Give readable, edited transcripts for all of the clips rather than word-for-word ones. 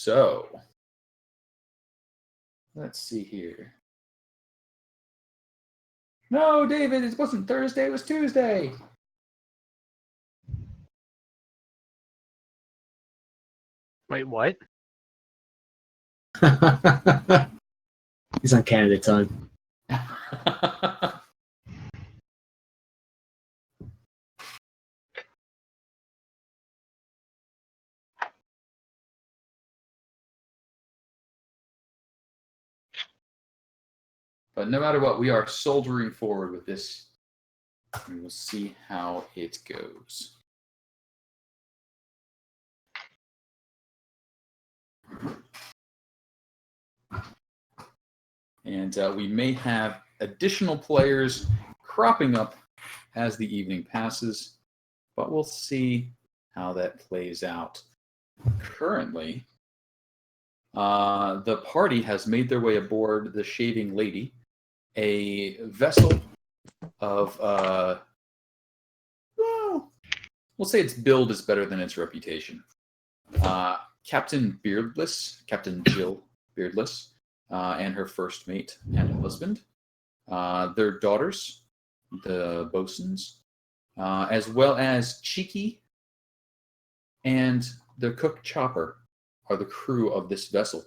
So, let's see here. No, David, it wasn't Thursday, it was Tuesday. Wait, what? He's on Canada time. But no matter what, we are soldiering forward with this. And we'll see how it goes. And we may have additional players cropping up as the evening passes, but we'll see how that plays out. Currently, the party has made their way aboard the Shaving Lady, a vessel of, well, we'll say its build is better than its reputation. Captain Jill Beardless, and her first mate and husband, their daughters, the bosuns, as well as Cheeky and the cook Chopper are the crew of this vessel.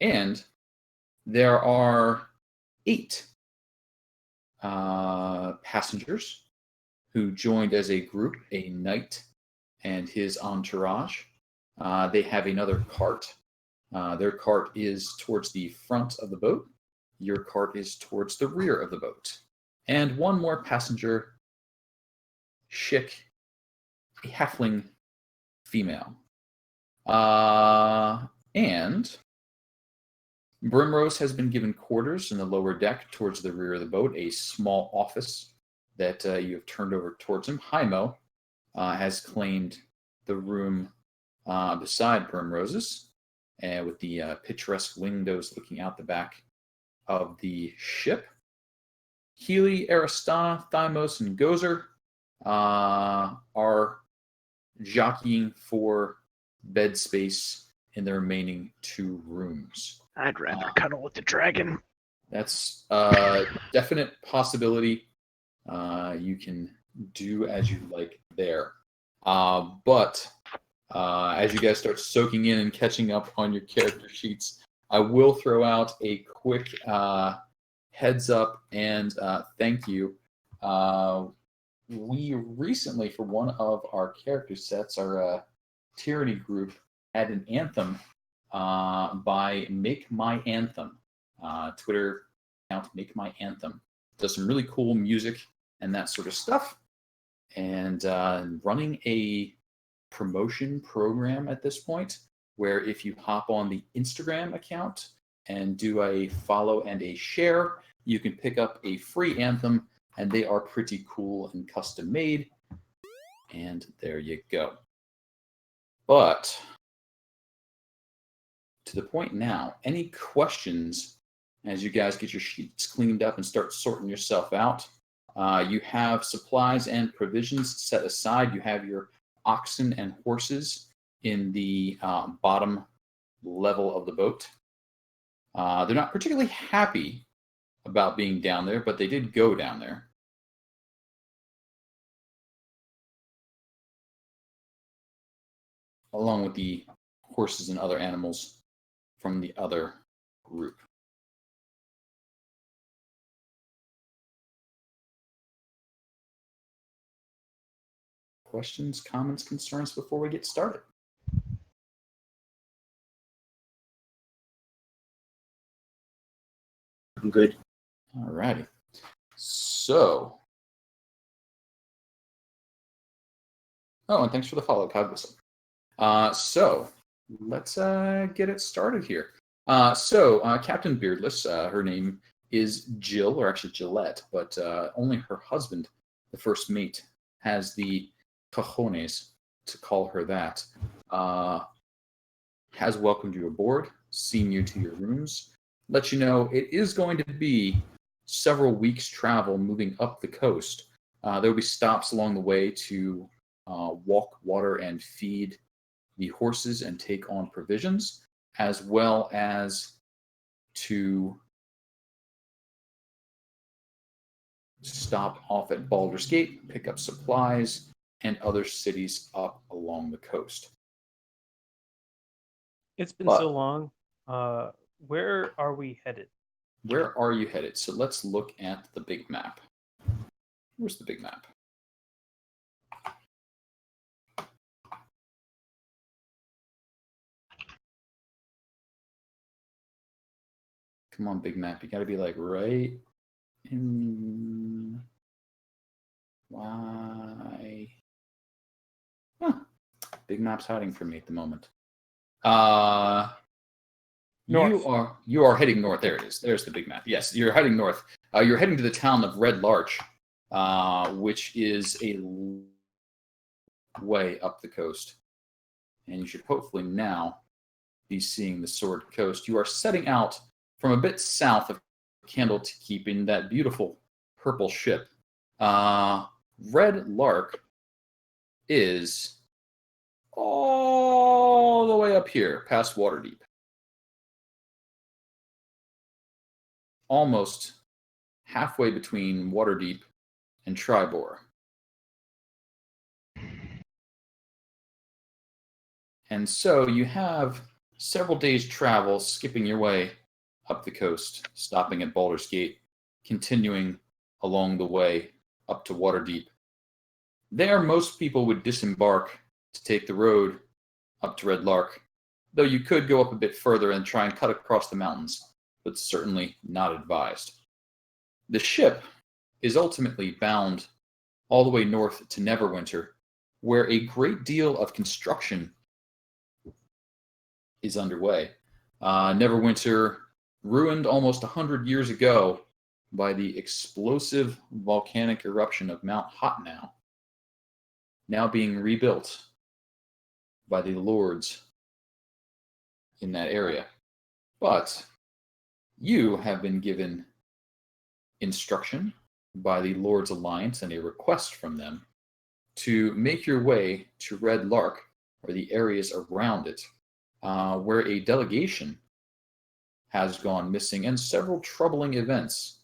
And there are 8 passengers who joined as a group, a knight and his entourage. They have another cart. Their cart is towards the front of the boat. Your cart is towards the rear of the boat. And one more passenger, Shik, a halfling female. And Brimrose has been given quarters in the lower deck towards the rear of the boat, a small office that you have turned over towards him. Himo has claimed the room beside Brimrose's, with the picturesque windows looking out the back of the ship. Healy, Aristana, Thymos, and Gozer are jockeying for bed space in the remaining 2 rooms. I'd rather cuddle with the dragon. That's a definite possibility. You can do as you like there. But as you guys start soaking in and catching up on your character sheets, I will throw out a quick heads up and thank you. We recently, for one of our character sets, our Tyranny group, had an anthem by Make My Anthem. Twitter account Make My Anthem. Does some really cool music and that sort of stuff. And running a promotion program at this point, where if you hop on the Instagram account and do a follow and a share, you can pick up a free anthem, and they are pretty cool and custom made. And there you go. But to the point now, any questions as you guys get your sheets cleaned up and start sorting yourself out? You have supplies and provisions set aside. You have your oxen and horses in the bottom level of the boat. They're not particularly happy about being down there, but they did go down there. Along with the horses and other animals from the other group. Questions, comments, concerns before we get started? I'm good. All righty. So. Oh, and thanks for the follow, Cognizant. So let's get it started here. Captain Beardless, her name is Jill, or actually Gillette, but only her husband, the first mate, has the cojones to call her that. Has welcomed you aboard, seen you to your rooms, let you know it is going to be several weeks' travel moving up the coast. There will be stops along the way to walk, water, and feed the horses and take on provisions, as well as to stop off at Baldur's Gate, pick up supplies, and other cities up along the coast. It's been But- so long. Where are we headed? Where are you headed? So let's look at the big map. Where's the big map? Come on, big map. You got to be like right in. Why? Huh. Big map's hiding from me at the moment. North. You are heading north. There it is. There's the big map. Yes, you're heading north. You're heading to the town of Red Larch, which is a way up the coast, and you should hopefully now be seeing the Sword Coast. You are setting out from a bit south of Candlekeep in that beautiful purple ship. Red Lark is all the way up here, past Waterdeep. Almost halfway between Waterdeep and Tribor. And so you have several days' travel, skipping your way up the coast, stopping at Baldur's Gate, continuing along the way up to Waterdeep. There, most people would disembark to take the road up to Red Lark, though you could go up a bit further and try and cut across the mountains, but certainly not advised. The ship is ultimately bound all the way north to Neverwinter, where a great deal of construction is underway. Neverwinter, ruined almost 100 years ago by the explosive volcanic eruption of Mount Hotnow, now being rebuilt by the lords in that area. But you have been given instruction by the Lords Alliance and a request from them to make your way to Red Lark, or the areas around it, where a delegation has gone missing and several troubling events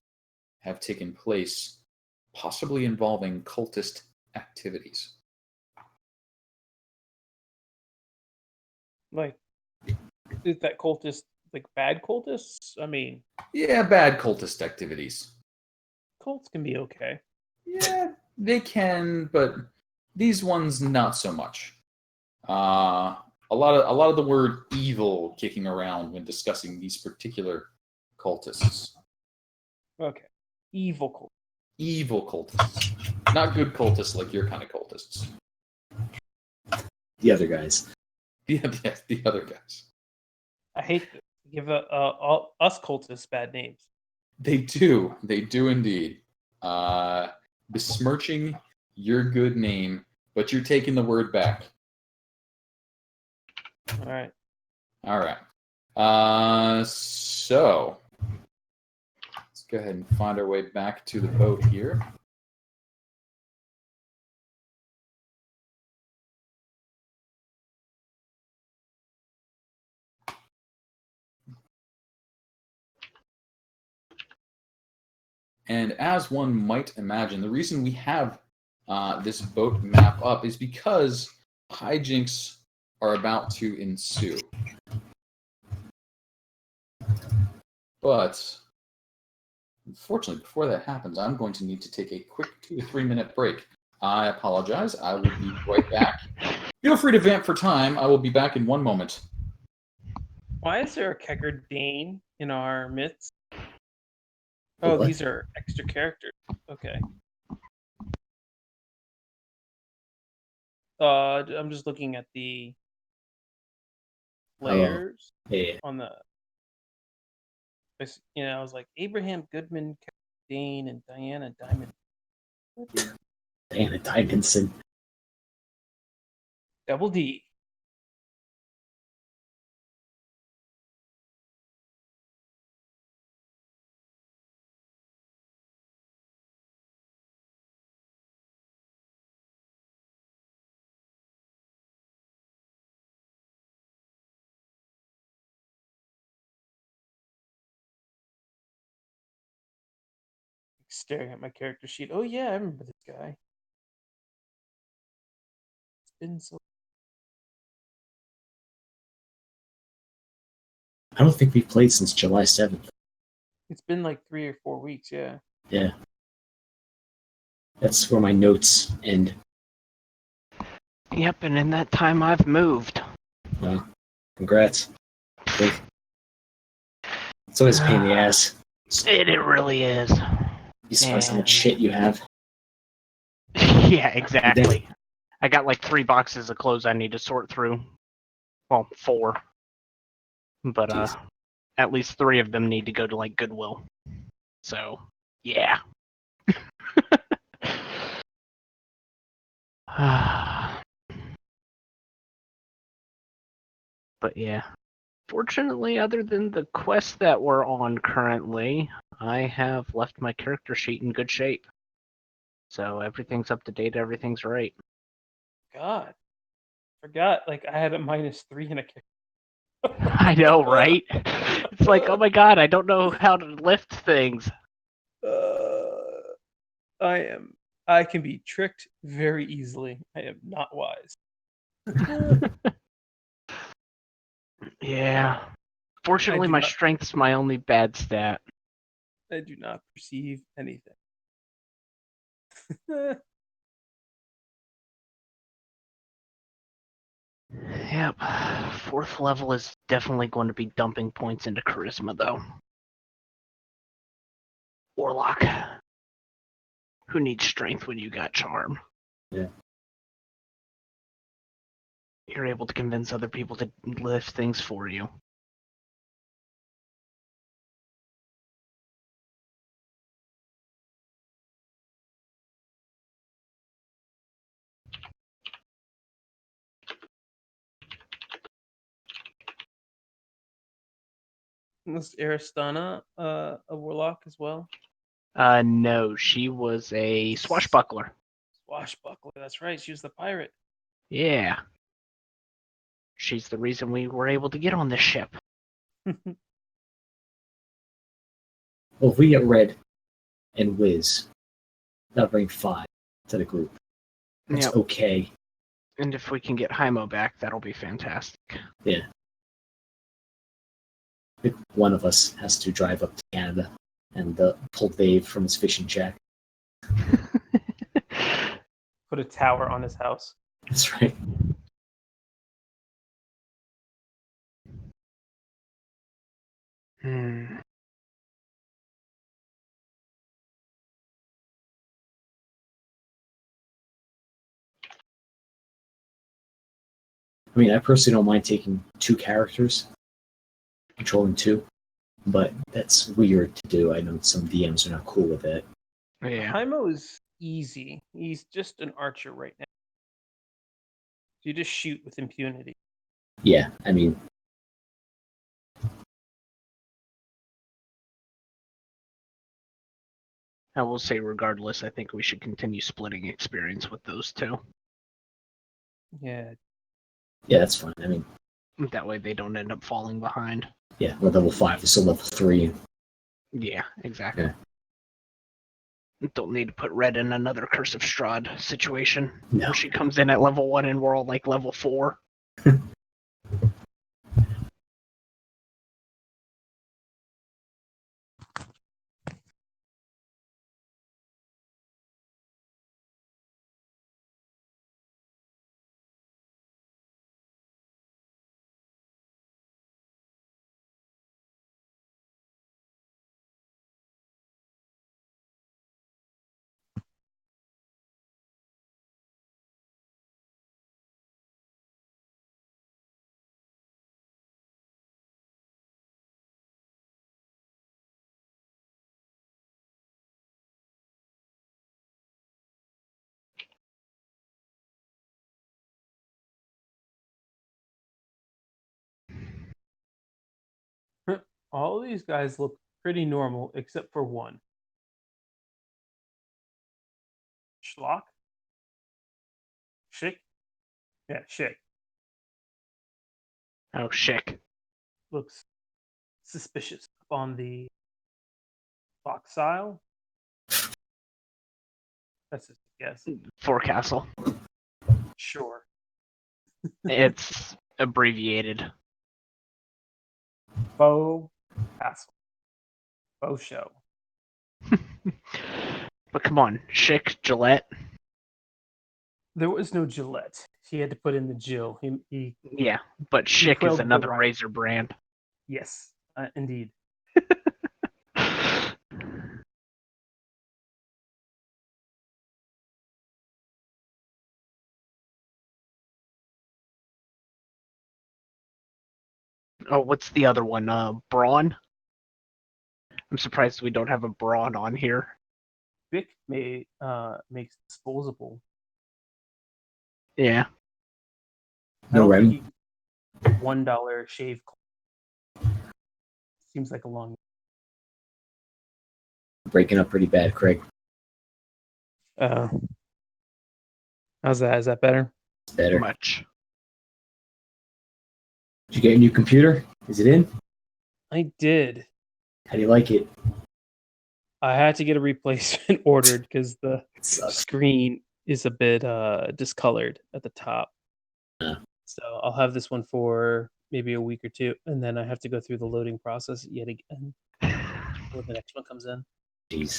have taken place, possibly involving cultist activities. Like, is that cultist like bad cultists? I mean, Yeah, bad cultist activities. cults can be okay. Yeah, they can, but these ones not so much. A lot of the word evil kicking around when discussing these particular cultists. Okay, evil cult. Evil cultists, not good cultists like your kind of cultists. The other guys. The other guys. I hate to give us cultists bad names. They do indeed. Besmirching your good name, but you're taking the word back. All right. All right. So let's go ahead and find our way back to the boat here. And as one might imagine, the reason we have this boat map up is because hijinks are about to ensue. But unfortunately, before that happens, I'm going to need to take a quick 2 to 3 minute break. I apologize. I will be right back. Feel free to vamp for time. I will be back in 1 moment. Why is there a Kecker Dane in our midst? Oh, What? these are extra characters. Okay. I'm just looking at the players Yeah. on the. I was like Abraham Goodman, Kecker Dane, and Diana Diamond. Diana Diamondson. Double D. staring at my character sheet. Oh yeah, I remember this guy. It's been so. I don't think we've played since July 7th. It's been like 3 or 4 weeks. Yeah. Yeah. That's where my notes end. Yep, and in that time I've moved. Well, congrats. It's always a pain in the ass. It really is. You surprised how much shit you have. Yeah, exactly. I got like 3 boxes of clothes I need to sort through. Well, 4. But Jeez. at least 3 of them need to go to like Goodwill. So, yeah. But yeah. Fortunately, other than the quest that we're on currently, I have left my character sheet in good shape. So everything's up to date, everything's right. God, forgot. Like I had a -3 in a character. I know, right? It's like, oh my god, I don't know how to lift things. I can be tricked very easily. I am not wise. Yeah. Fortunately, do my not- strength's my only bad stat. I do not perceive anything. Yep. 4th level is definitely going to be dumping points into charisma, though. Warlock. Who needs strength when you got charm? Yeah. You're able to convince other people to lift things for you. Was Aristana a warlock as well? No, she was a swashbuckler. Swashbuckler. That's right. She was the pirate. Yeah. She's the reason we were able to get on this ship. Well, if we get Red and Wiz, that'll bring 5 to the group. That's Yep. okay. And if we can get Himo back, that'll be fantastic. Yeah. I think one of us has to drive up to Canada and pull Dave from his fishing shack. Put a tower on his house. That's right. Hmm. I mean, I personally don't mind taking 2 characters, controlling 2, but that's weird to do. I know some DMs are not cool with it. Yeah. Himo is easy. He's just an archer right now. You just shoot with impunity. Yeah, I mean, I will say, regardless, I think we should continue splitting experience with those 2. Yeah. yeah, that's fine. I mean, That way they don't end up falling behind. yeah, we're level 5, we're still level 3. Yeah, exactly. Yeah. Don't need to put Red in another Curse of Strahd situation. No. Where she comes in at level 1 and we're all like level 4. All of these guys look pretty normal except for one. Schlock? Schick? Yeah, Schick. Oh, shit. Looks suspicious up on the foxile. That's a guess. Forecastle. Sure. It's abbreviated. Faux Castle. Faux show. But come on, Schick, Gillette. There was no Gillette. He had to put in the Jill. He Yeah, but Schick quelled is the another right. razor brand. Yes, indeed. Oh, what's the other one? Brawn? I'm surprised we don't have a Brawn on here. Vic makes disposable. Yeah. I don't No think rem. you can $1 shave. Seems like a long. Breaking up pretty bad, Craig. How's that? Is that better? It's better. Much. Did you get a new computer? Is it in? I did. How do you like it? I had to get a replacement ordered because the It sucks. screen is a bit discolored at the top. Yeah. So I'll have this one for maybe a week or two, and then I have to go through the loading process yet again before the next one comes in. Jeez.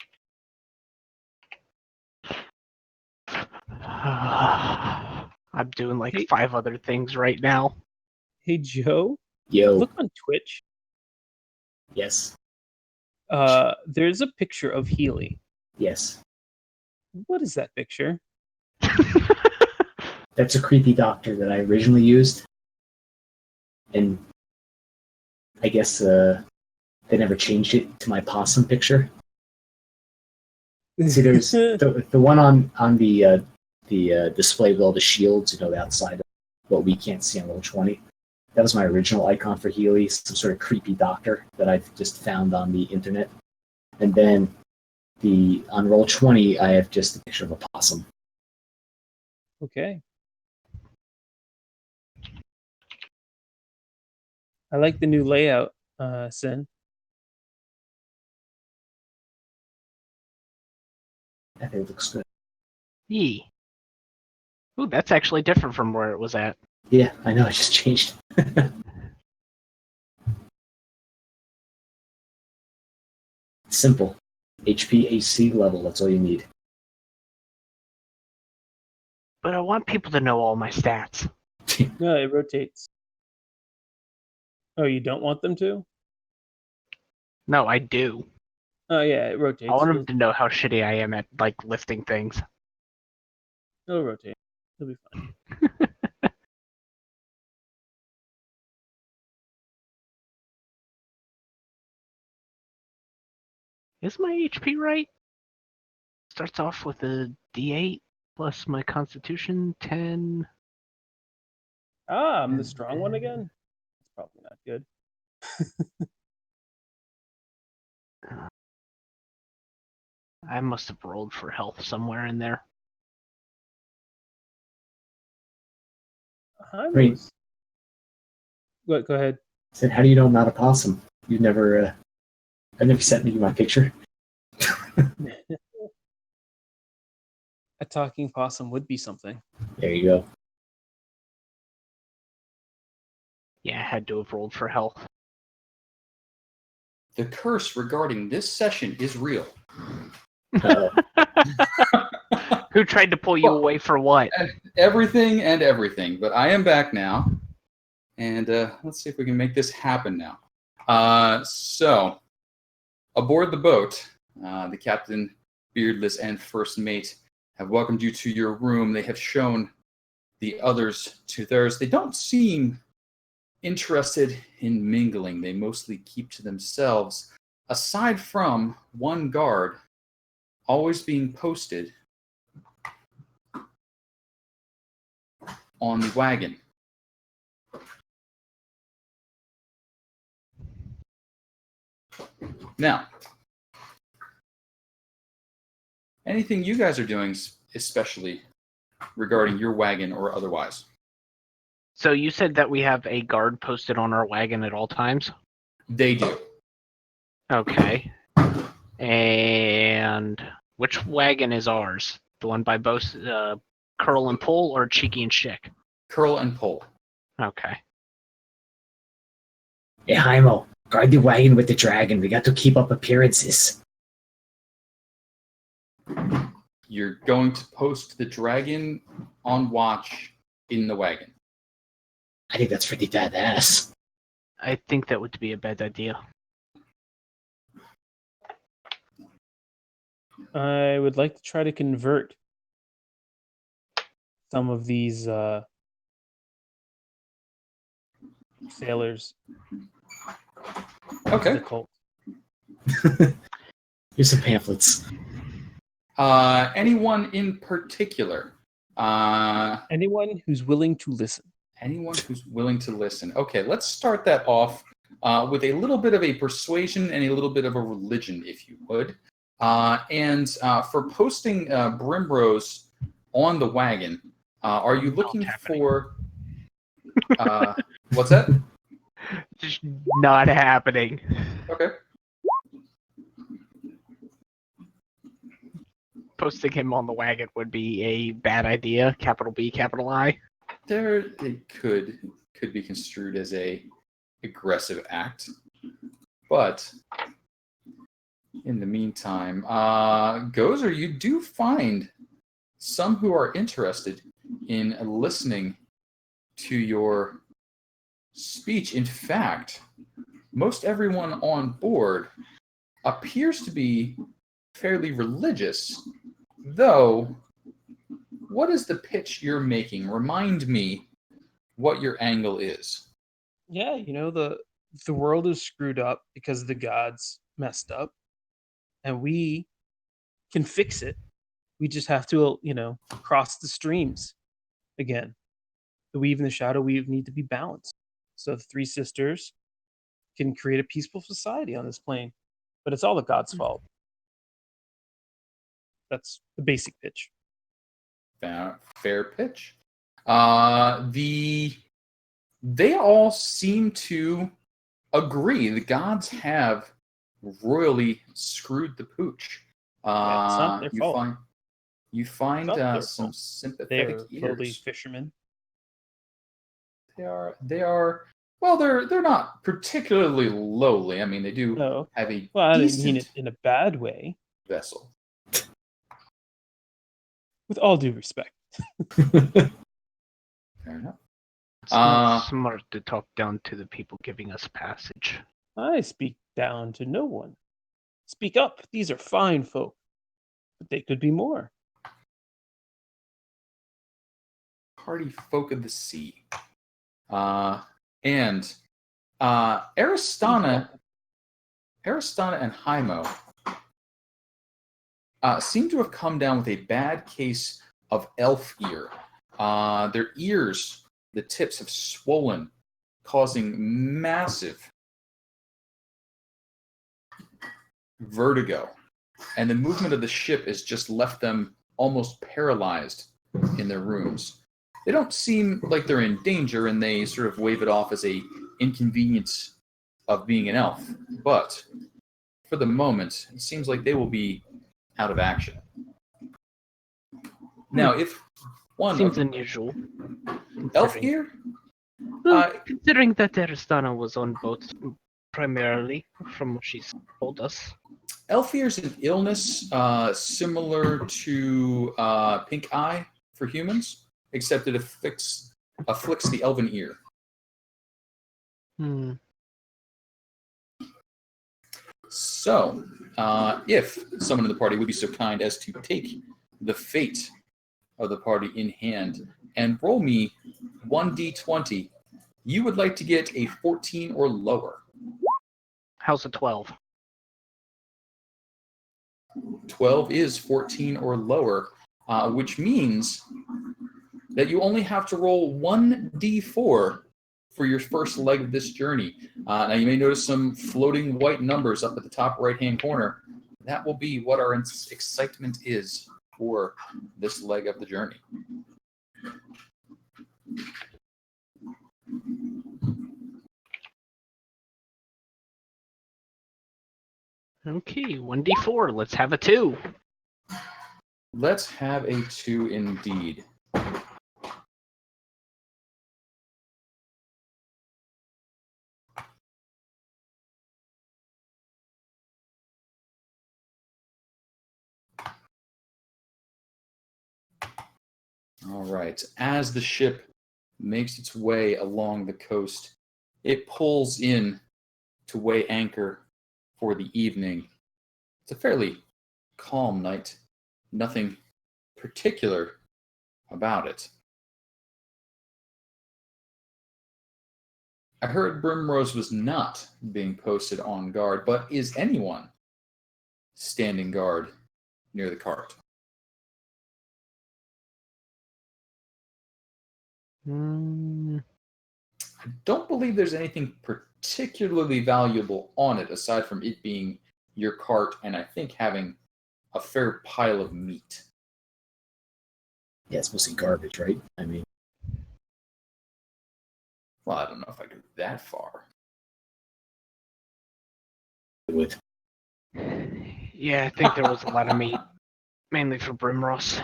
I'm doing like Hey. 5 other things right now. Hey Joe, Yo. look on Twitch. Yes. There's a picture of Healy. Yes. What is that picture? That's a creepy doctor that I originally used. And I guess they never changed it to my possum picture. See, there's the one on the display with all the shields, the outside of what we can't see on level 20. That was my original icon for Healy, some sort of creepy doctor that I've just found on the internet. And then on roll 20, I have just a picture of a possum. Okay. I like the new layout, Sin. I think it looks good. Yee. Ooh, that's actually different from where it was at. Yeah, I know, I just changed. Simple. HP, AC level, that's all you need. But I want people to know all my stats. No, it rotates. Oh, you don't want them to? No, I do. Oh yeah, it rotates. I want them to know how shitty I am at like lifting things. It'll rotate. It'll be fine. Is my HP right? Starts off with a D8 plus my Constitution 10. I'm the strong one again? It's probably not good. I must have rolled for health somewhere in there. Great. Go ahead. Said, how do you know I'm not a possum? You've never, I've never sent me my picture. A talking possum would be something. There you go. Yeah, I had to have rolled for health. The curse regarding this session is real. Uh-oh. Who tried to pull you away for what? Everything and everything. But I am back now. And let's see if we can make this happen now. So, aboard the boat, the captain, Beardless, and first mate have welcomed you to your room. They have shown the others to theirs. They don't seem interested in mingling. They mostly keep to themselves, aside from one guard always being posted on the wagon. Now, anything you guys are doing, especially regarding your wagon or otherwise? So you said that we have a guard posted on our wagon at all times? They do. Okay. And which wagon is ours? The one by both Curl and Pull or Cheeky and Chick? Curl and pull. Okay. Hey, Himo, guard the wagon with the dragon. We got to keep up appearances. You're going to post the dragon on watch in the wagon. I think that's pretty badass. I think that would be a bad idea. I would like to try to convert some of these sailors to Okay. the cult. Here's some pamphlets. Anyone in particular? Anyone who's willing to listen. Anyone who's willing to listen. Okay, let's start that off with a little bit of a persuasion and a little bit of a religion, if you would. And for posting Brimrose on the wagon, are you looking for... what's that? Just not happening. Okay. Posting him on the wagon would be a bad idea. Capital B, capital I. It could be construed as a aggressive act, but in the meantime, Gozer, you do find some who are interested in listening to your speech. In fact, most everyone on board appears to be fairly religious, though. What is the pitch you're making? Remind me what your angle is. Yeah, the world is screwed up because the gods messed up, and we can fix it. We just have to, cross the streams again. The weave and the shadow weave need to be balanced. So the three sisters can create a peaceful society on this plane, but it's all the gods' fault. That's the basic pitch. Fair pitch. They all seem to agree. The gods have royally screwed the pooch. It's not their fault. You find some They sympathetic are ears. lowly fishermen. They are. Well, they're not particularly lowly. I mean, they do have a I didn't decent mean it in a bad way. vessel. With all due respect. Fair enough. It's not smart to talk down to the people giving us passage. I speak down to no one. Speak up. These are fine folk. But they could be more. Hardy folk of the sea. And Aristana and Himo seem to have come down with a bad case of elf ear. Their ears, the tips have swollen, causing massive vertigo. And the movement of the ship has just left them almost paralyzed in their rooms. They don't seem like they're in danger, and they sort of wave it off as a inconvenience of being an elf. But for the moment, it seems like they will be out of action. Now, if one seems unusual. elf ear, Considering that Aristana was on boats primarily, from what she's told us. elf ear is an illness similar to pink eye for humans, except it afflicts the elven ear. So, if someone in the party would be so kind as to take the fate of the party in hand and roll me 1d20, you would like to get a 14 or lower. How's a 12? 12 is 14 or lower, which means that you only have to roll 1d4 for your first leg of this journey. Now, you may notice some floating white numbers up at the top right-hand corner. That will be what our excitement is for this leg of the journey. Okay, 1d4. Let's have a 2. Let's have a 2 indeed. All right. As the ship makes its way along the coast, it pulls in to weigh anchor for the evening. It's a fairly calm night. Nothing particular about it. I heard Brimrose was not being posted on guard, but is anyone standing guard near the cart? I don't believe there's anything particularly valuable on it aside from it being your cart and I think having a fair pile of meat. Yeah, it's mostly garbage, right? I mean, Well, I don't know if I go that far. with Yeah, I think there was a lot of meat, mainly for Brimross.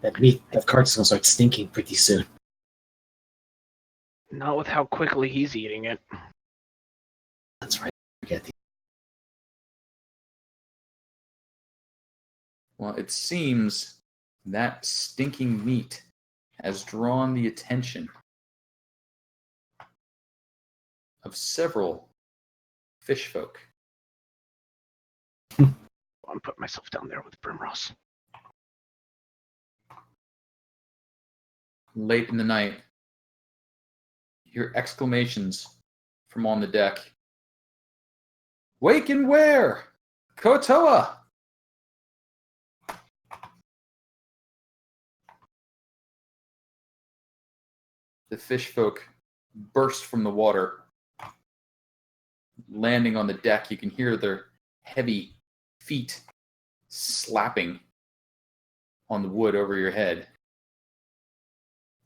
that cart's gonna start stinking pretty soon. Not with how quickly he's eating it. That's right. Forget the Well, it seems that stinking meat has drawn the attention of several fish folk. I'm putting myself down there with Brimross. Late in the night, you hear exclamations from on the deck. Wake and ware! Kotoa! The fish folk burst from the water. Landing on the deck, you can hear their heavy feet slapping on the wood over your head.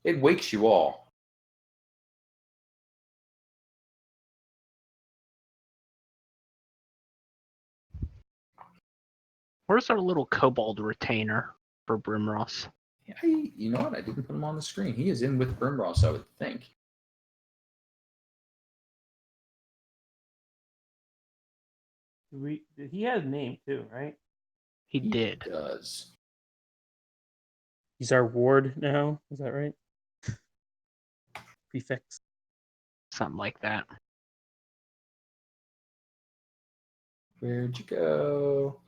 It wakes you all. Where's our little kobold retainer for Brimross? You know what? I didn't put him on the screen. He is in with Brimross, I would think. He had a name too, right? He did. Does. He's our ward now. Is that right? Prefix. Something like that. Where'd you go?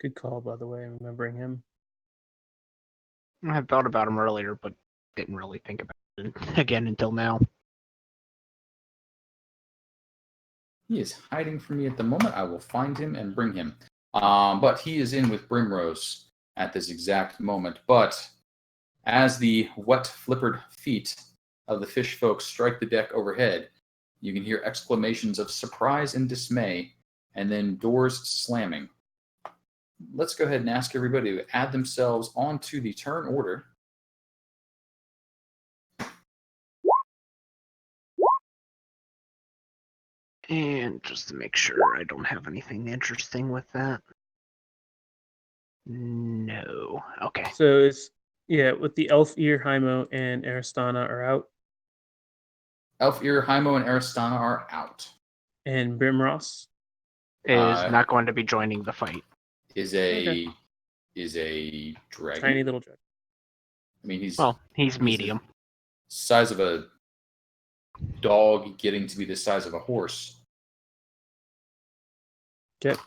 Good call, by the way. Remembering him. I had thought about him earlier, but didn't really think about it again until now. He is hiding from me at the moment. I will find him and bring him. But he is in with Brimrose at this exact moment. But as the wet, flippered feet of the fish folk strike the deck overhead, you can hear exclamations of surprise and dismay, and then doors slamming. Let's go ahead and ask everybody to add themselves onto the turn order. And just to make sure I don't have anything interesting with that. No. Okay. So it's with the Elf Ear, Himo, and Aristana are out, Elf Ear, Himo, and Aristana are out. and Brimross. Is not going to be joining the fight. Is a dragon. Tiny little dragon. I mean, he's medium. Size of a dog getting to be the size of a horse. Okay.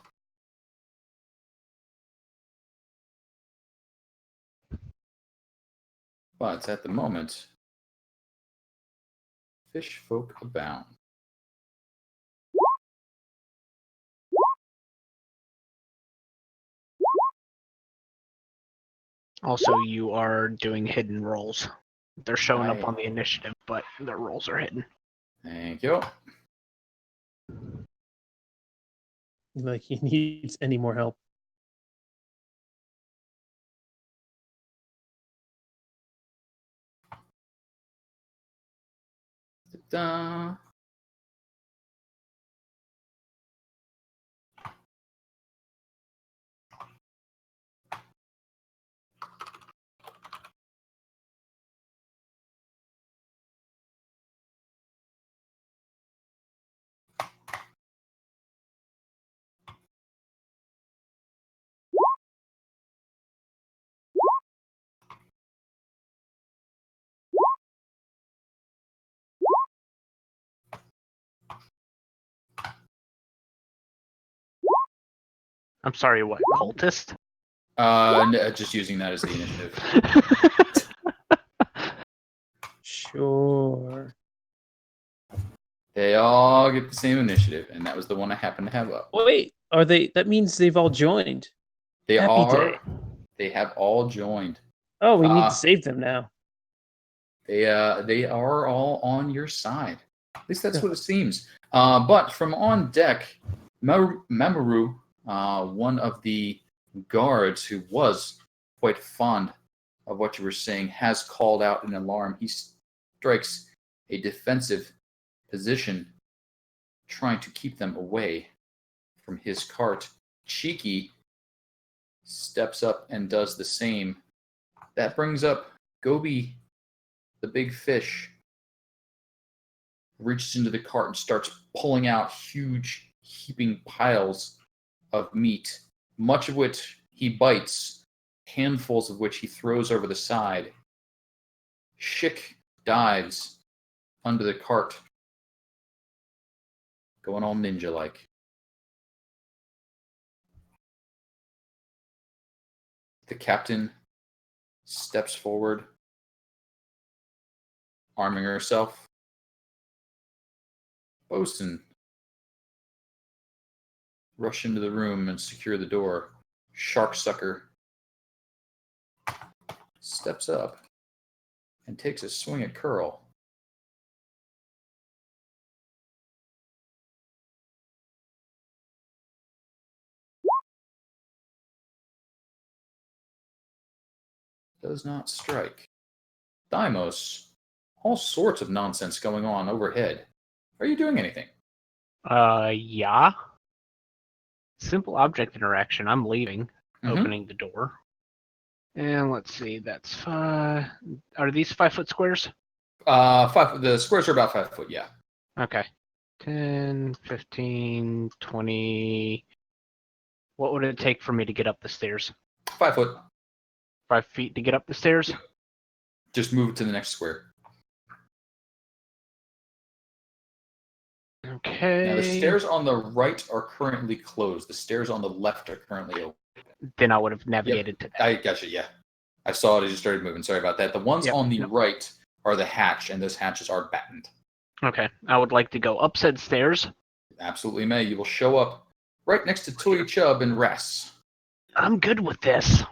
But at the moment, fish folk abound. Also, you are doing hidden rolls. They're showing up Aye. on the initiative, but their rolls are hidden. Thank you. Like he needs any more help. Da. I'm sorry, what, cultist? Just using that as the initiative. Sure. They all get the same initiative, and that was the one I happened to have up. Wait, are they? That means they've all joined. They Happy are. day. They have all joined. Oh, we need to save them now. They are all on your side. At least that's what it seems. But from on deck, Mamoru, one of the guards who was quite fond of what you were saying, has called out an alarm. He strikes a defensive position, trying to keep them away from his cart. Cheeky steps up and does the same. That brings up Gobi, the big fish. Reaches into the cart and starts pulling out huge, heaping piles of meat, much of which he bites, handfuls of which he throws over the side. Schick dives under the cart, going all ninja-like. The captain steps forward, arming herself. Bosun, rush into the room and secure the door. Sharksucker steps up and takes a swing at Curl. Does not strike. Deimos, all sorts of nonsense going on overhead. Are you doing anything? Yeah. Simple object interaction. I'm leaving. Mhm. Opening the door. And let's see, that's 5. Are these 5-foot squares? 5. The squares are about 5 foot. Yeah. Okay. 10, 15, 20. What would it take for me to get up the stairs? 5 foot. 5 feet to get up the stairs? Just move it to the next square. Okay. Now the stairs on the right are currently closed. The stairs on the left are currently open. Then I would have navigated to that. I gotcha. Yeah, I saw it as you started moving. Sorry about that. The ones on the right are the hatch, and those hatches are battened. Okay. I would like to go up said stairs. Absolutely may. You will show up right next to Toy Chubb and Ress. I'm good with this.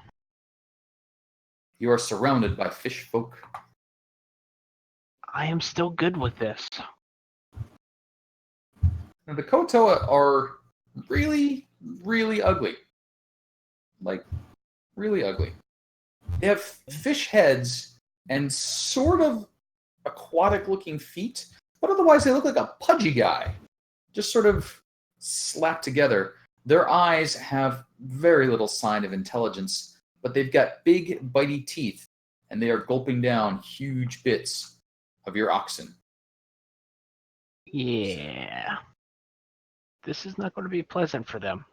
You are surrounded by fish folk. I am still good with this. Now, the Kotoa are really, really ugly. Like, really ugly. They have fish heads and sort of aquatic-looking feet, but otherwise they look like a pudgy guy. Just sort of slapped together. Their eyes have very little sign of intelligence, but they've got big, bitey teeth, and they are gulping down huge bits of your oxen. Yeah. This is not going to be pleasant for them.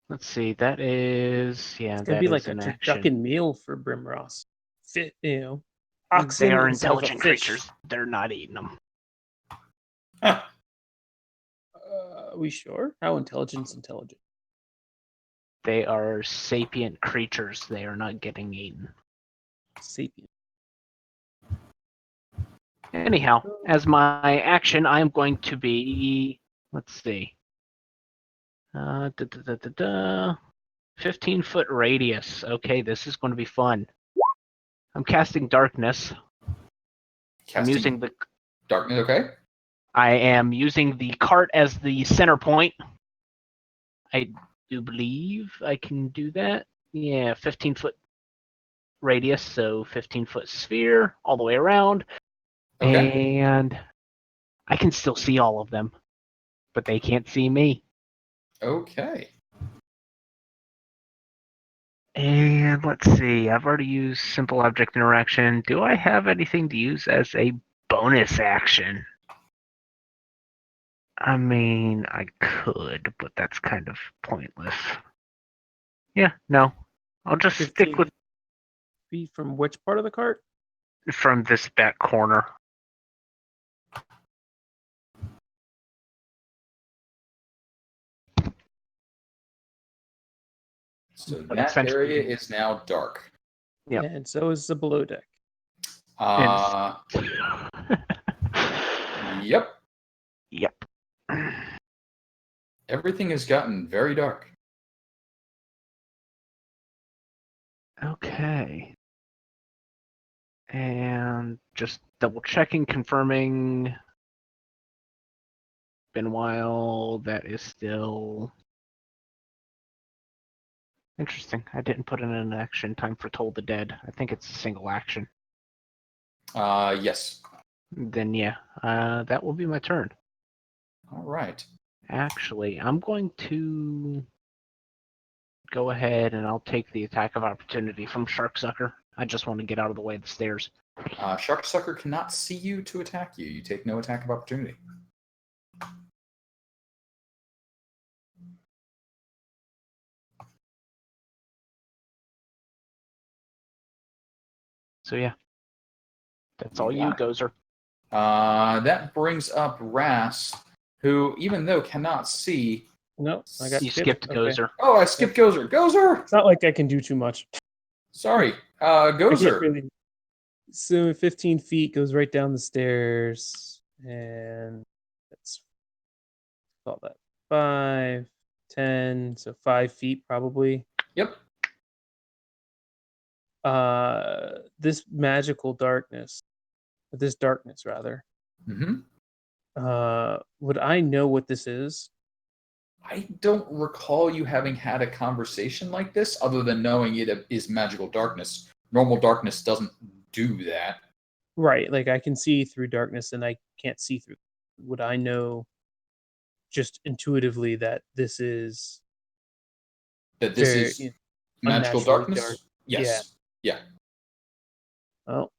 Let's see. That is, It's gonna be like a turducken meal for Brimross. Fit, oxen. They are instead of a intelligent fish. creatures. They're not eating them. Are we sure? How intelligent's intelligent? They are sapient creatures. They are not getting eaten. Sapient. Anyhow, as my action, I am going to be. Let's see. 15-foot radius. Okay, this is going to be fun. I'm casting darkness. I'm using the darkness. Okay. I am using the cart as the center point. I do believe I can do that. Yeah, 15-foot radius, so 15-foot sphere all the way around. Okay. And I can still see all of them, but they can't see me. Okay. And let's see, I've already used simple object interaction. Do I have anything to use as a bonus action? I mean, I could, but that's kind of pointless. Yeah, no. I'll just stick 15 with feet from which part of the cart? from this back corner. So But that essentially- area is now dark. Yep. And so is the below deck. Yep. Yep. Everything has gotten very dark. Okay. And just double checking, confirming. Been a while. That is still interesting. I didn't put in an action time for Toll the Dead. I think it's a single action. Yes. Then yeah, that will be my turn. All right. Actually, I'm going to go ahead and I'll take the attack of opportunity from Sharksucker. I just want to get out of the way of the stairs. Sharksucker cannot see you to attack you. You take no attack of opportunity. So yeah, that's You all you, got it. Gozer. That brings up Ras, who, even though cannot see... No, I got You skipped. skipped Okay. Gozer. Oh, I skipped Gozer. Gozer! It's not like I can do too much. Sorry. I can't Gozer. really. So 15 feet goes right down the stairs, and let's call that 5, 10, so 5 feet probably. Yep. This magical darkness, this darkness rather. Mm-hmm. Would I know what this is? I don't recall you having had a conversation like this, other than knowing it is magical darkness. Normal darkness doesn't do that. Right, like I can see through darkness, and I can't see through. Would I know just intuitively that this is That this very, is you know, magical unnaturally darkness? dark? Yes. Yeah. Well,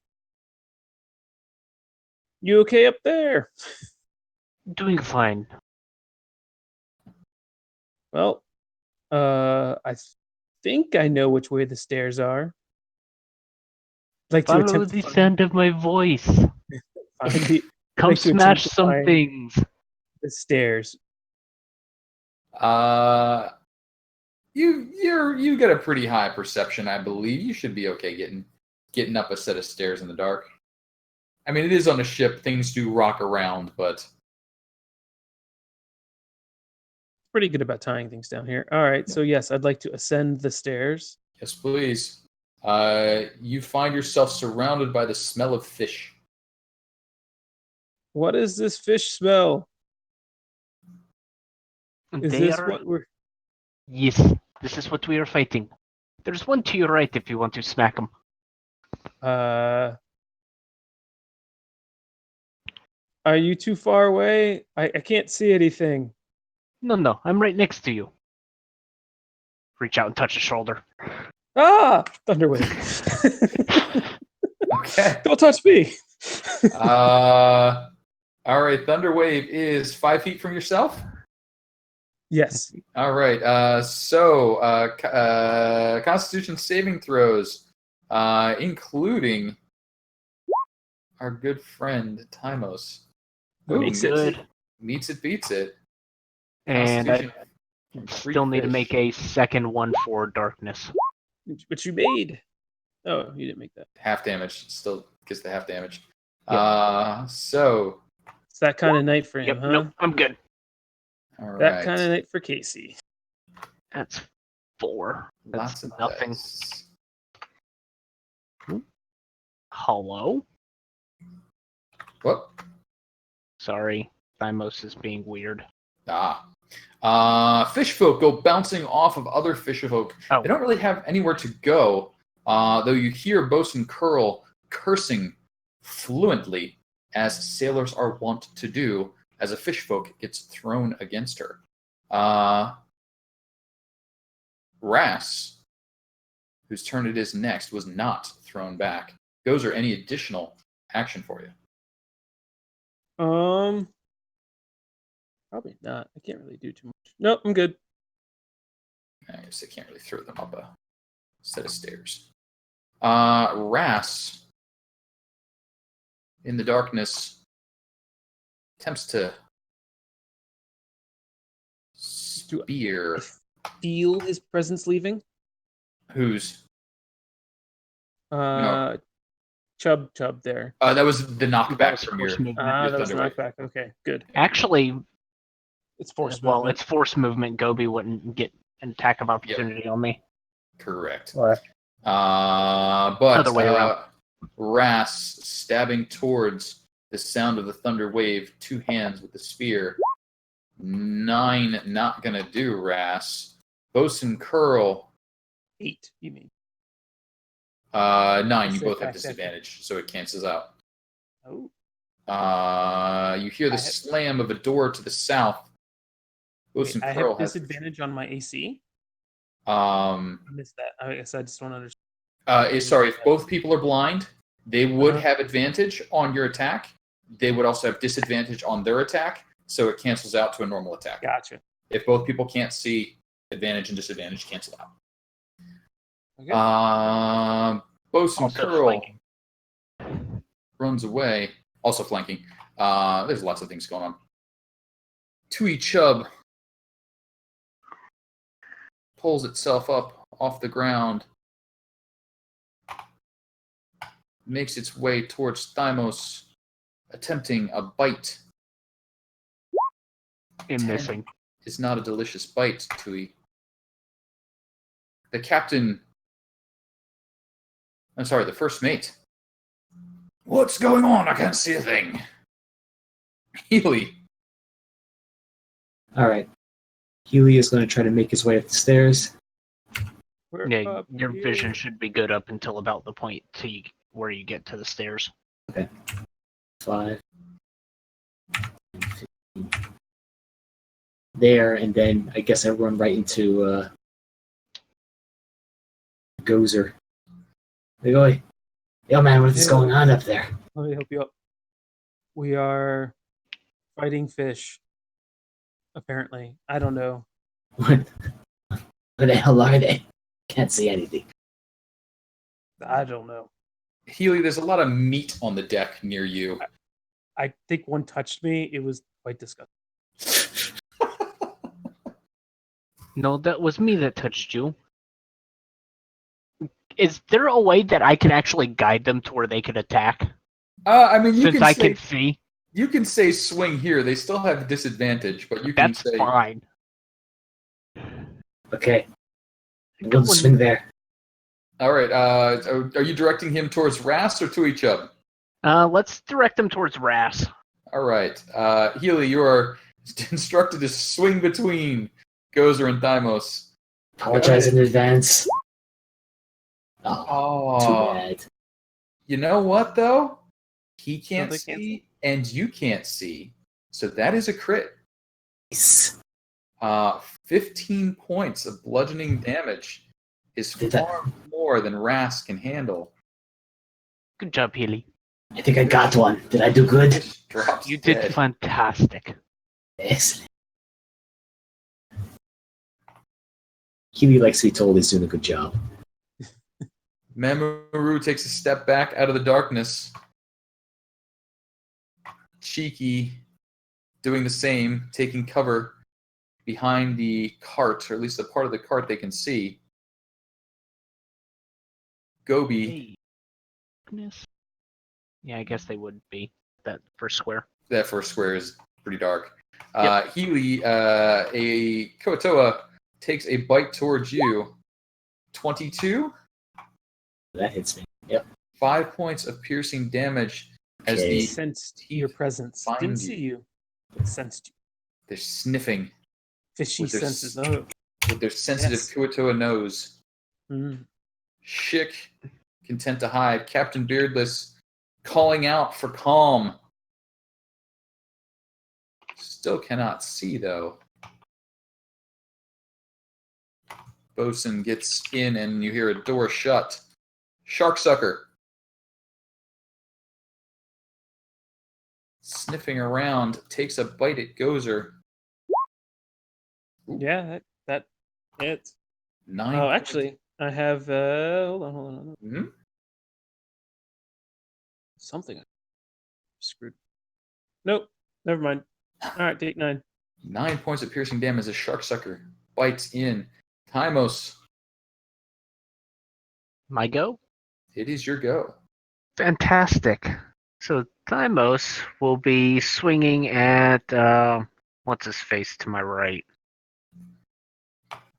you okay up there? Doing fine. Well, I think I know which way the stairs are. I'd like to Follow attempt the to sound of my voice. find the, Come like to smash attempt to some find things. the stairs. You get a pretty high perception, I believe. You should be okay getting up a set of stairs in the dark. I mean, it is on a ship. Things do rock around, but Pretty good about tying things down here. All right, so yes, I'd like to ascend the stairs. yes, please. You find yourself surrounded by the smell of fish. What is this fish smell? Is They this are... what we're? Yes, this is what we are fighting. There's one to your right if you want to smack him. Are you too far away? I can't see anything. No, I'm right next to you. Reach out and touch his shoulder. Ah, Thunderwave. Okay. Don't touch me. All right. Thunderwave is 5 feet from yourself. Yes. All right. Constitution saving throws, including our good friend Timos, who Makes it. Good. meets it, beats it. And I Constitution from still need to fish. make a second one for darkness. Which you made. Oh, you didn't make that. half damage. Still gets the half damage. Yep. So. It's that kind of night for him, Yep, huh? nope, I'm good. All That right. kind of night for Casey. That's 4. Lots That's of nothing. dice. Hello? What? Sorry, Thymos is being weird. Fish folk go bouncing off of other fish folk. Oh. They don't really have anywhere to go. Though you hear Bosun Curl cursing fluently, as sailors are wont to do, as a fishfolk gets thrown against her. Ras, whose turn it is next, was not thrown back. Gozer, any additional action for you? Probably not. I can't really do too much. Nope, I'm good. I guess I can't really throw them up a set of stairs. Ras, in the darkness, attempts to spear. Feel his presence leaving. Who's? No. Chub there. That was the knockback was from force your. movement. That was Thunderwave. knockback. Okay, good. Actually, It's force well, movement. it's force movement. Gobi wouldn't get an attack of opportunity on me. Correct. What? But Other way around. Ras stabbing towards the sound of the thunder wave, two hands with the spear. 9 not gonna do, Ras. Bosun Curl. 8, you mean? 9, you Say both have back, disadvantage, so it cancels out. Oh. You hear the slam of a door to the south. Bosun I Curl have has disadvantage on my AC. I missed that. I guess I just don't understand. sorry, if both people are blind, they would Uh-huh. have advantage on your attack. They would also have disadvantage on their attack, so it cancels out to a normal attack. Gotcha. If both people can't see, advantage and disadvantage cancel out. Okay. Bosun Also Curl flanking. runs away, also flanking. There's lots of things going on. Tui Chub pulls itself up off the ground, makes its way towards Thymos, attempting a bite. In missing. It's not a delicious bite, Tui. The first mate. What's going on? I can't see a thing. Healy. All right. Healy is going to try to make his way up the stairs. We're Yeah, up your here. vision should be good up until about the point where you get to the stairs. 5, 15. There, and then I guess I run right into Gozer. Hey, oi. Yo, man, what is going on up there? Let me help you up. We are fighting fish. Apparently. I don't know. What the hell are they? Can't see anything. I don't know. Healy, there's a lot of meat on the deck near you. I think one touched me. It was quite disgusting. No, that was me that touched you. Is there a way that I can actually guide them to where they could attack? I mean, Since I can see. You can say swing here. They still have disadvantage, but you can That's say fine. Okay. I'm going to swing there. All right. Are you directing him towards Ras or to each other? Let's direct them towards Ras. All right. Healy, you are instructed to swing between Gozer and Thymos. Apologize in advance. Oh, Oh, too bad. you know what though? He can't they see, cancel? and you can't see, so that is a crit. Nice. 15 points of bludgeoning damage is Did that- far more than Ras can handle. Good job, Healy. I think I got one. Did I do good? Just drops You dead. did fantastic. Excellent. Healy likes to be told he's doing a good job. Mamoru takes a step back out of the darkness. Cheeky doing the same, taking cover behind the cart, or at least the part of the cart they can see. Gobi, Hey. Goodness. Yeah, I guess they would be that first square. that first square is pretty dark. Yep. Healy, a Koatoa takes a bite towards you. 22, That hits me. Yep. 5 points of piercing damage as Okay. the Sensed your presence. Find Didn't you. see you. But sensed you. they're sniffing Fishy With their senses. Oh. with their sensitive Yes. Koatoa nose. Mm. Schick, content to hide. Captain Beardless calling out for calm. Still cannot see, though. Bosun gets in, and you hear a door shut. Sharksucker. Sniffing around, takes a bite at Gozer. Ooh. Yeah, that hits. 9. Oh, actually, I have. Hold on. Hmm? Something screwed. Nope. Never mind. All right, take 9. 9 points of piercing damage as Sharksucker bites in. Timos, My go? it is your go. Fantastic. So Thymos will be swinging at what's his face to my right?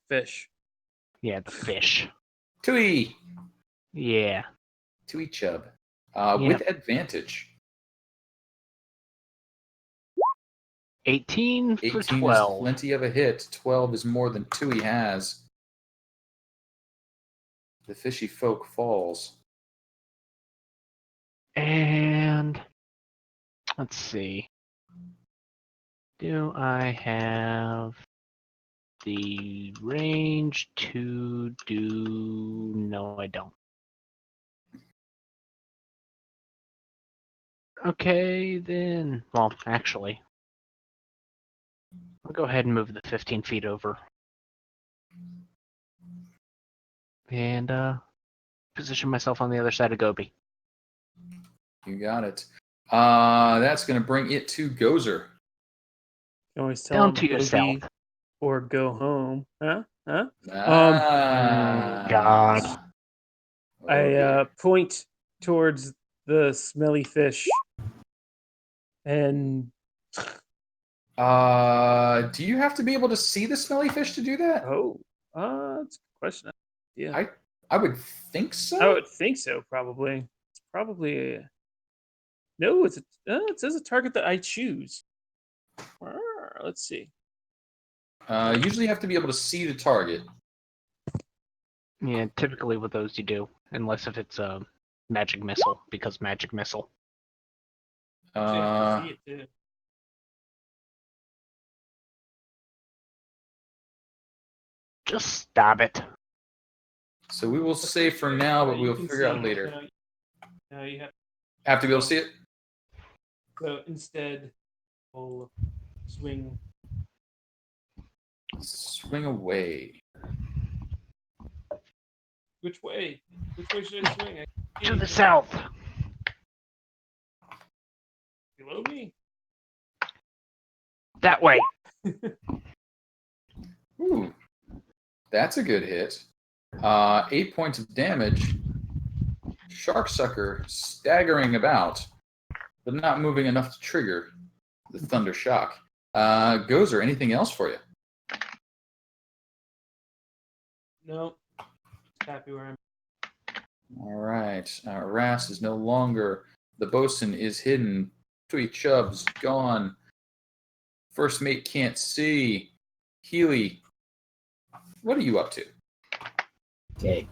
Fish. Yeah, the fish. Tui! Yeah. Tui Chub. Yep. With advantage. 18 for 18 is 12. plenty of a hit. 12 is more than Tui has. The fishy folk falls. And let's see. Do I have the range to do? No, I don't. Okay, then. Well, actually, I'll go ahead and move the 15 feet over. And position myself on the other side of Gobi. You got it. That's going to bring it to Gozer. You always tell Down him to go yourself. be or go home. Huh? God. I point towards the smelly fish, and Do you have to be able to see the smelly fish to do that? that's a good question. Yeah, I would think so. I would think so. Probably. It's probably no. It says a target that I choose. Let's see. Usually you have to be able to see the target. Yeah, typically with those you do, unless if it's a magic missile, because magic missile. Actually, I have to see it too. Just stab it. So we will say for now, but we'll figure out later. No, you Have to be able to see it? So instead, we'll swing. Swing away. Which way? Which way should I swing? To the south. Below me? That way. Ooh, that's a good hit. 8 points of damage. Sharksucker staggering about, but not moving enough to trigger the thunder shock. Gozer, anything else for you? No. Happy where I'm. All right. Ras is no longer. The bosun is hidden. Tui Chubb's gone. First mate can't see. Healy, what are you up to? Okay.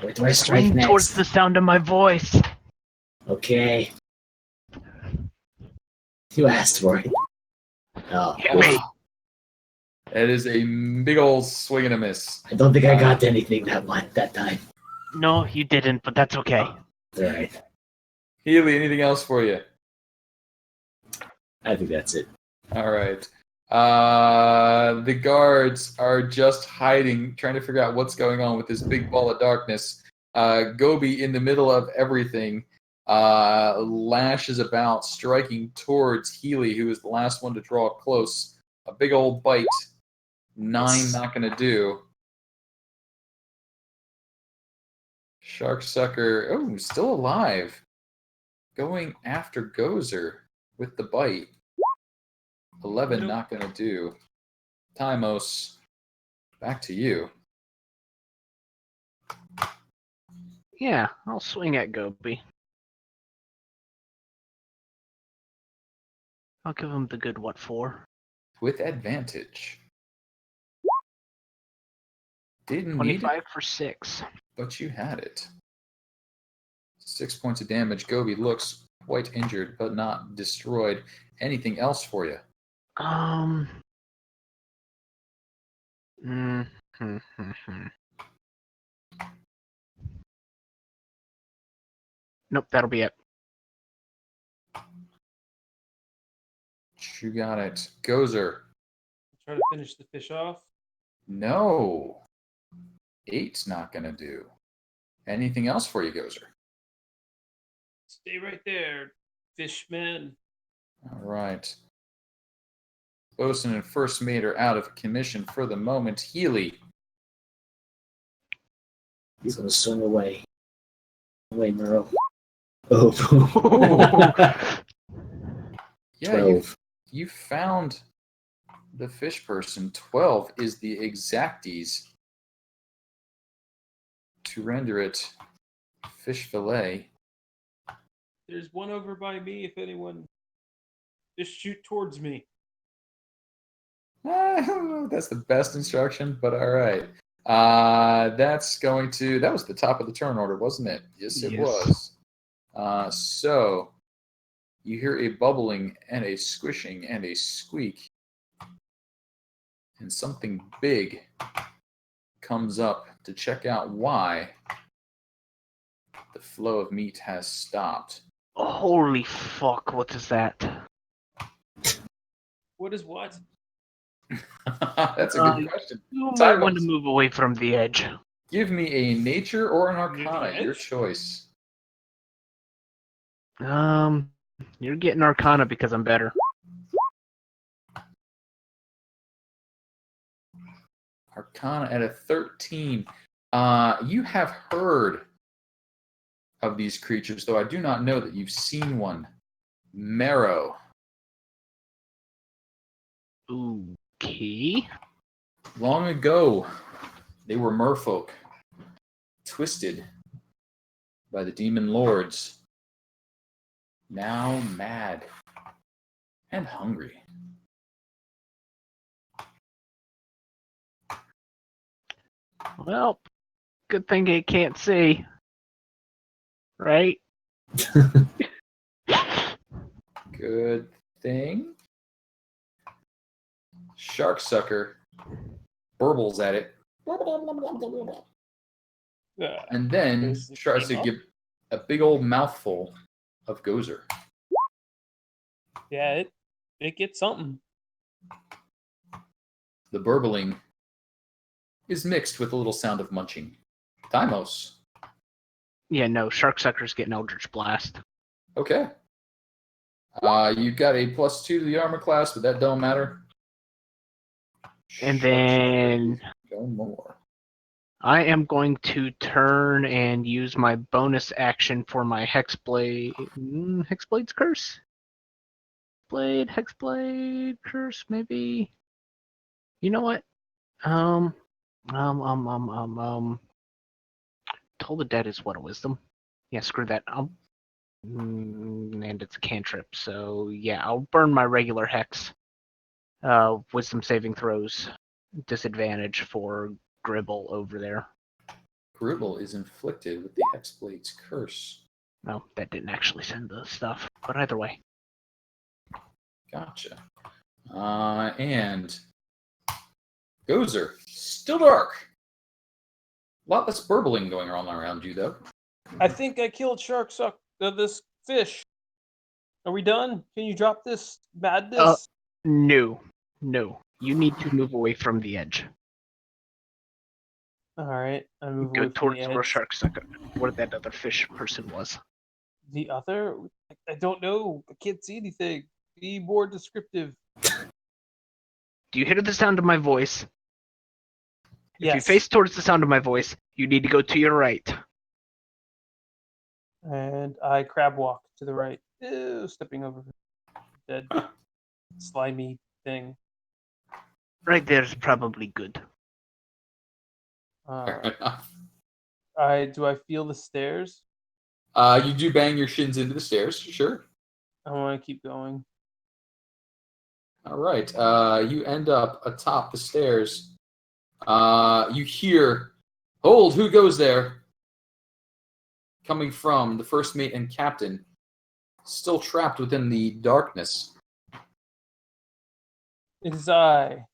Where do I strike Swing next? towards the sound of my voice. Okay. You asked for it. Oh, Hit me. That is a big old swing and a miss. I don't think I got anything that time. No, you didn't, but that's okay. All right. Healy, anything else for you? I think that's it. All right. The guards are just hiding, trying to figure out what's going on with this big ball of darkness. Gobi, in the middle of everything, lashes about, striking towards Healy, who is the last one to draw close. A big old bite. 9 not going to do. Sharksucker, oh, still alive. Going after Gozer with the bite. 11 Nope. not going to do. Timos, back to you. Yeah, I'll swing at Gobi. I'll give him the good what for. With advantage. Didn't need 25 for 6. but you had it. 6 points of damage. Gobi looks quite injured, but not destroyed. Anything else for you? Mm, Nope, that'll be it. You got it. Gozer. Try to finish the fish off. No. 8's not going to do. Anything else for you, Gozer? Stay right there, fishman. All right. Bosun and First Mate are out of commission for the moment. Healy. He's going to swing away. Away, Merle. Oh. Yeah, 12. you found the fish person. 12 is the exacties to render it fish fillet. There's one over by me. If anyone, just shoot towards me. I don't know if that's the best instruction, but all right. That was the top of the turn order, wasn't it? Yes, it was. So you hear a bubbling and a squishing and a squeak, and something big comes up to check out why the flow of meat has stopped. Holy fuck, what is that? What is what? That's a good question. You might Simon. want to move away from the edge. Give me a nature or an arcana, Nature your edge? choice. You're getting Arcana because I'm better. Arcana at a 13. You have heard of these creatures, though I do not know that you've seen one. Marrow. Okay. Long ago, they were merfolk, twisted by the demon lords, now mad and hungry. Well, good thing it can't see. Right? Good thing. Shark sucker burbles at it, and then There's the tries to came up. give a big old mouthful of Gozer. Yeah, it gets something. The burbling is mixed with a little sound of munching. Thymos. Yeah, no, Sharksucker's getting Eldritch Blast. Okay. You got a +2 to the armor class, but that don't matter. And Shark then sucker, go more. I am going to turn and use my bonus action for my Hexblade. Hexblade's Curse? Hexblade Curse, maybe? You know what? Toll the Dead is what, a wisdom? Yeah, screw that. And it's a cantrip, so yeah, I'll burn my regular Hex. Wisdom saving throws. Disadvantage for Gribble over there. Gribble is inflicted with the Hexblade's curse. No, that didn't actually send the stuff, but either way. Gotcha. And Gozer, still dark. A lot less burbling going on around you, though. I think I killed this fish. Are we done? Can you drop this madness? No. You need to move away from the edge. All right, I move Go away from towards the where edge. Sharksucker, where that other fish person was. The other? I don't know. I can't see anything. Be more descriptive. Do you hear the sound of my voice? Yes. If you face towards the sound of my voice, you need to go to your right. And I crab walk to the right. Ew, stepping over the dead slimy thing. Right there is probably good. Fair enough. Do I feel the stairs? You do bang your shins into the stairs, sure. I want to keep going. All right. You end up atop the stairs. You hear, "Hold, who goes there?" coming from the first mate and captain, still trapped within the darkness. It is I.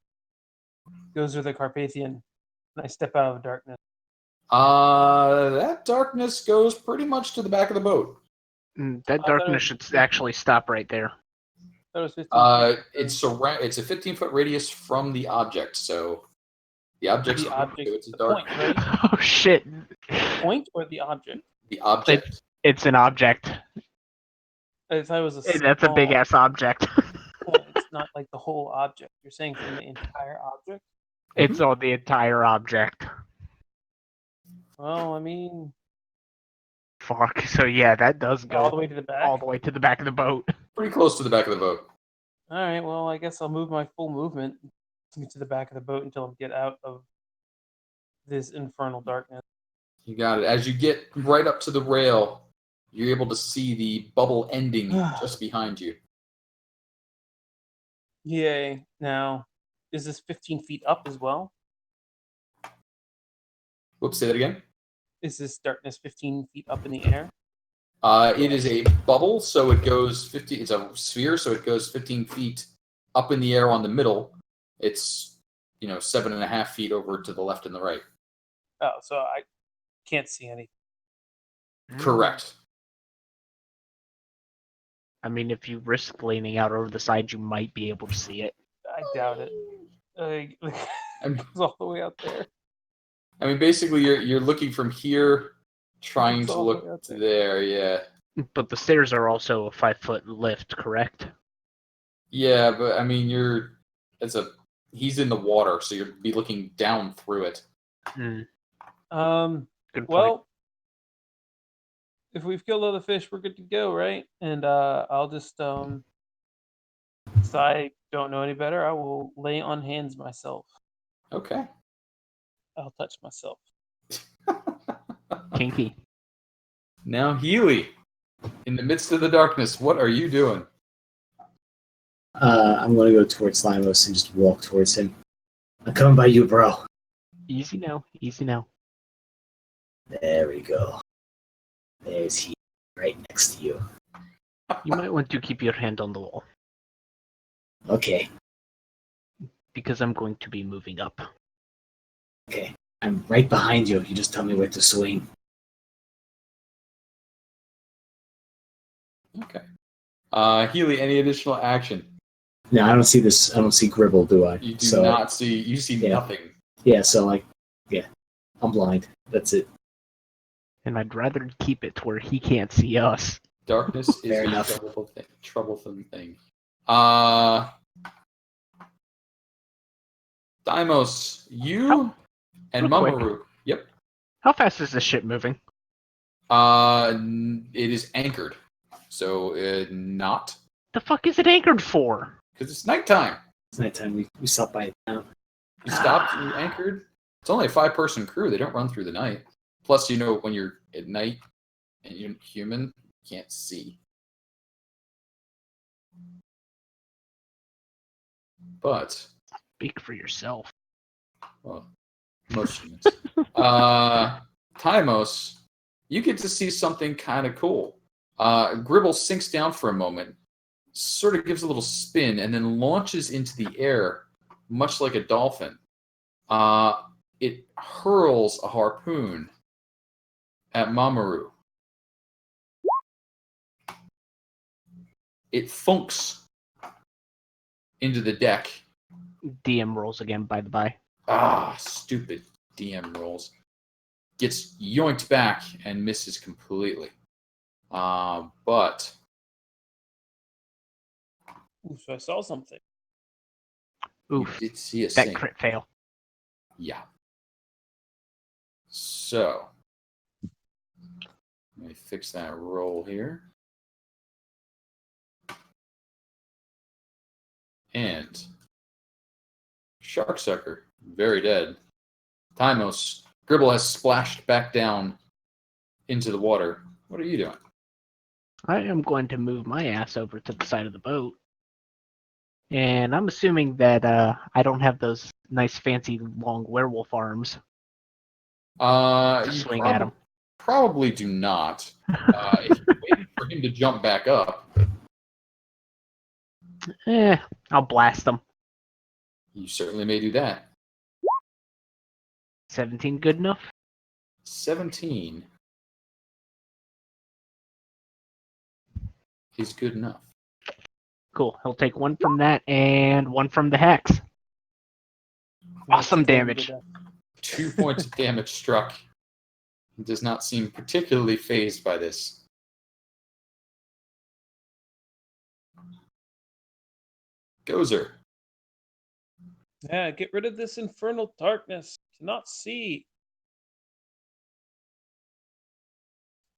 Goes with the Carpathian. And I step out of the darkness. That darkness goes pretty much to the back of the boat. That darkness should actually stop right there. That was 15 feet. It's a 15-foot radius from the object, so the object's The object, it's the dark. point, right? Oh shit! Point or the object? The object. It's an object. I thought it was a That's a big small- ass object. It's not like the whole object. You're saying from the entire object? It's on the entire object. Well, I mean, Fuck. So yeah, that does go all the way to the back. all the way to the back of the boat. Pretty close to the back of the boat. All right. Well, I guess I'll move my full movement to the back of the boat until I get out of this infernal darkness. You got it. As you get right up to the rail, you're able to see the bubble ending just behind you. Yay! Now, is this 15 feet up as well? Whoops, say that again. Is this darkness 15 feet up in the air? It is a bubble, so it goes 50. It's a sphere, so it goes 15 feet up in the air on the middle. It's 7.5 feet over to the left and the right. Oh, so I can't see anything. Correct. I mean, if you risk leaning out over the side, you might be able to see it. I doubt it. It goes all the way out there. I mean, basically, you're looking from here, trying It's to all the way look out to there. there. Yeah, But the stairs are also a 5-foot lift, correct? yeah, but I mean, he's in the water, so you'll be looking down through it. Good point. Well, if we've killed all the fish, we're good to go, right? And I'll just, since I don't know any better, I will lay on hands myself. Okay. I'll touch myself. Kinky. Now, Healy, in the midst of the darkness, what are you doing? I'm going to go towards Limos and just walk towards him. I'm coming by you, bro. Easy now. Easy now. There we go. There's he, right next to you. You might want to keep your hand on the wall, Okay, because I'm going to be moving up. okay. I'm right behind you. You just tell me where to swing. Okay. Healy, any additional action? No, I don't see this. I don't see Gribble, do I? You do not see. You see nothing. Yeah, so I'm blind. That's it. And I'd rather keep it to where he can't see us. Darkness is Fair a enough. troublesome thing. Deimos, you and real quick. Mamoru. Yep. How fast is this ship moving? It is anchored, so not The fuck is it anchored for? because it's nighttime. It's nighttime. We stopped by town. You stopped. You anchored. It's only a 5-person crew. They don't run through the night. Plus, when you're at night and you're human, you can't see. But Speak for yourself. well, most humans. Timos, you get to see something kind of cool. Gribble sinks down for a moment, sort of gives a little spin, and then launches into the air, much like a dolphin. It hurls a harpoon at Mamoru. It thunks into the deck. DM rolls again, by the by. Stupid DM rolls. Gets yoinked back and misses completely. But Ooh, so I saw something. Oof. you did see a That sink. crit fail. Yeah. So let me fix that roll here. And Sharksucker, very dead. Timos, Gribble has splashed back down into the water. What are you doing? I am going to move my ass over to the side of the boat. And I'm assuming that I don't have those nice fancy long werewolf arms to You swing at him. probably do not. If you wait for him to jump back up, I'll blast them. you certainly may do that. 17 good enough? 17 is good enough. Cool. He'll take 1 from that and 1 from the hex. Awesome damage. 2 points of damage struck. He does not seem particularly fazed by this. Gozer. Yeah, get rid of this infernal darkness. Cannot see.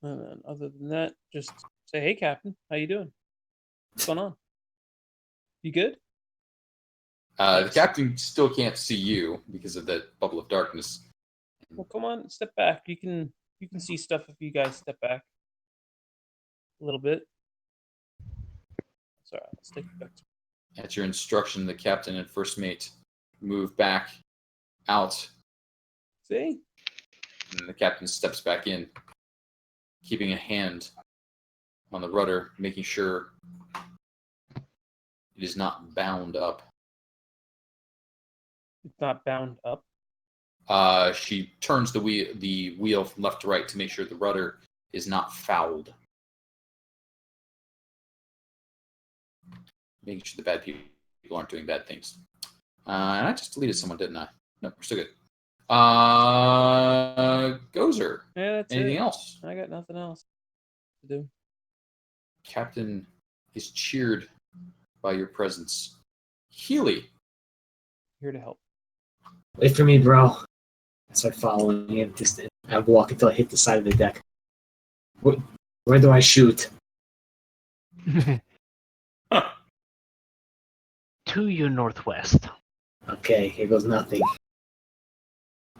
And then other than that, just say, "Hey, Captain, how you doing? What's going on? You good?" The captain still can't see you because of that bubble of darkness. Well, come on, step back. You can see stuff if you guys step back a little bit. Sorry, let's take it back. At your instruction, the captain and first mate move back out, See? and the captain steps back in, keeping a hand on the rudder, making sure it is not bound up. It's not bound up. She turns the wheel from left to right to make sure the rudder is not fouled. Making sure the bad people aren't doing bad things. And I just deleted someone, didn't I? No, we're still good. Gozer. Yeah, that's Anything it. else? I got nothing else to do. Captain is cheered by your presence. Healy. Here to help. Wait for me, bro. I start following him. I walk until I hit the side of the deck. Where do I shoot? To your northwest. Okay, here goes nothing.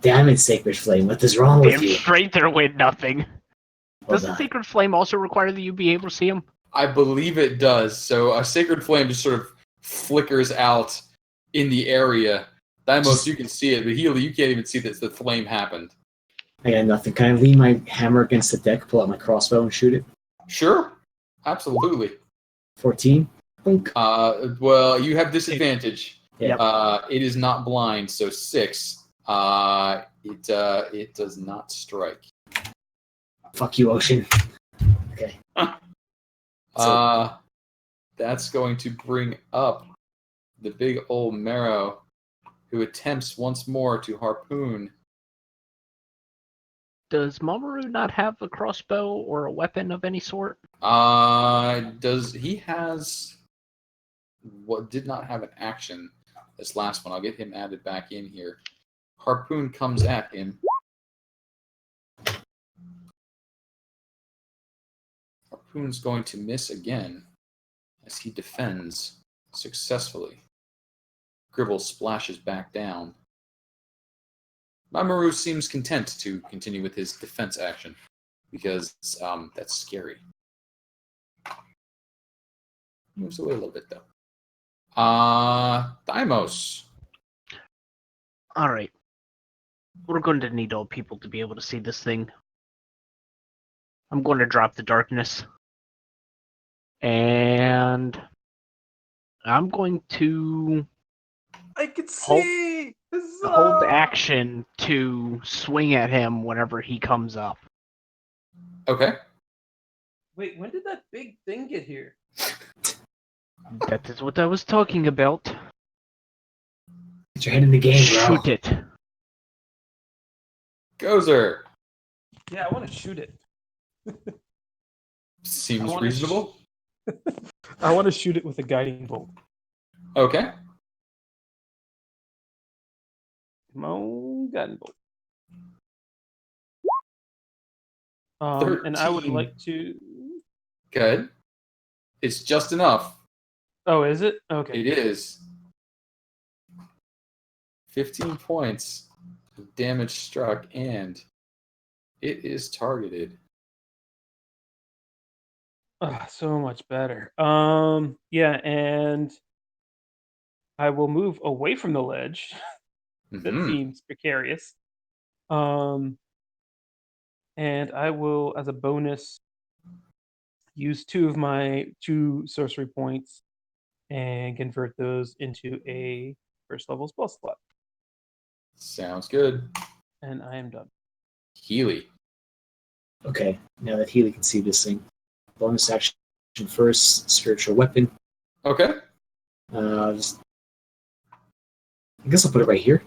Damn it, Sacred Flame. What is wrong with Damn you? straight there went nothing. Hold Does the on. Sacred Flame also require that you be able to see him? I believe it does. So a sacred flame just sort of flickers out in the area. Thymos, you can see it, but Healy, you can't even see that the flame happened. I got nothing. Can I lean my hammer against the deck, pull out my crossbow, and shoot it? Sure. Absolutely. 14? Boink. Well, you have disadvantage. Yep. It is not blind, so 6. It does not strike. Fuck you, Ocean. Okay. That's going to bring up the big old Marrow, who attempts once more to harpoon. Does Mamoru not have a crossbow or a weapon of any sort? He has what did not have an action this last one. I'll get him added back in here. Harpoon comes at him. Harpoon's going to miss again as he defends successfully. Gribble splashes back down. Mamoru seems content to continue with his defense action because that's scary. Moves away a little bit though. Thymos. All right. We're going to need all people to be able to see this thing. I'm going to drop the darkness. And I'm going to I can see. hold action to swing at him whenever he comes up. Okay. Wait, when did that big thing get here? That is what I was talking about. Get your head in the game, bro. Shoot it. Gozer. Yeah, I want to shoot it. Seems wanna reasonable. I want to shoot it with a guiding bolt. Okay. Come on, guiding bolt. And I would 13. like to. Good. It's just enough. Oh, is it? Okay. It is. 15 points of damage struck, and it is targeted. So much better. Yeah, and I will move away from the ledge. That Mhm. seems precarious. And I will, as a bonus, use 2 of my 2 sorcery points and convert those into a first level spell slot. Sounds good. And I am done. Healy. Okay, now that Healy can see this thing, bonus action first, spiritual weapon. Okay. I guess I'll put it right here.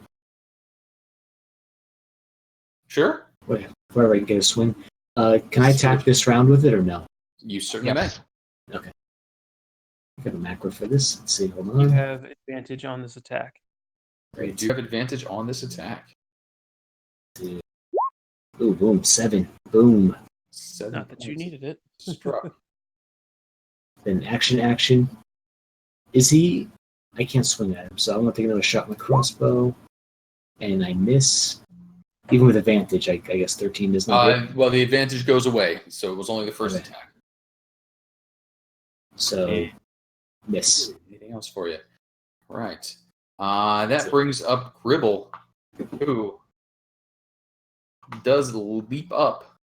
Sure. Wherever I can get a swing. Can I attack this round with it or no? You certainly Yes. Okay. I got a macro for this. Let's see. Hold You on. have advantage on this attack. may. You do have advantage on this attack. Ooh, boom. 7. Boom. 7 Not that you points. needed it. Struck. Then action. Is he... I can't swing at him, so I'm going to take another shot with my crossbow. And I miss. Even with advantage, I guess 13 does not hit. Well, the advantage goes away, so it was only the first Okay. attack. So, miss. Anything else for you? Right. That brings up Gribble, who does leap up.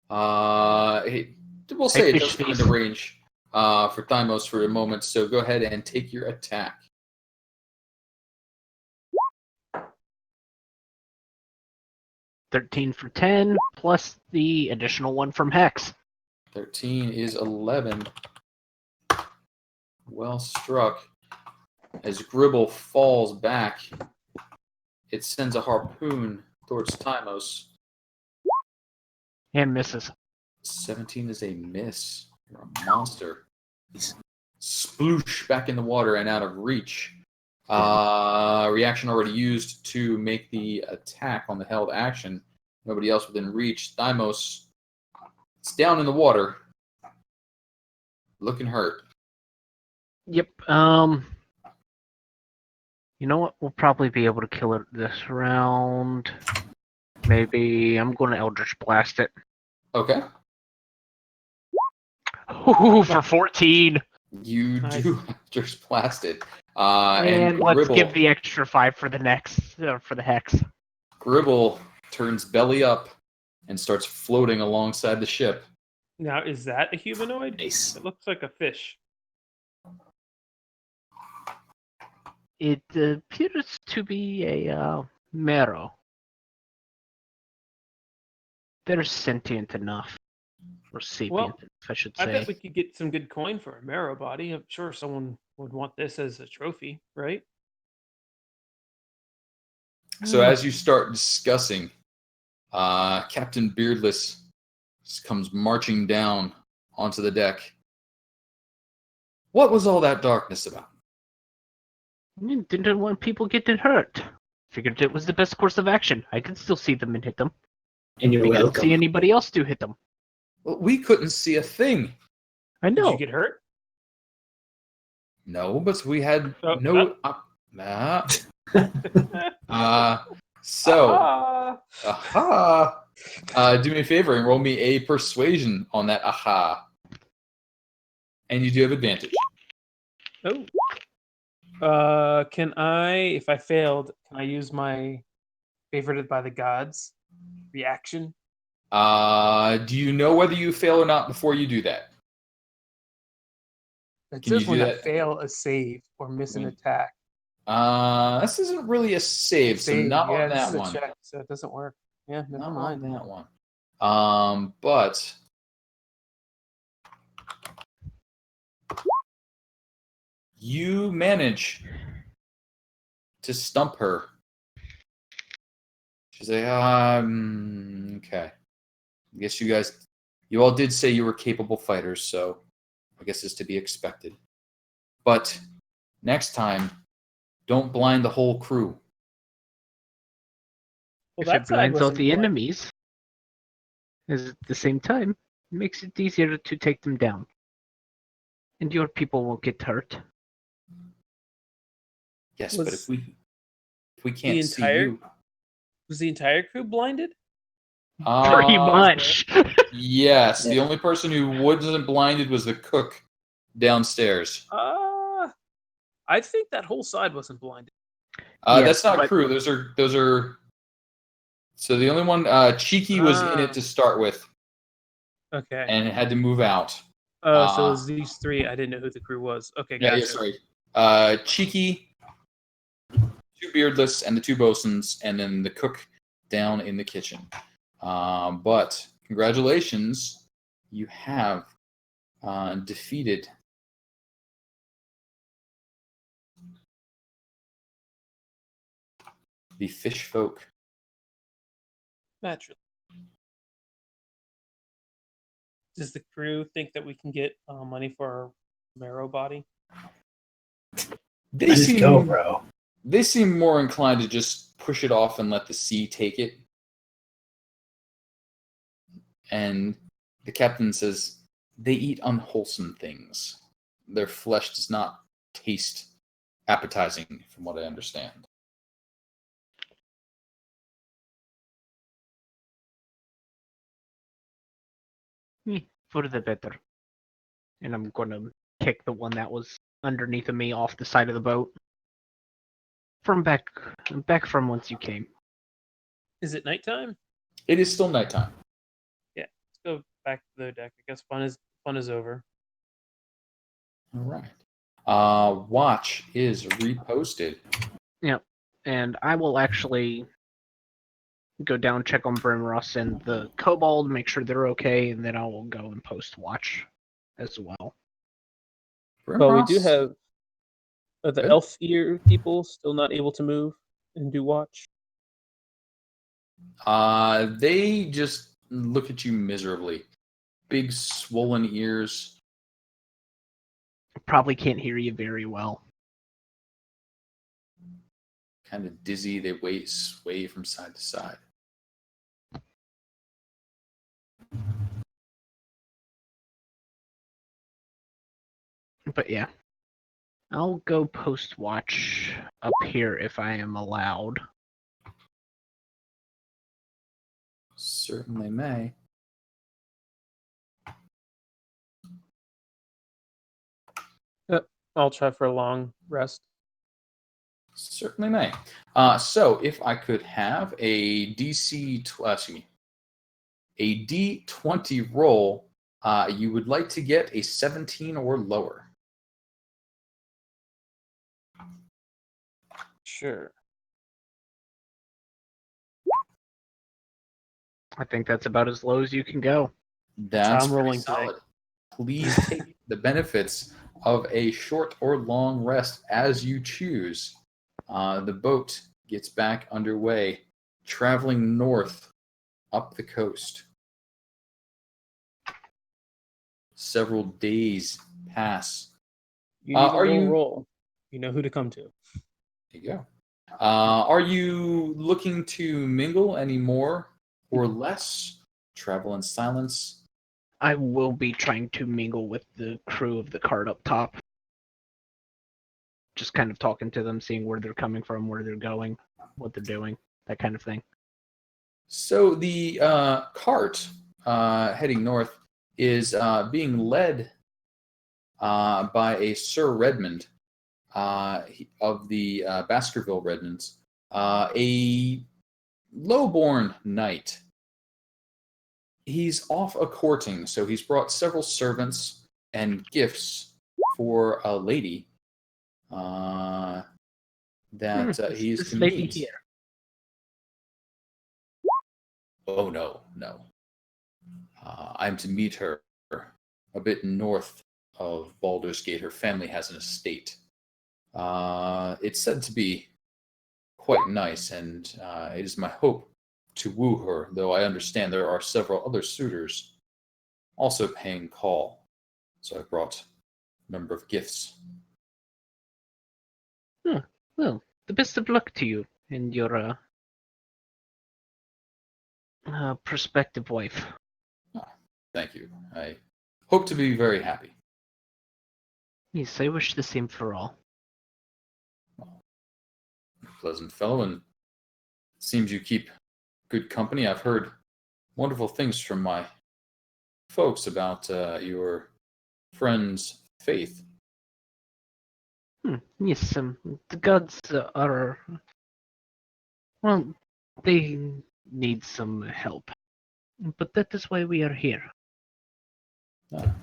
We'll say it does come into range for Thymos for a moment, so go ahead and take your attack. $13 for 10, plus the additional 1 from Hex. 13 is 11. Well struck. As Gribble falls back, it sends a harpoon towards Thymos. And misses. 17 is a miss. You're a monster. Sploosh back in the water and out of reach. Reaction already used to make the attack on the held action. Nobody else within reach. Thymos, it's down in the water. Looking hurt. Yep. You know what? We'll probably be able to kill it this round. Maybe I'm going to Eldritch Blast it. Okay. Ooh, for 14. You Nice. do just blast it. And let's Gribble, give the extra 5 for the next for the Hex. Gribble turns belly up and starts floating alongside the ship. Now, is that a humanoid? Nice. It looks like a fish. It appears to be a Mero. They're sentient enough. Or sapient, Well, I should I say. bet we could get some good coin for a marrow body. I'm sure someone would want this as a trophy, right? So as you start discussing, Captain Beardless comes marching down onto the deck. What was all that darkness about? Didn't want people getting hurt. Figured it was the best course of action. I can still see them and hit them. And you're I couldn't welcome. see anybody else do hit them. Well, we couldn't see a thing. I Did know. you get hurt? No, but we had Oh, no. So, Ah. do me a favor and roll me a persuasion on that. Aha. And you do have advantage. Oh. Can I, if I failed, can I use my favorited by the gods reaction? Do you know whether you fail or not before you do that? It Can you says do when I that? fail a save or miss an Mm. attack. This isn't really a save, so not yeah, on this that is a one. check, so it doesn't work. Yeah, never Not mind. on that one. But you manage to stump her. She's like, okay. I guess you all did say you were capable fighters, so I guess it's to be expected. But next time, don't blind the whole crew. Well, If that it side blinds out wasn't the blind. enemies, at the same time, it makes it easier to take them down. And your people won't get hurt. Yes, Was but if we can't see entire- you, Was the entire crew blinded? Pretty much. Yes, the Yeah. only person who wasn't blinded was the cook downstairs. I think that whole side wasn't blinded. Yeah, That's not but- crew. Those are So the only one, Cheeky was in it to start with, Okay. and it had to move out. Oh, so it was these three. I didn't know who the crew was. Okay, Yeah, gotcha. yeah, sorry. Cheeky, 2 beardless, and the 2 bosuns, and then the cook down in the kitchen. But congratulations, you have defeated the fish folk. Naturally. Does the crew think that we can get money for our marrow body? They Let's seem, go, bro. They seem more inclined to just push it off and let the sea take it. And the captain says they eat unwholesome things. Their flesh does not taste appetizing, from what I understand. For the better. And I'm gonna kick the one that was underneath of me off the side of the boat. From back from whence you came. Is it nighttime? It is still nighttime. Yeah. Let's go back to the deck. I guess fun is over. All right. Watch is reposted. Yep. And I will actually go down, check on Brimross and the Kobold, make sure they're okay, and then I will go and post watch as well. Well, we do Brimross? have the Good. elf ear people still not able to move and do watch. They just look at you miserably. Big swollen ears. Probably can't hear you very well. Kind of dizzy. They sway from side to side. But yeah. I'll go post watch up here if I am allowed. Certainly may. I'll try for a long rest. Certainly may. So if I could have a a D20 roll, you would like to get a 17 or lower. Sure. I think that's about as low as you can go. That's I'm pretty rolling today. solid. Please take the benefits of a short or long rest as you choose. The boat gets back underway, traveling north up the coast. Several days pass. You need Are a you- roll. You know who to come to. There you go. Are you looking to mingle any more or less? Travel in silence? I will be trying to mingle with the crew of the cart up top. Just kind of talking to them, seeing where they're coming from, where they're going, what they're doing, that kind of thing. So the cart heading north is being led by a Sir Redmond of the Baskerville Redmonds, a lowborn knight. He's off a courting, so he's brought several servants and gifts for a lady that he's This to lady meet. here. Oh no. I'm to meet her a bit north of Baldur's Gate. Her family has an estate. It's said to be quite nice, and it is my hope to woo her, though I understand there are several other suitors also paying call. So I brought a number of gifts. Well, the best of luck to you and your prospective wife. Thank you. I hope to be very happy. Yes, I wish the same for all. Pleasant fellow, and it seems you keep good company. I've heard wonderful things from my folks about your friend's faith. Yes, the gods are... Well, they needs some help. But that is why we are here. Ah.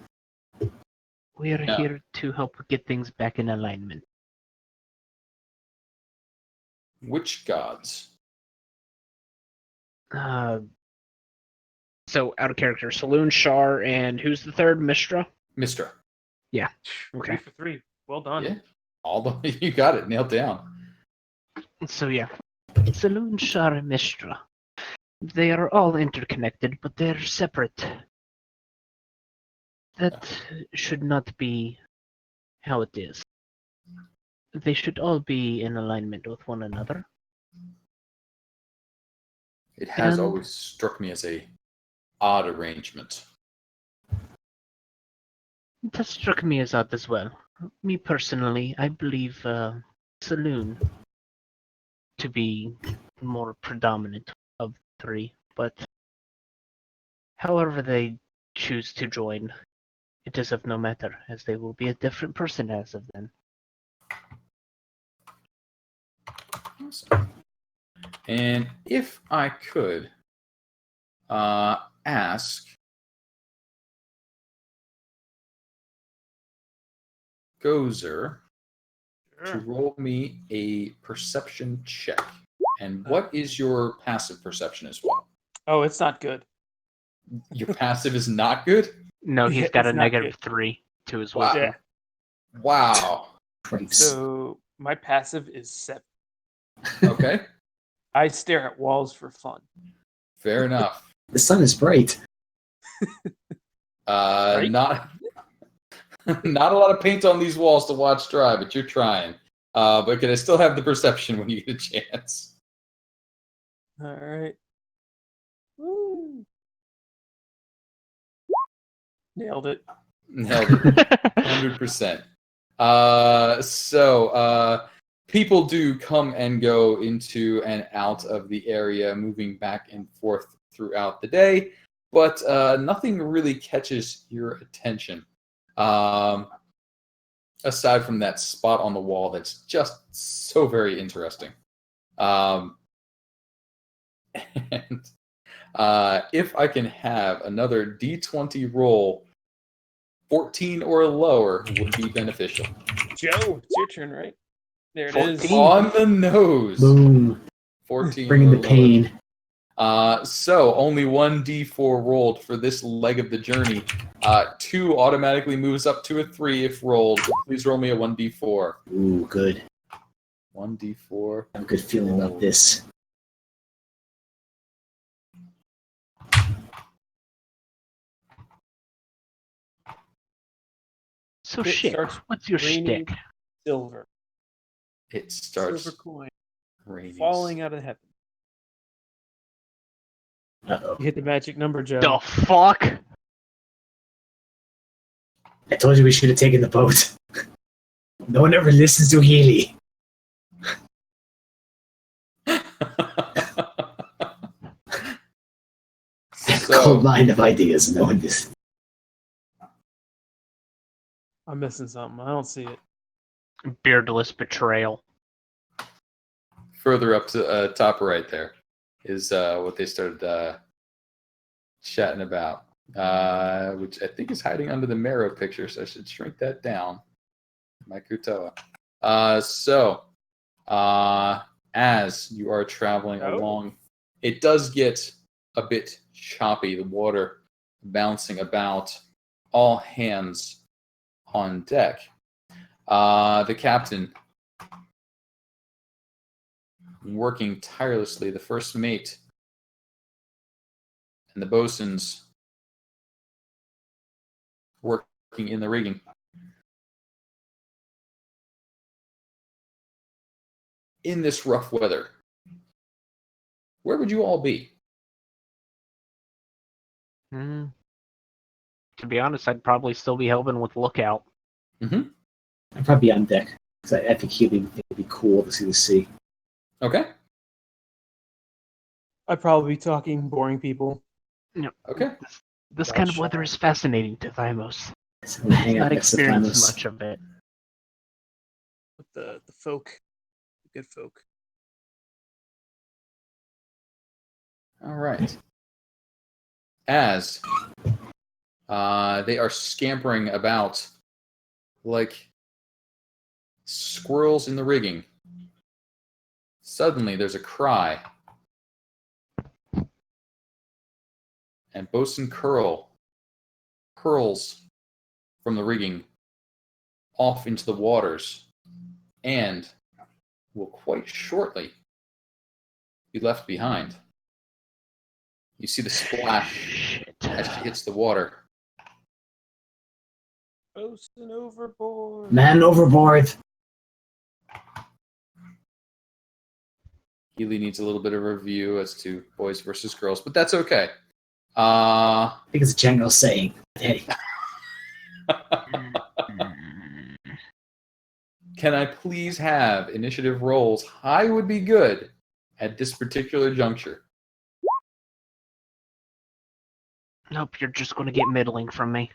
We are Yeah. here to help get things back in alignment. Which gods? So out of character, Saloon, Shar, and who's the third? Mistra? Mistra. Yeah. Okay. 3 for 3. Well done. Yeah. All the you got it nailed down. So yeah. Saloon, Shar, and Mistra. They are all interconnected, but they're separate. That should not be how it is. They should all be in alignment with one another. It has And- always struck me as a odd arrangement. That struck me as odd as well. Me personally, I believe Saloon to be more predominant of the three, but however they choose to join, it is of no matter, as they will be a different person as of then. Awesome. And if I could ask Gozer to Sure. roll me a perception check. And what is your passive perception as well? Oh, it's not good. Your passive is not good? No, he's Yeah, got a it's not negative good. 3 to his Wow. wisdom. Yeah. Wow. Cripes. So my passive is 7. Okay. I stare at walls for fun. Fair enough. The sun is bright. Right? Not not a lot of paint on these walls to watch dry, but you're trying. But can I still have the perception when you get a chance? All right. Woo. Nailed it. Nailed it. 100%. So people do come and go into and out of the area, moving back and forth throughout the day, but nothing really catches your attention. Aside from that spot on the wall that's just so very interesting. And if I can have another D20 roll, 14 or lower would be beneficial. Joe, it's your turn, right? There it 14. is. On the nose. Boom. 14 Bringing or the lower. pain. So only 1d4 rolled for this leg of the journey. 2 automatically moves up to a 3 if rolled. Please roll me a 1d4. Ooh, good. 1d4. I have a good feeling about this. So It shit, starts what's your raining shtick? Silver. It starts Silver coin raining. falling out of heaven. Uh-oh. You hit the magic number, Joe. The fuck? I told you we should have taken the boat. No one ever listens to Healy. Gold So, mine of ideas. No one listens. I'm missing something. I don't see it. Beardless betrayal. further up to top right there is what they started chatting about, which I think is hiding under the Marrow picture, so I should shrink that down. My Kutoa. As you are traveling along, it does get a bit choppy, the water bouncing about, all hands on deck. The captain working tirelessly, the first mate and the bosuns working in the rigging. In this rough weather, where would you all be? To be honest, I'd probably still be helping with lookout. Mm-hmm. I'd probably be on deck. Because I think Healy would think it'd be cool to see the sea. Okay. I'd probably be talking boring people. Okay. This About kind of weather Shar. is fascinating to Thymos. So I'm gonna hang He's out not next to experienced Thymus. much of it. With the folk. The good folk. All right. As they are scampering about like squirrels in the rigging, suddenly there's a cry. And Bosun Curl hurls from the rigging off into the waters and will quite shortly be left behind. You see the splash as she hits the water. Bosun overboard. Man overboard. Healy needs a little bit of review as to boys versus girls, but that's okay. I think it's a general saying. Hey, Can I please have initiative rolls? High would be good at this particular juncture. Nope, you're just going to get middling from me.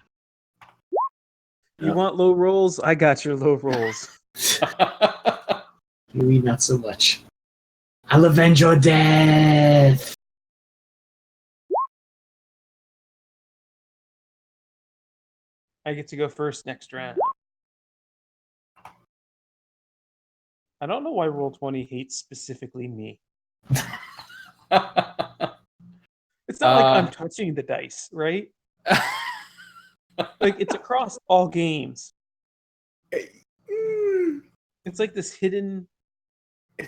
You want low rolls? I got your low rolls. Huey, not so much. I'll avenge your death. I get to go first next round. I don't know why Roll20 hates specifically me. It's not like I'm touching the dice, right? Like, it's across all games. It's like this hidden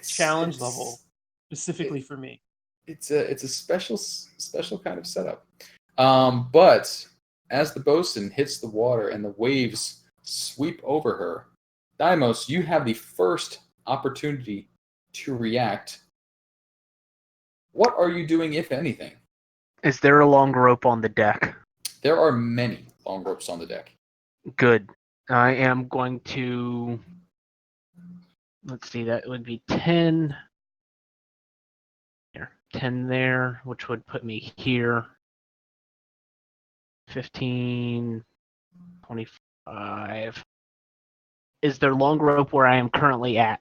challenge level specifically for me. It's a special kind of setup. But as the bosun hits the water and the waves sweep over her, Deimos, you have the first opportunity to react. What are you doing, if anything? Is there a long rope on the deck? There are many long ropes on the deck. Good. I am going to... Let's see, that would be 10. Here, 10 there, which would put me here. 15, 25. Is there long rope where I am currently at?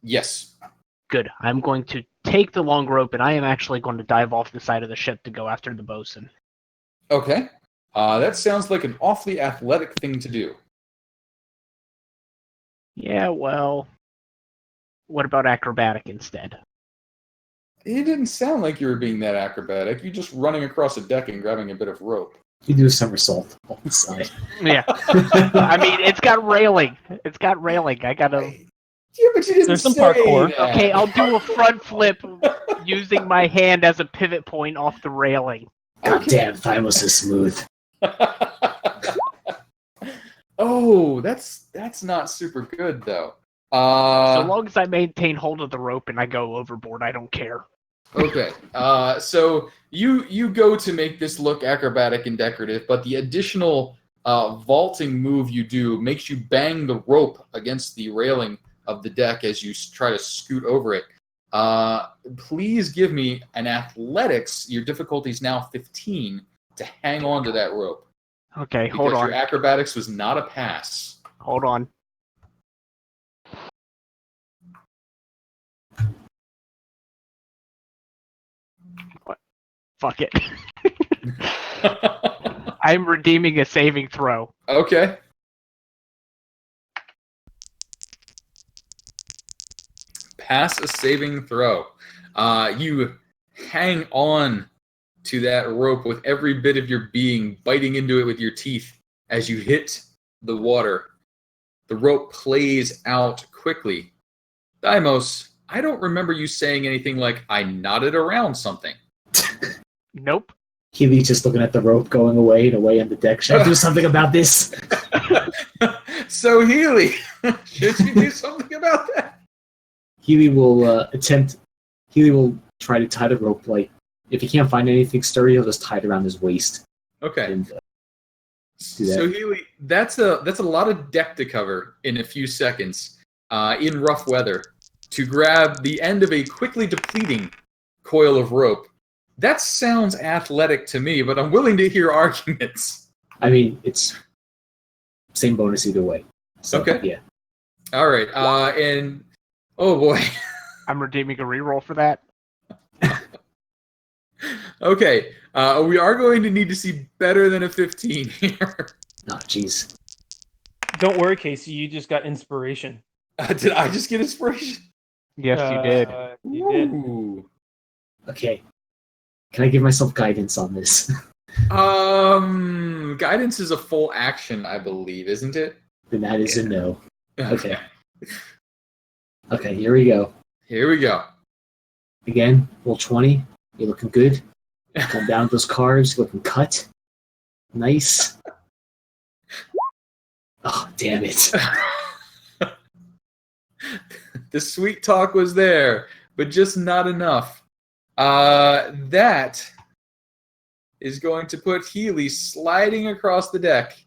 Yes. Good. I'm going to take the long rope, and I am actually going to dive off the side of the ship to go after the bosun. Okay. That sounds like an awfully athletic thing to do. Yeah, well, what about acrobatic instead? It didn't sound like you were being that acrobatic. You're just running across a deck and grabbing a bit of rope. You do a somersault off the side. Yeah. I mean, it's got railing. It's got railing. I gotta... Yeah, but you didn't There's some say parkour. that. Okay, I'll do a front flip using my hand as a pivot point off the railing. God damn, Thymos is smooth. Oh, that's not super good though. So long as I maintain hold of the rope and I go overboard, I don't care. Okay. So you go to make this look acrobatic and decorative, but the additional vaulting move you do makes you bang the rope against the railing of the deck as you try to scoot over it. Please give me an athletics. Your difficulty is now 15 to hang on to that rope. Okay, Because hold on. your acrobatics was not a pass. Hold on. What? Fuck it. I'm redeeming a saving throw. Okay. Pass a saving throw. You hang on to that rope with every bit of your being, biting into it with your teeth as you hit the water. The rope plays out quickly. Deimos, I don't remember you saying anything like, I knotted around something. Nope. Healy just looking at the rope going away and away on the deck. Should I do something about this? So, Healy, should you do something about that? Healy will Healy will try to tie the rope, like, if he can't find anything sturdy, he'll just tie it around his waist. Okay. And, do that. So Healy, that's a lot of deck to cover in a few seconds in rough weather to grab the end of a quickly depleting coil of rope. That sounds athletic to me, but I'm willing to hear arguments. I mean, it's same bonus either way. So, Okay. Yeah. All right. And oh boy. I'm redeeming a reroll for that. Okay, we are going to need to see better than a 15 here. Oh, jeez. Don't worry, Casey. You just got inspiration. Did I just get inspiration? Yes, you did. You did. Ooh. Okay. Can I give myself guidance on this? Guidance is a full action, I believe, isn't it? Then that is a no. Okay. Okay, here we go. Here we go. Again, roll 20. You're looking good. Come down with those cards. You're looking cut. Nice. Oh, damn it. The sweet talk was there, but just not enough. That is going to put Healy sliding across the deck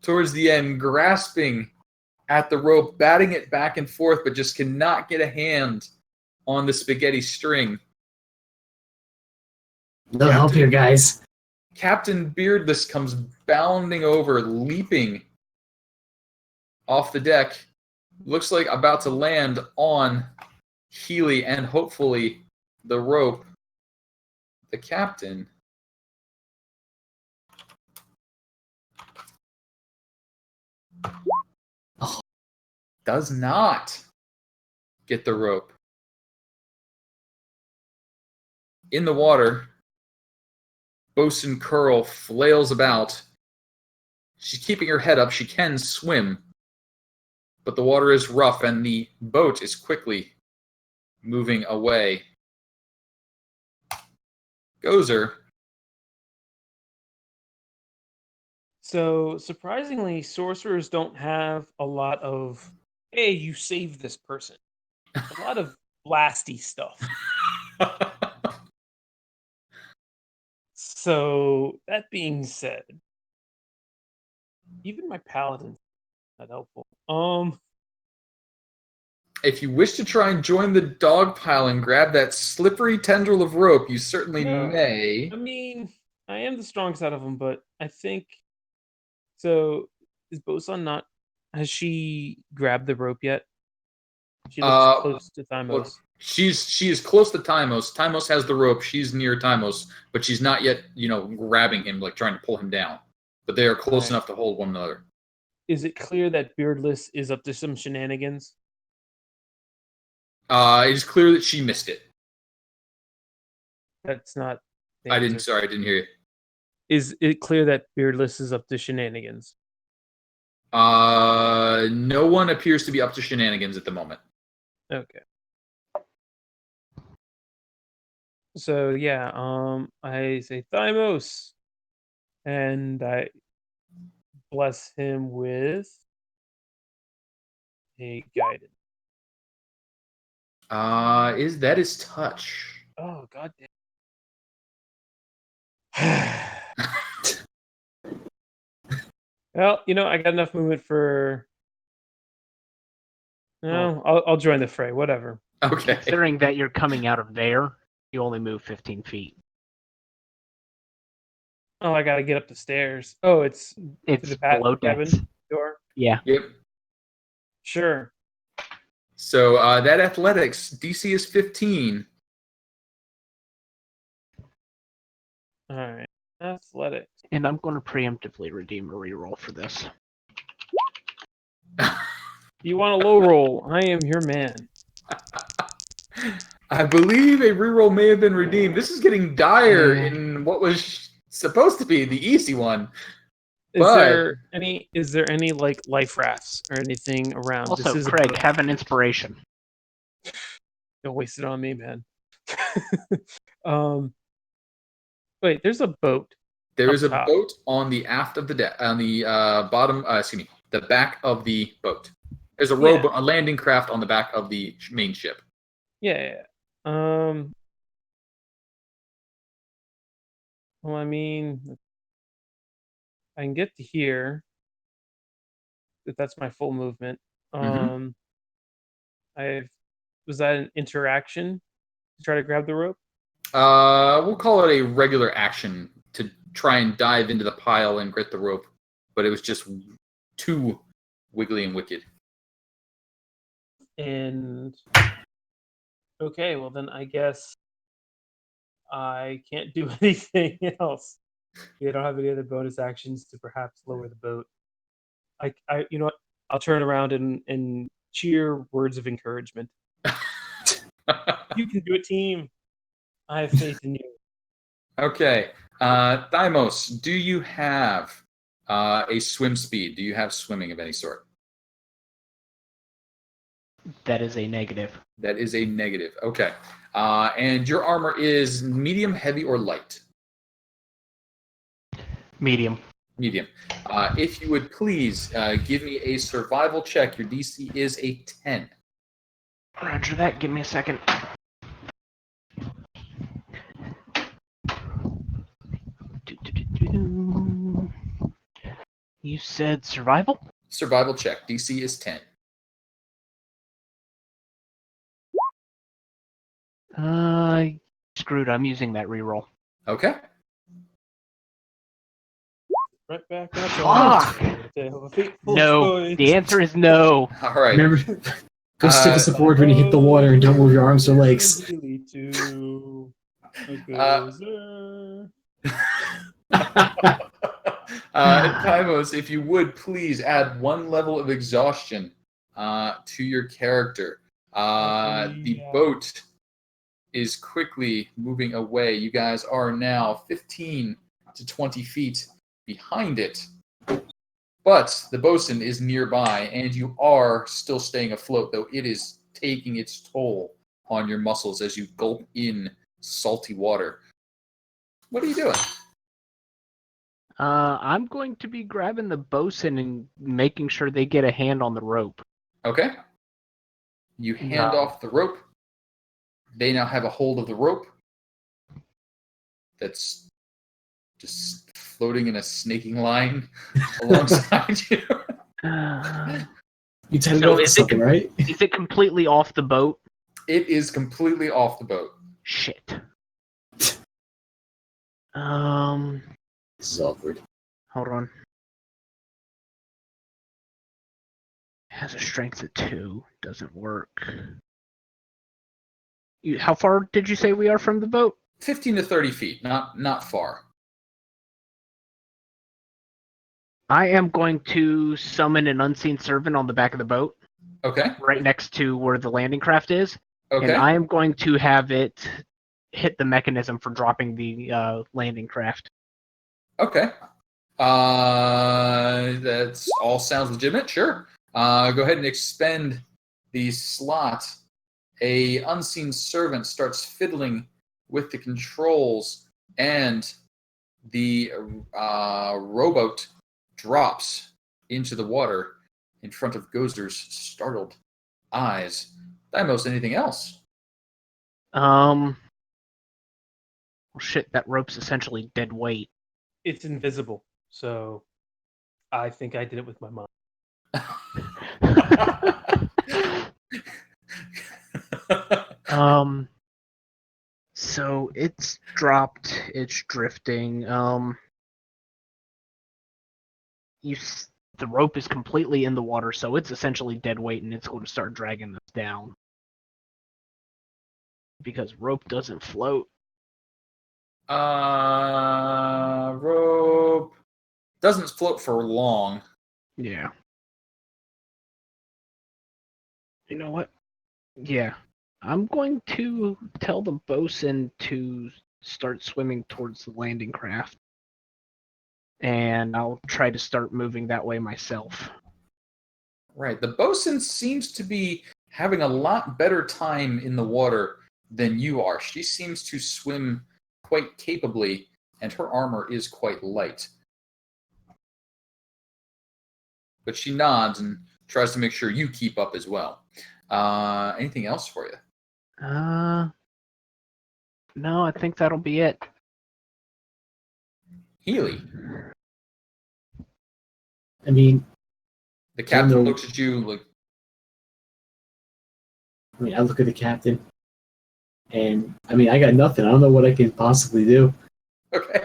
towards the end, grasping at the rope, batting it back and forth, but just cannot get a hand on the spaghetti string. No help here, guys. Captain Beardless comes bounding over, leaping off the deck. Looks like about to land on Healy and hopefully the rope. The captain does not get the rope. In the water, Bosun Curl flails about. She's keeping her head up. She can swim, but the water is rough and the boat is quickly moving away. Gozer. So surprisingly, sorcerers don't have a lot of, hey, you saved this person. A lot of blasty stuff. So that being said, even my paladin's not helpful. If you wish to try and join the dog pile and grab that slippery tendril of rope, you certainly may. I mean, I am the strongest out of them, but I think so. Is Bosun not? Has she grabbed the rope yet? She looks close to Thymos. Well, she is close to Tymos. Tymos has the rope. She's near Tymos, but she's not yet, grabbing him, like trying to pull him down. But they are close enough to hold one another. Is it clear that Beardless is up to some shenanigans? It is clear that she missed it. That's not. I didn't hear you. Is it clear that Beardless is up to shenanigans? No one appears to be up to shenanigans at the moment. Okay. So yeah, I say Thymos, and I bless him with a guidance. That is touch. Oh god damn. Well, I got enough movement for. No, I'll join the fray. Whatever. Okay. Considering that you're coming out of there, you only move 15 feet. Oh, I gotta get up the stairs. Oh, it's It's the below cabin decks. door. Yeah. Yep. Sure. So that athletics DC is 15. All right. Athletics. And I'm going to preemptively redeem a reroll for this. You want a low roll? I am your man. I believe a reroll may have been redeemed. This is getting dire in what was supposed to be the easy one. Is there any like life rafts or anything around? Also, Craig, have an inspiration. Don't waste it on me, man. Wait, there's a boat. There is a boat on the aft of the deck, on the bottom. The back of the boat. There's a rowboat, a landing craft on the back of the main ship. Yeah. Well, I mean, I can get to here. If that's my full movement. Was that an interaction to try to grab the rope? We'll call it a regular action to try and dive into the pile and grit the rope, but it was just too wiggly and wicked. And okay, well then I guess I can't do anything else. We don't have any other bonus actions to perhaps lower the boat. You know what? I'll turn around and cheer words of encouragement. You can do it, team. I have faith in you. Okay. Thymos, do you have a swim speed? Do you have swimming of any sort? That is a negative. That is a negative. Okay. And your armor is medium, heavy, or light? Medium. Medium. If you would please give me a survival check. Your DC is a 10. Roger that. Give me a second. You said survival? Survival check. DC is 10. Screwed. I'm using that reroll. Okay. Right back at Fuck! No. The answer is no. All right. Remember, go stick us aboard when you hit the water and don't move your arms or legs. Tymos, if you would please add 1 level of exhaustion to your character. The boat is quickly moving away. You guys are now 15 to 20 feet behind it. But the bosun is nearby, and you are still staying afloat, though it is taking its toll on your muscles as you gulp in salty water. What are you doing? I'm going to be grabbing the bosun and making sure they get a hand on the rope. Okay. You hand off the rope. They now have a hold of the rope that's just floating in a snaking line alongside you. You tied it off to something, right? Is it completely off the boat? It is completely off the boat. Shit. This is awkward. Hold on. Has a strength of 2. Doesn't work. How far did you say we are from the boat? 15 to 30 feet, not far. I am going to summon an unseen servant on the back of the boat. Okay. Right next to where the landing craft is. Okay. And I am going to have it hit the mechanism for dropping the landing craft. Okay. That's all sounds legitimate. Sure. Go ahead and expend the slot. A unseen servant starts fiddling with the controls, and the rowboat drops into the water in front of Gozer's startled eyes. Thymos, anything else? Well, shit, that rope's essentially dead weight. It's invisible, so I think I did it with my mind. So it's dropped, it's drifting. The rope is completely in the water, so it's essentially dead weight, and it's going to start dragging us down. Because rope doesn't float. Rope doesn't float for long. Yeah. You know what? Yeah. I'm going to tell the bosun to start swimming towards the landing craft. And I'll try to start moving that way myself. Right. The bosun seems to be having a lot better time in the water than you are. She seems to swim quite capably, and her armor is quite light. But she nods and tries to make sure you keep up as well. Anything else for you? No, I think that'll be it. Healy. I mean, The captain looks at you like... I look at the captain, and I got nothing. I don't know what I can possibly do. Okay.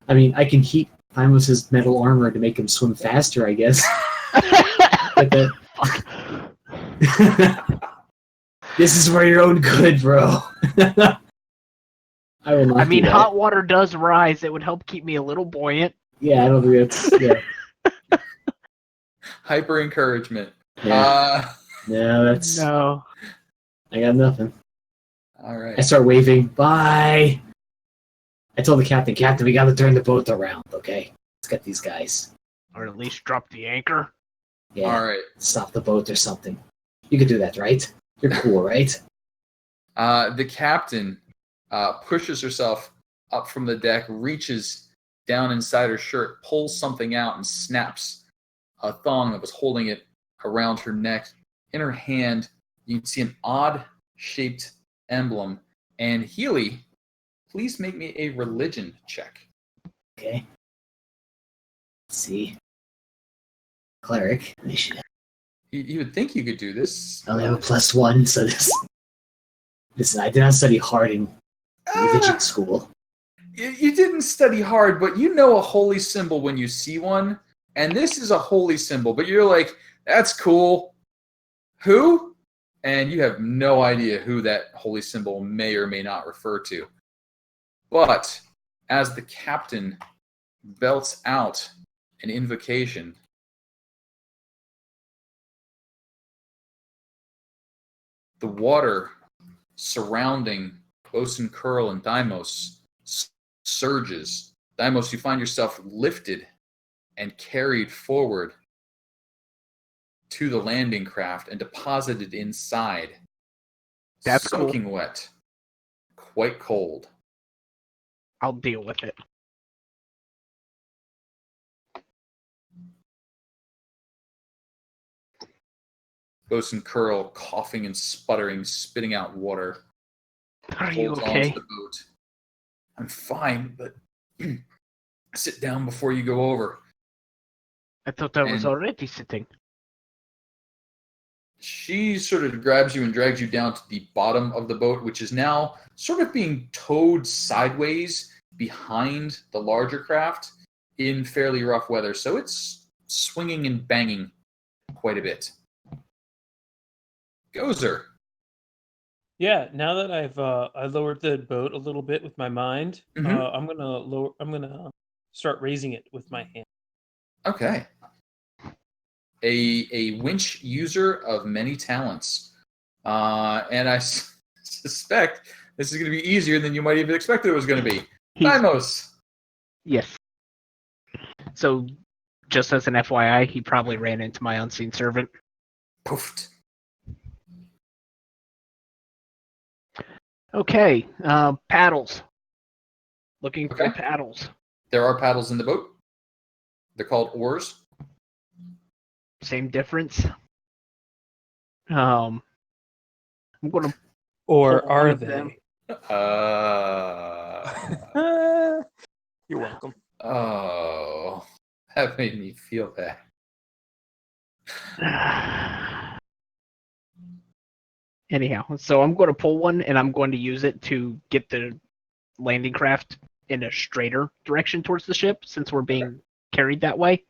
I can heat Thymos' metal armor to make him swim faster, I guess. This is for your own good, bro. I will not I mean, do that. hot water does rise. It would help keep me a little buoyant. I don't think that's. Yeah, I don't think that's. Yeah. Hyper encouragement. Yeah. No, that's. No. I got nothing. All right. I start waving. Bye. I told the captain, we got to turn the boat around. Okay, let's get these guys. Or at least drop the anchor. Yeah. All right. Stop the boat or something. You can do that, right? You're cool, right? The captain pushes herself up from the deck, reaches down inside her shirt, pulls something out, and snaps a thong that was holding it around her neck. In her hand, you can see an odd-shaped emblem. And Healy, please make me a religion check. Okay. Let's see. Cleric. You would think you could do this. I only have a +1, so this. Listen, I did not study hard in religion school. You didn't study hard, but you know a holy symbol when you see one. And this is a holy symbol, but you're like, that's cool. Who? And you have no idea who that holy symbol may or may not refer to. But as the captain belts out an invocation, the water surrounding Bosun Curl and Deimos surges. Deimos, you find yourself lifted and carried forward to the landing craft and deposited inside. That's soaking wet, quite cold. I'll deal with it. Bosun Curl, coughing and sputtering, spitting out water. Are you holds okay? onto the boat. I'm fine, but sit down before you go over. I thought I was And- already sitting. She sort of grabs you and drags you down to the bottom of the boat, which is now sort of being towed sideways behind the larger craft in fairly rough weather. So it's swinging and banging quite a bit. Gozer. Yeah, now that I've I lowered the boat a little bit with my mind, Mhm. I'm gonna start raising it with my hand. Okay. A winch user of many talents. And I suspect this is going to be easier than you might even expect it was going to be. Deimos. Yes. So, just as an FYI, he probably ran into my unseen servant. Poofed. Okay, paddles. Looking for Okay. paddles. There are paddles in the boat. They're called oars. Same difference. I'm gonna Or pull one are of they? them. You're welcome. Oh, that made me feel bad. Anyhow, so I'm going to pull one and I'm going to use it to get the landing craft in a straighter direction towards the ship since we're being carried that way.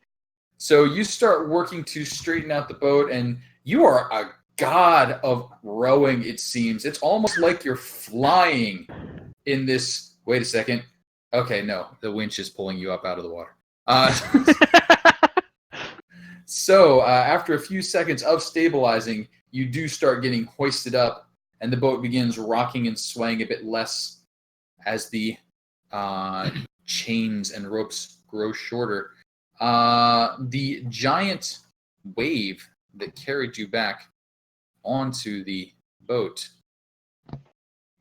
So you start working to straighten out the boat, and you are a god of rowing, it seems. It's almost like you're flying in this. Wait a second. Okay, no, the winch is pulling you up out of the water. So after a few seconds of stabilizing, you do start getting hoisted up, and the boat begins rocking and swaying a bit less as the chains and ropes grow shorter. The giant wave that carried you back onto the boat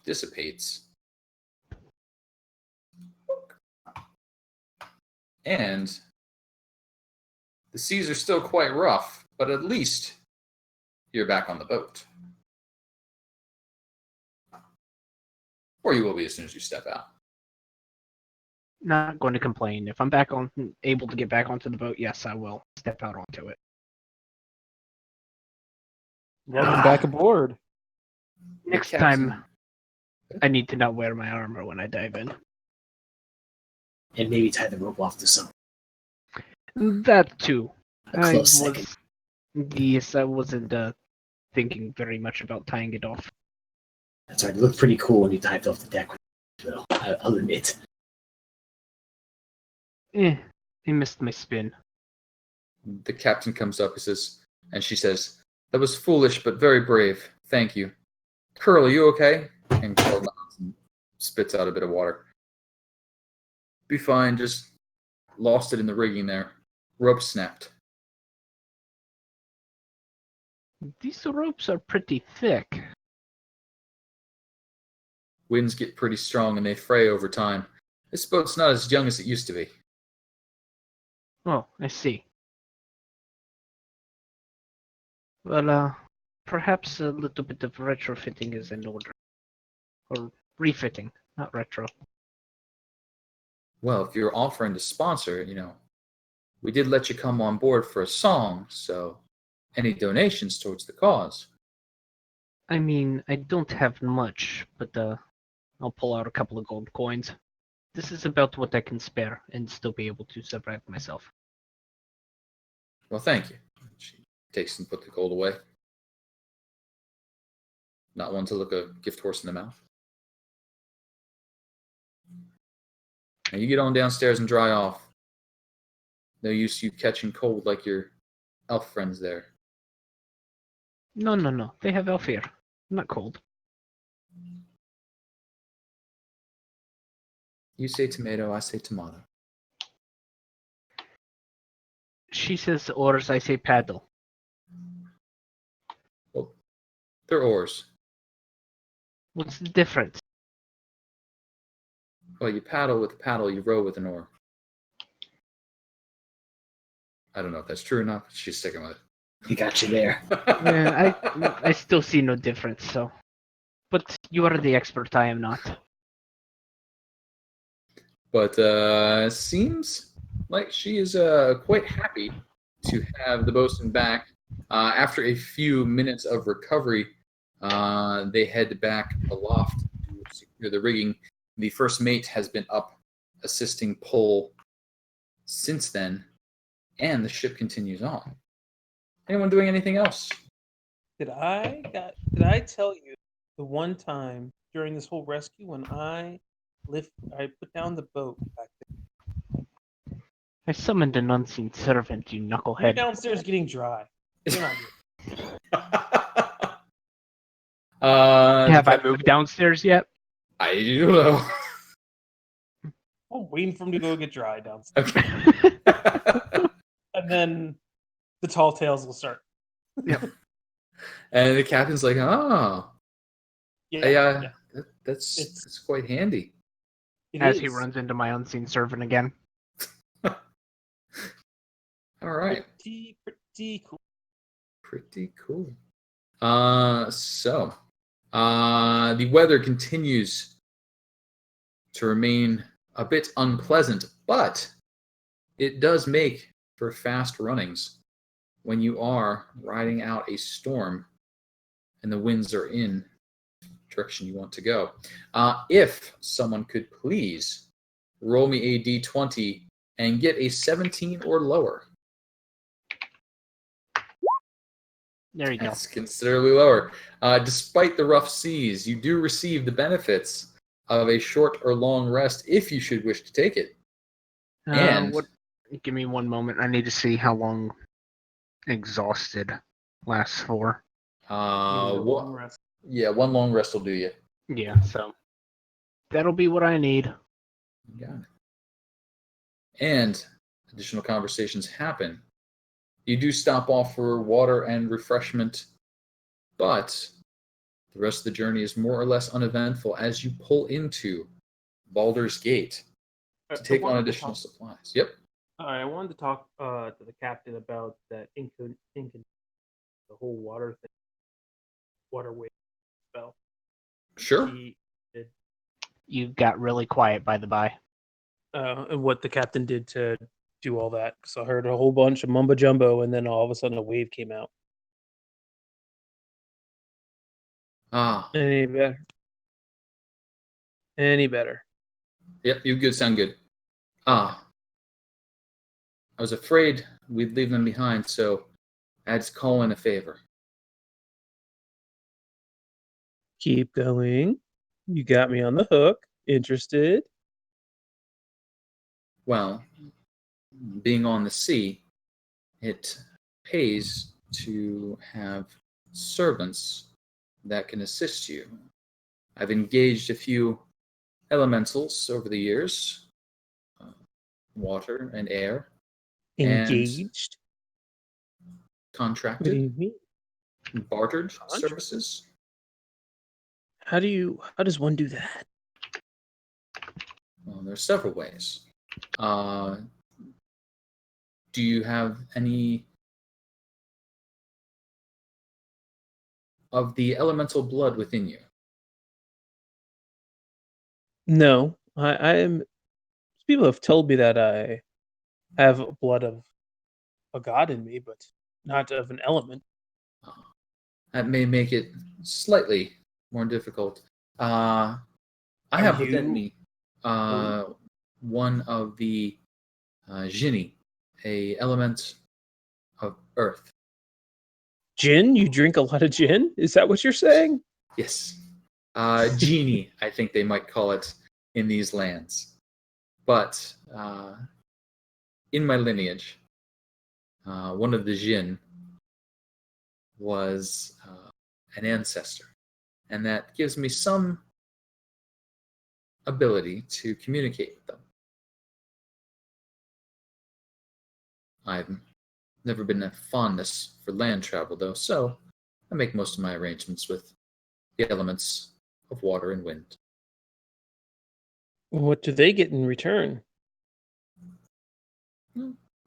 dissipates. And the seas are still quite rough, but at least you're back on the boat. Or you will be as soon as you step out. Not going to complain. If I'm able to get back onto the boat, yes, I will step out onto it. Welcome back aboard. Next Captain- time, I need to not wear my armor when I dive in. And maybe tie the rope off to something. That too. A close second. Yes, I wasn't thinking very much about tying it off. That's right. It looked pretty cool when you dived off the deck. Well, I'll admit. I missed my spin. The captain comes up, and she says, "That was foolish, but very brave. Thank you. Curl, are you okay?" And Curl nods and spits out a bit of water. "Be fine, just lost it in the rigging there. Rope snapped." These ropes are pretty thick. Winds get pretty strong and they fray over time. This boat's not as young as it used to be. Oh, I see. Well, perhaps a little bit of retrofitting is in order. Or refitting, not retro. Well, if you're offering to sponsor, we did let you come on board for a song, so any donations towards the cause. I mean, I don't have much, but I'll pull out a couple of gold coins. This is about what I can spare and still be able to survive myself. Well, thank you. She takes and puts the gold away. Not one to look a gift horse in the mouth. Now you get on downstairs and dry off. No use you catching cold like your elf friends there. No. They have elf here. I'm not cold. You say tomato, I say tomato. She says oars, I say paddle. Well, they're oars. What's the difference? Well, you paddle with a paddle, you row with an oar. I don't know if that's true or not, but she's sticking with it. He got you there. Yeah, I still see no difference, so. But you are the expert, I am not. But seems like she is quite happy to have the bosun back. After a few minutes of recovery, they head back aloft to secure the rigging. The first mate has been up assisting pull since then, and the ship continues on. Anyone doing anything else? Did I tell you the one time during this whole rescue when I put down the boat back there? I summoned an unseen servant, you You're knucklehead. downstairs getting dry. You're not here. Have I moved downstairs yet? I don't know. I'm waiting for him to go get dry downstairs. Okay. And then the tall tales will start. Yep. And the captain's like, "Oh, Yeah. that's quite handy." As he runs into my unseen servant again. All right. Pretty cool. Pretty cool. So the weather continues to remain a bit unpleasant, but it does make for fast runnings when you are riding out a storm and the winds are in the direction you want to go. If someone could please roll me a d20 and get a 17 or lower. There you go. That's considerably lower. Despite the rough seas, you do receive the benefits of a short or long rest if you should wish to take it. And Give me one moment. I need to see how long exhausted lasts for. Long rest. one long rest will do you. Yeah, so that'll be what I need. Got it. And additional conversations happen. You do stop off for water and refreshment, but the rest of the journey is more or less uneventful as you pull into Baldur's Gate to take on additional supplies. Yep. All right, I wanted to talk to the captain about that the whole water thing, water wave spell. Sure. You got really quiet, by the by. And what the captain did to do all that. So I heard a whole bunch of mumbo jumbo, and then all of a sudden a wave came out. Any better? Any better? Yep, you good. Sound good. I was afraid we'd leave them behind, so I had to call in a favor. Keep going. You got me on the hook. interested. Well, being on the sea, it pays to have servants that can assist you. I've engaged a few elementals over the years, water and air, and Engaged? What do contracted, you mean? bartered Contract? services. How does one do that? Well, there's several ways. Do you have any of the elemental blood within you? No, I am. People have told me that I have blood of a god in me, but not of an element. That may make it slightly more difficult. I Are have within you? me one of the Jinni, a element of earth. Gin? You drink a lot of gin? Is that what you're saying? Yes. Genie, I think they might call it in these lands. But in my lineage, one of the Jinn was an ancestor. And that gives me some ability to communicate with them. I've never been a fondness for land travel, though, so I make most of my arrangements with the elements of water and wind. What do they get in return?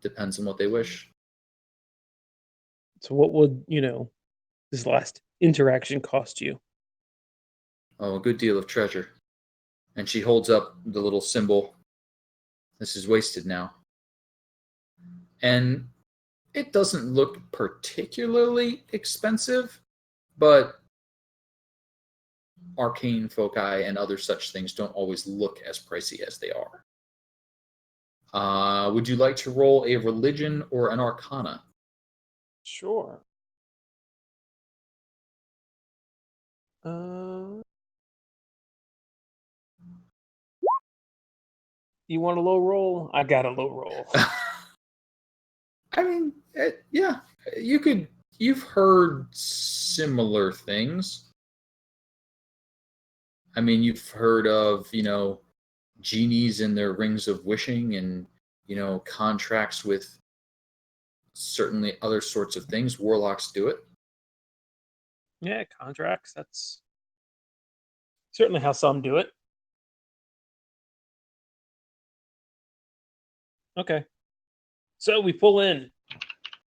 Depends on what they wish. So, what would this last interaction cost you? Oh, a good deal of treasure. And she holds up the little symbol. This is wasted now. And it doesn't look particularly expensive, but arcane foci and other such things don't always look as pricey as they are. Would you like to roll a religion or an arcana? Sure. You want a low roll? I got a low roll. I mean, yeah, you could. You've heard similar things. I mean, you've heard of, genies and their rings of wishing and, contracts with certainly other sorts of things. Warlocks do it. Yeah, contracts. That's certainly how some do it. Okay. So we pull in.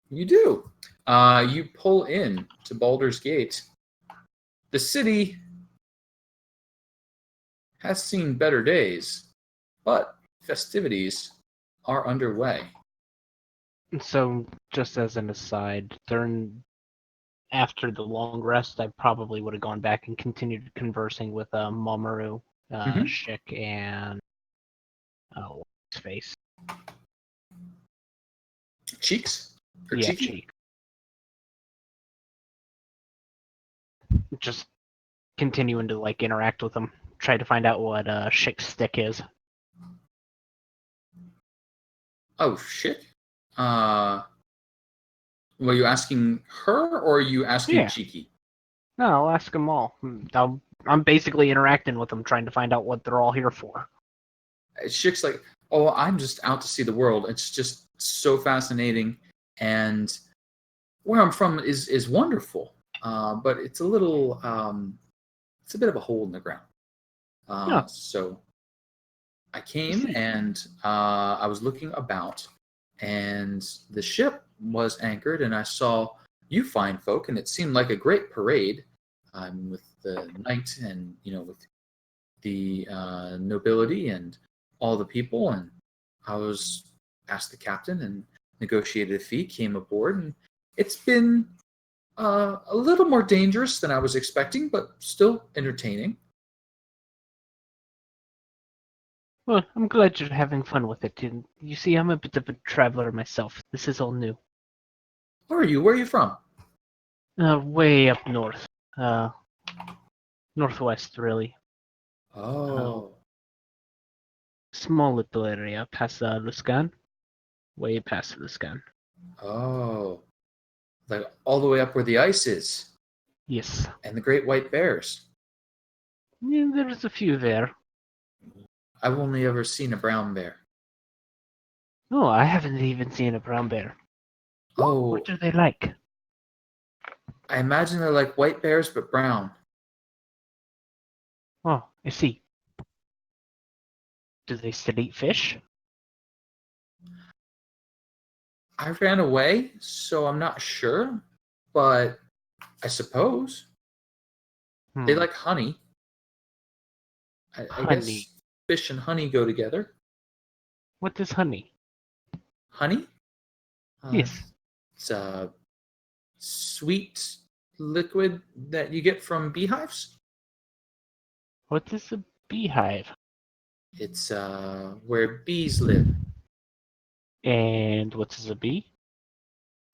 You do. You pull in to Baldur's Gate. The city has seen better days, but festivities are underway. So, just as an aside, after the long rest, I probably would have gone back and continued conversing with Mamoru, Mhm. Shik, and what's his face? Cheeks? Or Yeah, cheeky? Cheek. Just continuing to interact with him, try to find out what Shik's stick is. Oh, shit. Were you asking her or are you asking Yeah. Cheeky? No, I'll ask them all. I'm basically interacting with them, trying to find out what they're all here for. Chick's like, oh, I'm just out to see the world. It's just so fascinating. And where I'm from is wonderful. But it's a little, it's a bit of a hole in the ground. Yeah. So I came and I was looking about, and the ship was anchored, and I saw you fine folk, and it seemed like a great parade with the knight and with the nobility and all the people. And I was asked the captain and negotiated a fee, came aboard, and it's been a little more dangerous than I was expecting, but still entertaining. Well, I'm glad you're having fun with it. And you see, I'm a bit of a traveler myself. This is all new. Where are you? Where are you from? Way up north. Northwest, really. Oh, Small little area past the scan. Way past the scan. Oh, like all the way up where the ice is, Yes. and the great white bears. Yeah, there's a few there. I've only ever seen a brown bear. Oh, I haven't even seen a brown bear. Oh, What are they like? I imagine they're like white bears but brown. Oh, I see. Do they still eat fish? I ran away, so I'm not sure, but I suppose they like honey. I guess Honey. fish and honey go together. What is honey? Honey? Yes. It's a sweet liquid that you get from beehives. What is a beehive? It's where bees live. And what is a bee?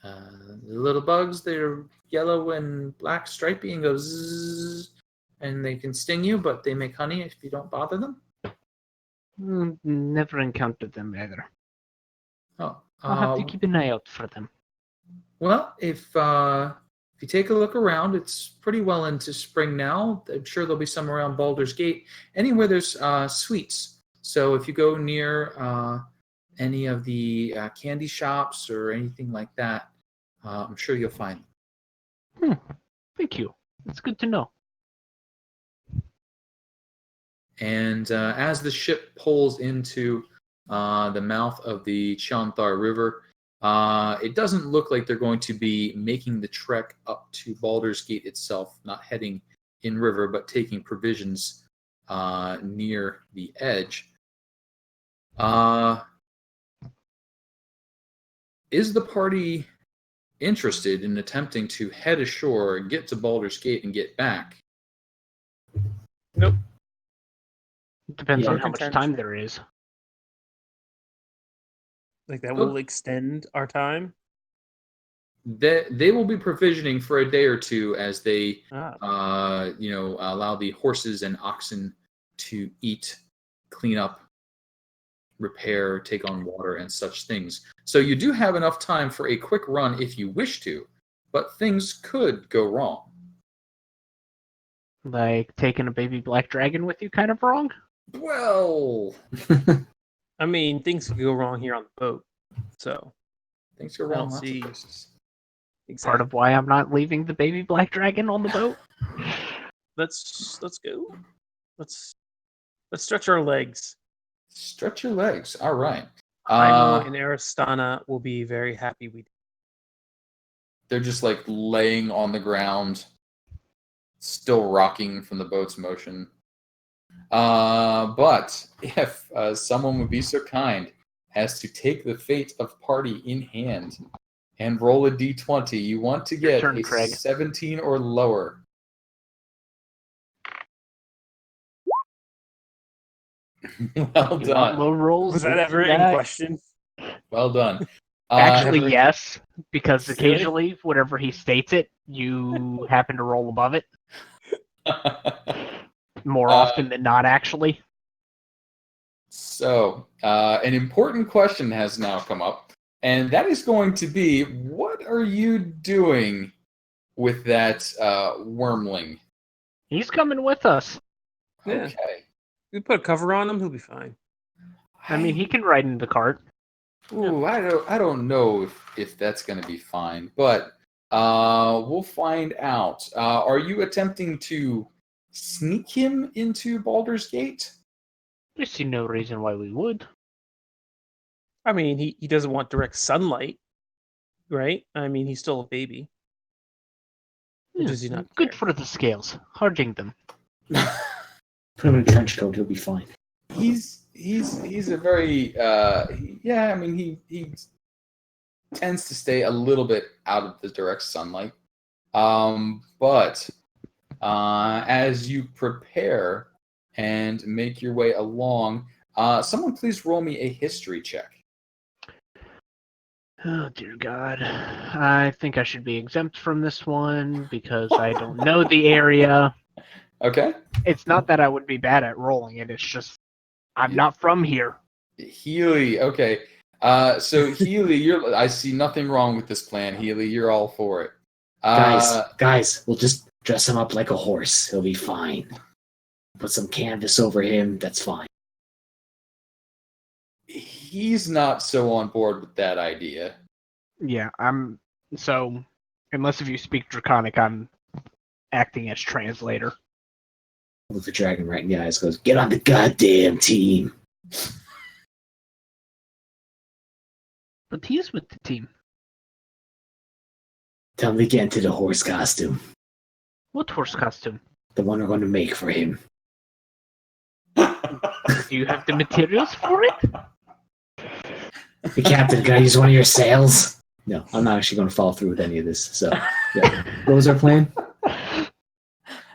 The little bugs, they're yellow and black stripy and go zzz, and they can sting you, but they make honey if you don't bother them. Never encountered them either. Oh, I'll have to keep an eye out for them. well, if you take a look around, it's pretty well into spring now. I'm sure there'll be some around Baldur's Gate, anywhere there's sweets. So if you go near any of the candy shops or anything like that, I'm sure you'll find them. Thank you. It's good to know. And as the ship pulls into the mouth of the Chanthar River, it doesn't look like they're going to be making the trek up to Baldur's Gate itself, not heading in river, but taking provisions near the edge. Is the party interested in attempting to head ashore, get to Baldur's Gate, and get back? Nope. It depends Yeah. on how much time there is. Like that will extend our time. They will be provisioning for a day or two as they, Ah. allow the horses and oxen to eat, clean up, repair, take on water, and such things. So you do have enough time for a quick run if you wish to, but things could go wrong. Like taking a baby black dragon with you kind of wrong? Well, I mean, things could go wrong here on the boat. So things go I wrong don't lots see- of places. Part of why I'm not leaving the baby black dragon on the boat? Let's go. Let's stretch our legs. Stretch your legs. All right. Himo and Aristana will be very happy we did. They're just like laying on the ground, still rocking from the boat's motion. But if someone would be so kind as to take the fate of party in hand and roll a d20, you want to get turn, a Craig. 17 or lower. Well You want done. low rolls? Was that ever in Yeah. question? Well done. Actually, Never- yes, because Really? occasionally, whenever he states it, you happen to roll above it. More often than not, actually. So, an important question has now come up, and that is going to be, what are you doing with that wormling? He's coming with us. Yeah. Okay. We put a cover on him, he'll be fine. I mean, he can ride in the cart. Ooh, I don't know if that's going to be fine, but we'll find out. Are you attempting to sneak him into Baldur's Gate? I see no reason why we would. I mean, he doesn't want direct sunlight, right? I mean, he's still a baby. Or does he not Good care? for the scales. Harding them. Put him in a trench coat, he'll be fine. He's a very I mean he tends to stay a little bit out of the direct sunlight, but as you prepare and make your way along, someone please roll me a history check. Oh, dear God. I think I should be exempt from this one because I don't know the area. Okay. It's not that I would be bad at rolling it, it's just I'm not from here. Healy, okay. So Healy, I see nothing wrong with this plan. Healy, you're all for it. Guys, we'll just dress him up like a horse. He'll be fine. Put some canvas over him. That's fine. He's not so on board with that idea. Yeah, so unless if you speak Draconic, I'm acting as translator. Look the dragon right in the eyes. Goes, get on the goddamn team. But he is with the team. Tell him to get into the horse costume. What horse costume? The one we're going to make for him. Do you have the materials for it? The captain, can I use one of your sails? No, I'm not actually going to follow through with any of this. So, yeah. What was our plan?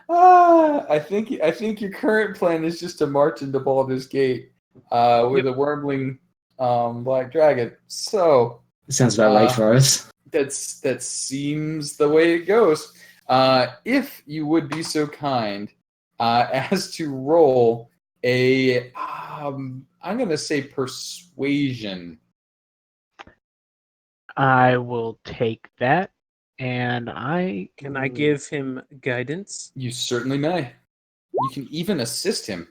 I think your current plan is just to march into Baldur's Gate with a wormling black dragon. So It sounds about right for us. that seems the way it goes. If you would be so kind as to roll a, I'm going to say persuasion. I will take that, and Can I give him guidance? You certainly may. You can even assist him.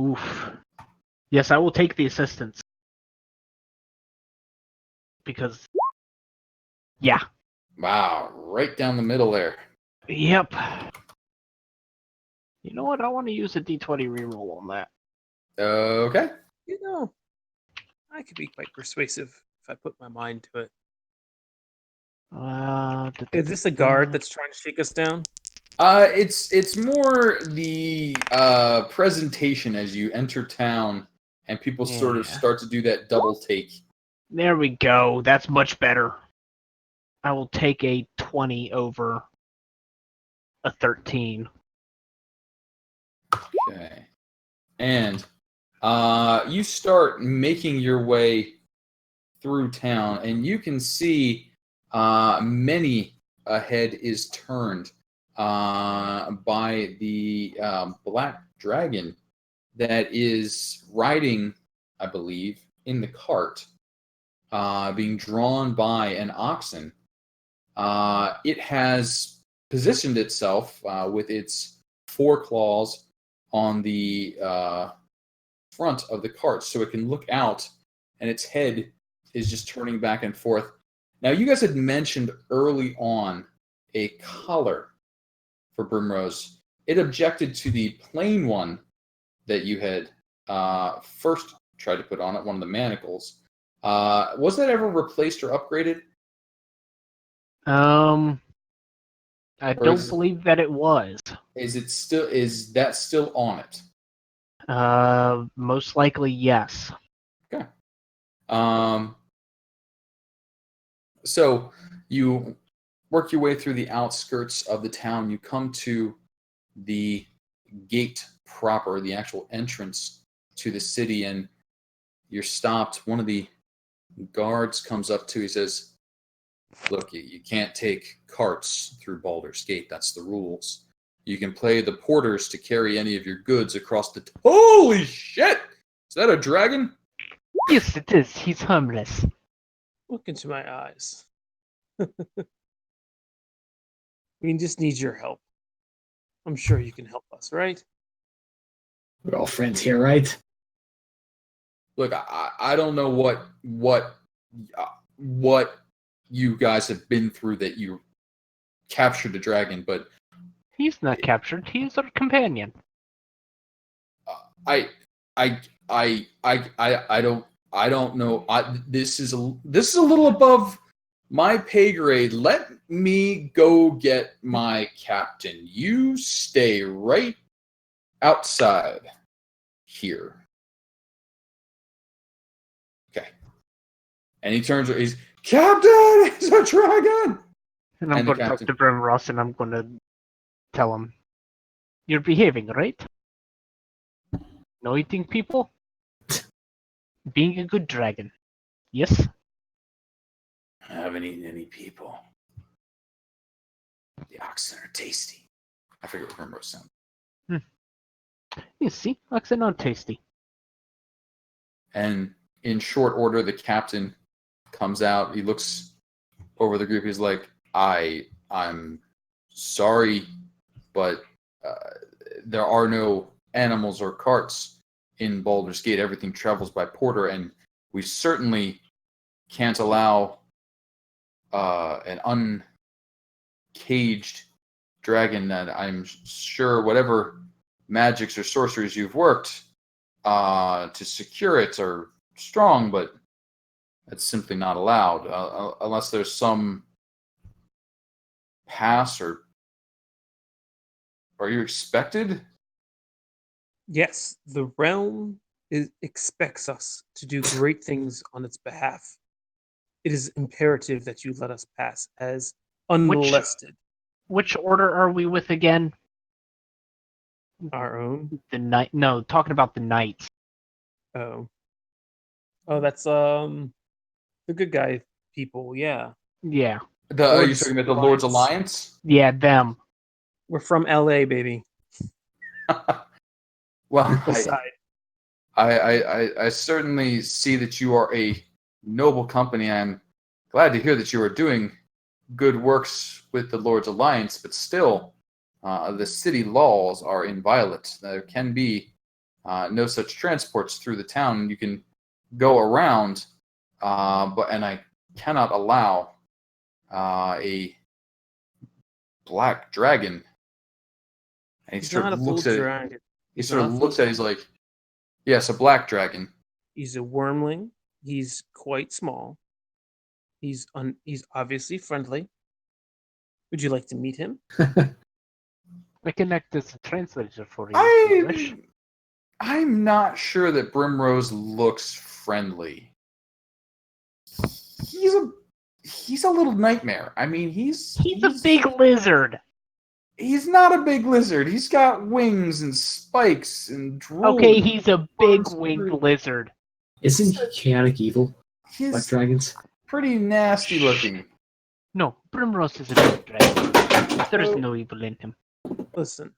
Oof. Yes, I will take the assistance. Because, yeah. Wow, right down the middle there. Yep. You know what? I want to use a D20 reroll on that. Okay. You know, I could be quite persuasive if I put my mind to it. Is this a guard that's trying to shake us down? It's more the presentation as you enter town and people sort of start to do that double take. There we go. That's much better. I will take a 20 over a 13. Okay. And you start making your way through town, and you can see many ahead is turned by the black dragon that is riding, I believe, in the cart, being drawn by an oxen. It has positioned itself with its four claws on the front of the cart so it can look out, and its head is just turning back and forth. Now, you guys had mentioned early on a collar for Brimrose. It objected to the plain one that you had first tried to put on it, one of the manacles. Was that ever replaced or upgraded? I don't believe that it was. Is that still on it? Most likely, yes. Okay. So you work your way through the outskirts of the town. You come to the gate proper, the actual entrance to the city, and you're stopped. One of the guards comes up to you. He says, "Look, you can't take carts through Baldur's Gate. That's the rules. You can pay the porters to carry any of your goods across the... Holy shit! Is that a dragon?" Yes, it is. He's harmless. Look into my eyes. We just need your help. I'm sure you can help us, right? We're all friends here, right? Look, I don't know what you guys have been through that you captured a dragon, but He's not captured. He's our companion. I don't know. This is a little above my pay grade. Let me go get my captain. You stay right outside here. Okay. And he turns. He's Captain. It's a dragon. And I'm going to talk to Brimross, and I'm going to tell him, "You're behaving, right? No eating people? Being a good dragon. Yes?" I haven't eaten any people. The oxen are tasty. I forget what Primrose sounds. You see, oxen aren't tasty. And in short order, the captain comes out. He looks over the group. He's like, I'm sorry, but there are no animals or carts in Baldur's Gate. Everything travels by porter, and we certainly can't allow an uncaged dragon that I'm sure whatever magics or sorceries you've worked to secure it are strong, but that's simply not allowed unless there's some pass or are you expected? Yes, the realm expects us to do great things on its behalf. It is imperative that you let us pass as unmolested. Which order are we with again? Our own. The knight? No, talking about the knights. Oh, that's the good guy people. Yeah, Yeah, Are you Lord's talking about the Lord's Alliance. Alliance? yeah, them. We're from LA, baby. Well, Aside. I certainly see that you are a noble company. I'm glad to hear that you are doing good works with the Lord's Alliance, but still, the city laws are inviolate. There can be no such transports through the town. You can go around, and I cannot allow a black dragon. And he He's sort not a of full looks at it. dragon. He He's sort not of a looks full at it. He's like, yes, a black dragon. He's a wormling. He's quite small. He's obviously friendly. Would you like to meet him? I can act as a translator for you if you wish. I'm not sure that Brimrose looks friendly. He's a little nightmare. I mean, he's a big lizard. He's not a big lizard. He's got wings and spikes and drool. Okay, he's a big winged lizard. Isn't he chaotic evil? He's Like dragons? pretty nasty looking. No, Primrose is a good dragon. There is no evil in him. Listen,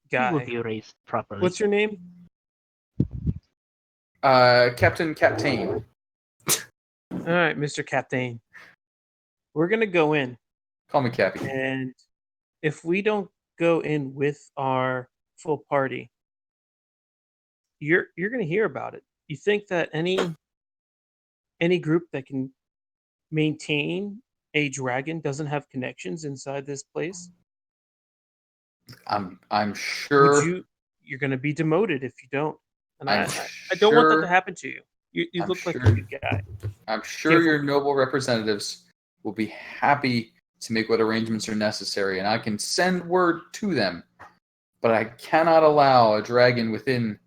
He will guy. be raised properly. What's your name? Captain Captain. All right, Mr. Captain. We're gonna go in, Call me Cappy. and if we don't go in with our full party, you're gonna hear about it. You think that any group that can maintain a dragon doesn't have connections inside this place? I'm sure. You're gonna be demoted if you don't. And I'm I don't want that sure- to happen to you. You I'm look like a sure- good guy. I'm sure Careful. your noble representatives will be happy to make what arrangements are necessary, and I can send word to them. But I cannot allow a dragon within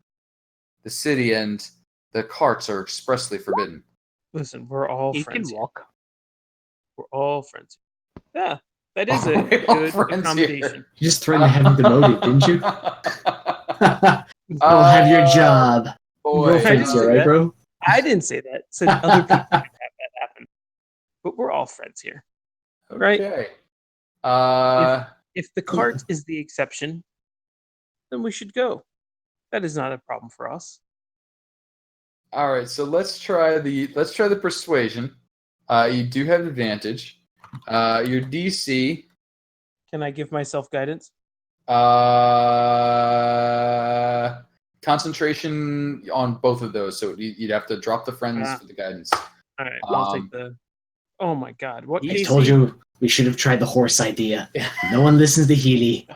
the city, and the carts are expressly forbidden. Listen, we're all You friends. can Here. walk. We're all friends. Yeah, that is a We're all good friends here. accommodation. You just threatened to have him demoted, didn't you? I'll have your job. Boy, We're all friends here, right, bro? I didn't say that. Said other people could have that happen. But we're all friends here. Right? Okay. If the cart is the exception, then we should go. That is not a problem for us. All right. So let's try the persuasion. You do have advantage. Your DC. Can I give myself guidance? Concentration on both of those. So you'd have to drop the friends for the guidance. All right, I'll take the. Oh my God! What? I AC? told you we should have tried the horse idea. No one listens to Healy.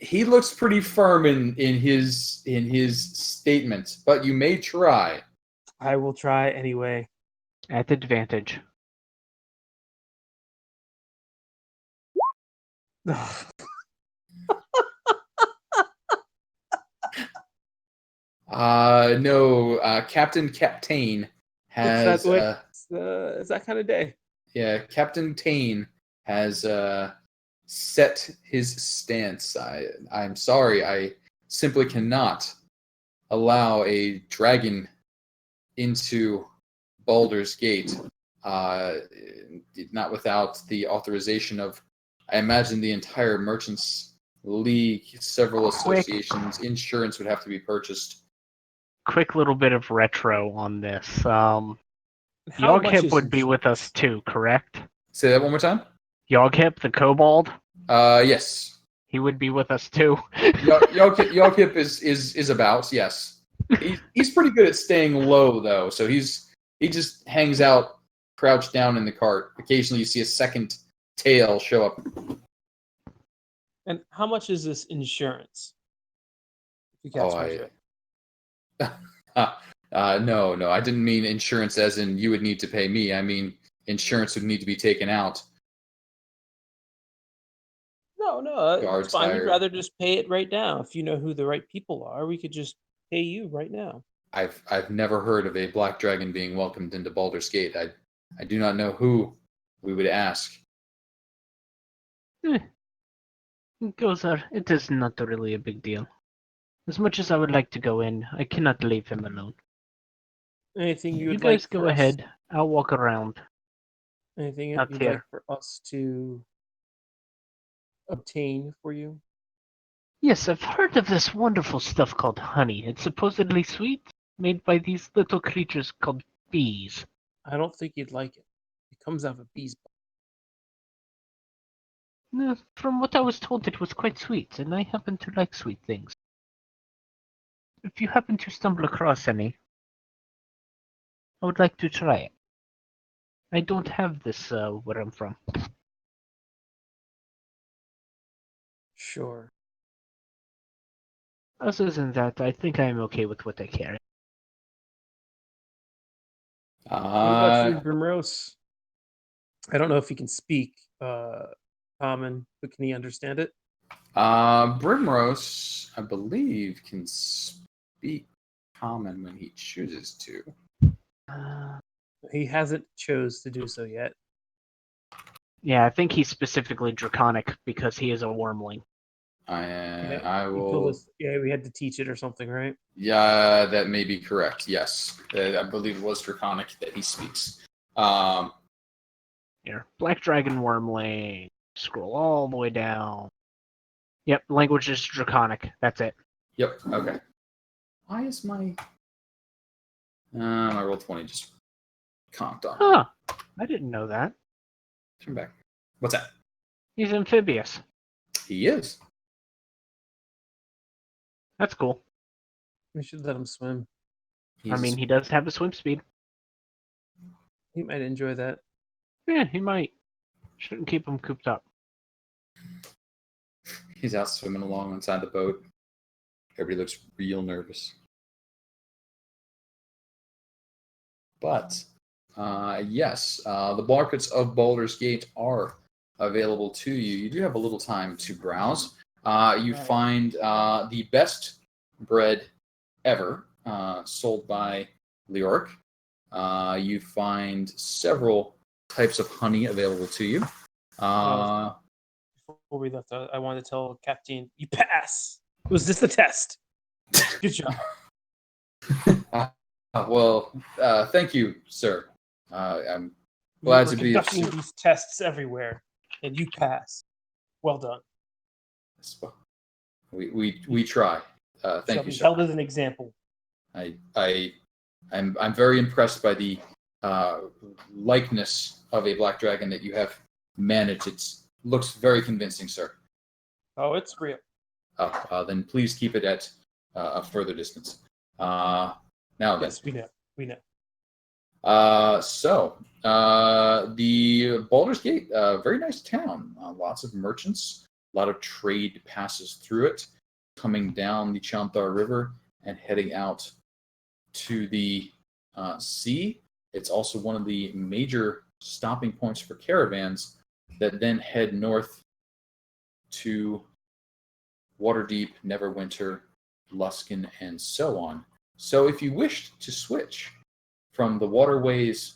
He looks pretty firm in his statement, but you may try. I will try anyway. At advantage. No. Captain Captain has. It's that kind of day. Yeah, Captain Tane has set his stance. I'm sorry, I simply cannot allow a dragon into Baldur's Gate, not without the authorization of, I imagine, the entire Merchants League, several associations. Insurance would have to be purchased. quick little bit of retro on this. How much Yoghip is would be with us insurance? too, correct? Say that one more time. Yoghip, the kobold, Yes. he would be with us too. Yokip is about, yes. He's pretty good at staying low though, so he just hangs out, crouched down in the cart. Occasionally, you see a second tail show up. And how much is this insurance? If you catch Oh, my drift. no, I didn't mean insurance as in you would need to pay me. I mean insurance would need to be taken out. No, Guards it's fine. We'd hired. rather just pay it right now. If you know who the right people are, we could just pay you right now. I've never heard of a black dragon being welcomed into Baldur's Gate. I do not know who we would ask. It is not really a big deal. As much as I would like to go in, I cannot leave him alone. Anything you You would guys like go for us? ahead. I'll walk around. Anything Up you'd here. like for us to obtain for you? Yes, I've heard of this wonderful stuff called honey. It's supposedly sweet, made by these little creatures called bees. I don't think you'd like it. It comes out of a bee's butt. From what I was told, it was quite sweet, and I happen to like sweet things. If you happen to stumble across any, I would like to try it. I don't have this where I'm from. Sure. Other than that, I think I'm okay with what I carry. What about you, Uh, Grimrose? I don't know if he can speak common, but can he understand it? Brimrose, I believe, can speak common when he chooses to. He hasn't chose to do so yet. Yeah, I think he's specifically draconic because he is a wormling. I You told will. us, yeah, we had to teach it or something, right? Yeah, that may be correct. Yes, I believe it was draconic that he speaks. Here, Black Dragon Wormling. Scroll all the way down. Yep, language is draconic. That's it. Yep. Okay. Why is my my roll 20 just conked on? Huh. I didn't know that. Turn back. What's that? He's amphibious. He is. That's cool. We should let him swim. I mean, he does have a swim speed. He might enjoy that. Yeah, he might. Shouldn't keep him cooped up. He's out swimming along inside the boat. Everybody looks real nervous. But yes, the markets of Baldur's Gate are available to you. You do have a little time to browse. You find the best bread ever sold by Leoric. You find several types of honey available to you. Before we left, I wanted to tell Captain, you pass. Was this the test? Good job. Thank you, sir. I'm We're glad to be of conducting these tests everywhere, and you pass. Well done. We try. Thank Shall you, be sir. held as an example. I'm very impressed by the likeness of a black dragon that you have managed. It looks very convincing, sir. Oh, it's real. Then please keep it at a further distance. Now then. Yes, we know. We know. The Baldur's Gate, very nice town. Lots of merchants. A lot of trade passes through it, coming down the Chanthar River and heading out to the sea. It's also one of the major stopping points for caravans that then head north to Waterdeep, Neverwinter, Luskan, and so on. So if you wished to switch from the waterways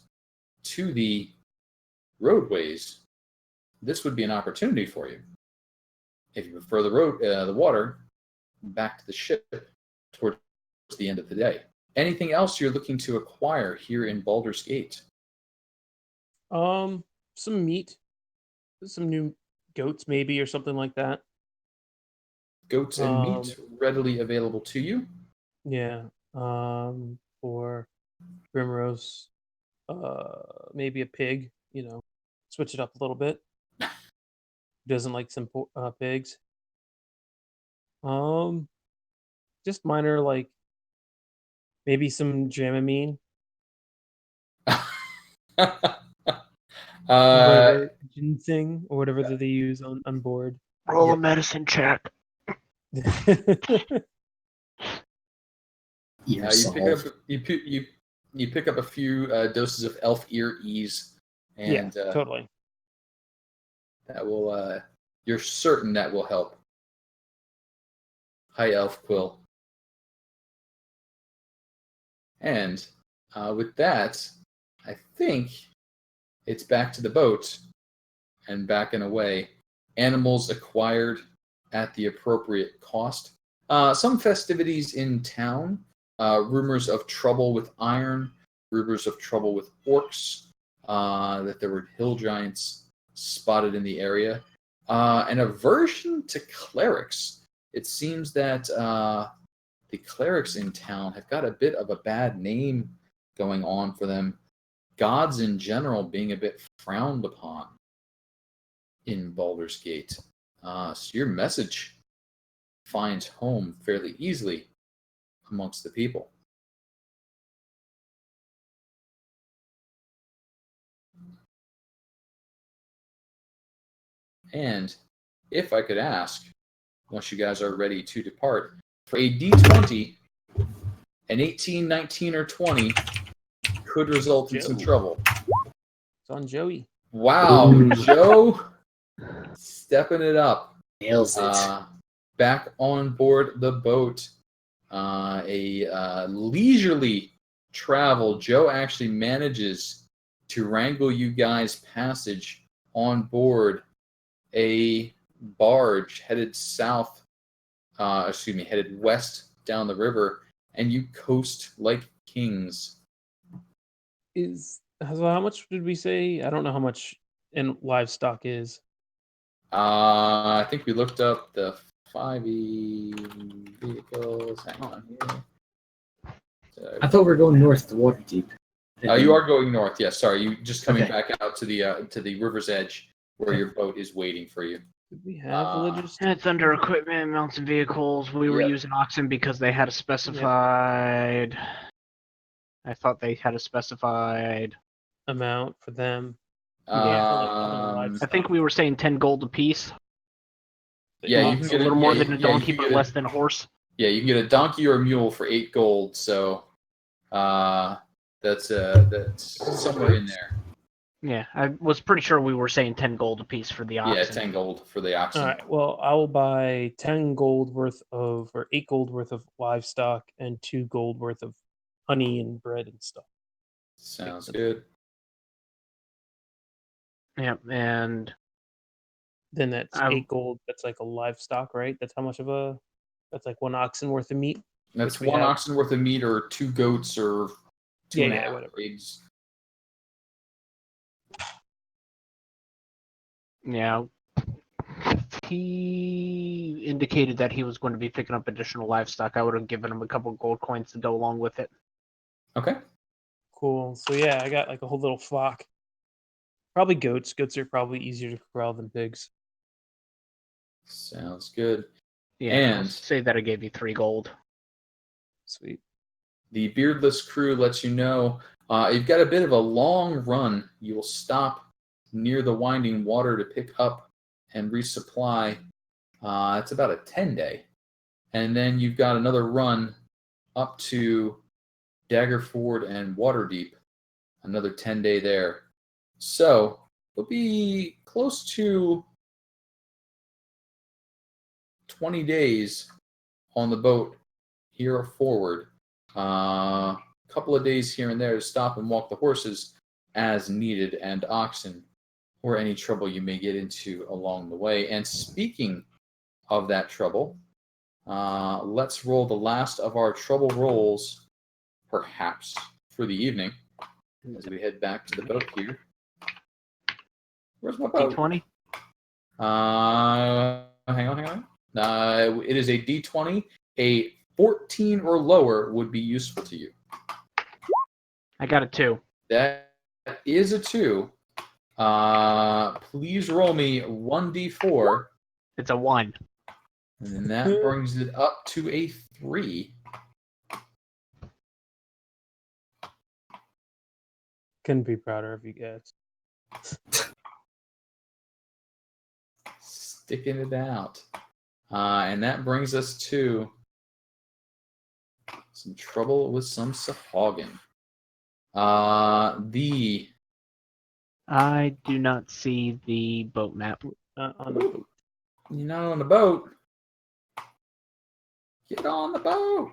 to the roadways, this would be an opportunity for you. If you prefer the water, back to the ship towards the end of the day. Anything else you're looking to acquire here in Baldur's Gate? Some meat, some new goats, maybe, or something like that. Goats and meat readily available to you. Yeah. For Grimrose, maybe a pig. Switch it up a little bit. Doesn't like some pigs. Just minor, like maybe some Dramamine, whatever ginseng or whatever that they use on board. Roll Yeah. a medicine check. Ear You pick up solve. you pick up a few doses of elf ear ease, and Totally. that will you're certain that will help. Hi, Elf Quill. And with that, I think it's back to the boat and back and away. Animals acquired at the appropriate cost. Some festivities in town. Rumors of trouble with iron. Rumors of trouble with orcs. That there were hill giants spotted in the area. An aversion to clerics. It seems that the clerics in town have got a bit of a bad name going on for them. Gods in general being a bit frowned upon in Baldur's Gate. So your message finds home fairly easily amongst the people. And if I could ask, once you guys are ready to depart, for a D20, an 18, 19, or 20 could result in some trouble. It's on Joey. Wow, Ooh. Joe stepping it up. Nails it. Back on board the boat. A leisurely travel. Joe actually manages to wrangle you guys passage on board a barge headed headed west down the river, and you coast like kings. How much did we say? I don't know how much in livestock is. I think we looked up the 5e vehicles. Hang on here. I thought we were going north to Waterdeep. You are going north. Yes, sorry. You just coming Okay. back out to the river's edge where your boat is waiting for you. Did we have religious? It's under equipment, mounts, and vehicles. We were Yep. using oxen because they had a specified. I thought they had a specified Amount for them. Um, I think we were saying 10 gold apiece. Yeah, you It's can a get little more than a you donkey, can but get less than a horse. Yeah, you can get a donkey or a mule for 8 gold. So, that's somewhere in there. Yeah, I was pretty sure we were saying 10 gold apiece for the oxen. Yeah, 10 gold for the oxen. All right. Well, I will buy 10 gold worth of, or 8 gold worth of livestock and 2 gold worth of honey and bread and stuff. Sounds good. Yeah, and Then that's 8 gold. That's like a livestock, right? That's how much of a. That's like 1 oxen worth of meat. That's Which we 1 have. oxen worth of meat, or 2 goats, or 2.5 whatever. pigs. yeah, he indicated that he was going to be picking up additional livestock. I would have given him a couple gold coins to go along with it. Okay. Cool. So yeah, I got like a whole little flock. Probably goats. Goats are probably easier to corral than pigs. Sounds good. Yeah, I'll And say that I gave you 3 gold. Sweet. the beardless crew lets you know you've got a bit of a long run. You will stop near the winding water to pick up and resupply. It's about a 10-day. And then you've got another run up to Daggerford and Waterdeep. Another 10-day there. So it'll be close to 20 days on the boat here forward. Couple of days here and there to stop and walk the horses as needed, and oxen, or any trouble you may get into along the way. And speaking of that trouble, let's roll the last of our trouble rolls, perhaps, for the evening, as we head back to the boat here. Where's my boat? D20? Hang on. It is a D20, a 14 or lower would be useful to you. I got a 2. That is a 2. Please roll me 1d4. It's a 1. And then that brings it up to a 3. Couldn't be prouder of you guys. Sticking it out. And that brings us to some trouble with some Safogin. I do not see the boat map. On the boat. You're not on the boat. Get on the boat.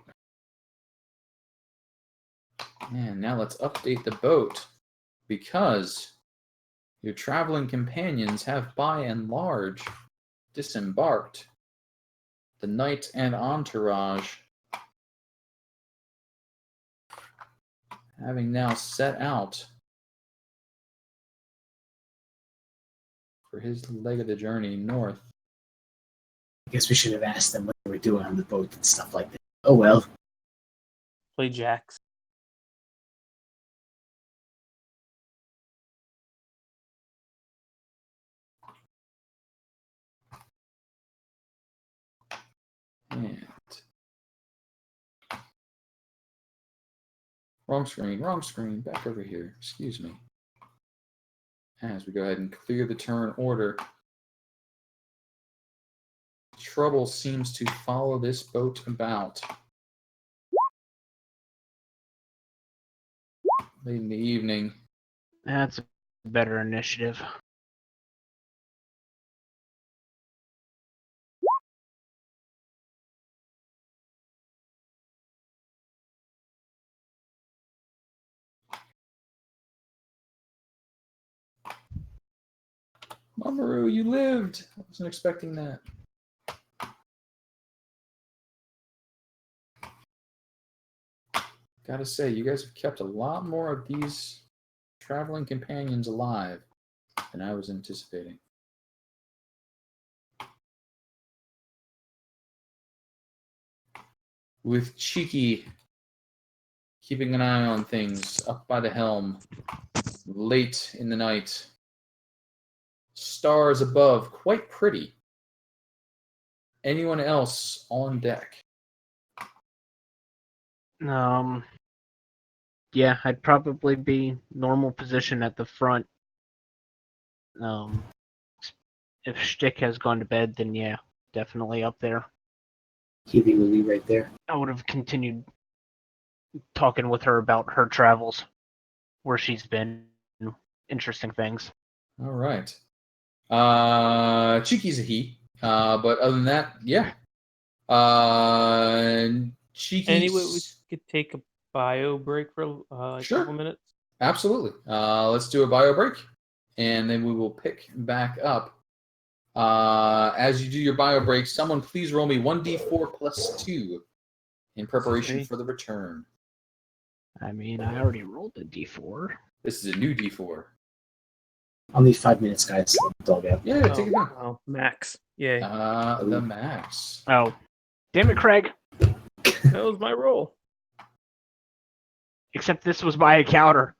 And now let's update the boat because your traveling companions have by and large disembarked. The knight and entourage having now set out for his leg of the journey north. I guess we should have asked them what they were doing on the boat and stuff like that. Oh well. Play jacks. And wrong screen, back over here. Excuse me. As we go ahead and clear the turn order, trouble seems to follow this boat about. Late in the evening. That's a better initiative. Mamoru, you lived. I wasn't expecting that. Gotta say, you guys have kept a lot more of these traveling companions alive than I was anticipating. With Cheeky keeping an eye on things up by the helm, late in the night. Stars above, quite pretty. Anyone else on deck? Yeah, I'd probably be normal position at the front. If Shtick has gone to bed, then yeah, definitely up there. Healy will be right there. I would have continued talking with her about her travels, where she's been, interesting things. All right. Cheeky's a he. But other than that, yeah. Cheeky's... Anyway, we could take a bio break for Sure. a couple minutes. Absolutely. Let's do a bio break, and then we will pick back up. As you do your bio break, someone please roll me 1d4 plus 2 in preparation for the return. I mean, I already rolled a d4. This is a new d4. I'll need 5 minutes, guys. Dog out. Yeah, take it down. Oh, max. Yay. The max. Oh, damn it, Craig. That was my roll. Except this was my encounter.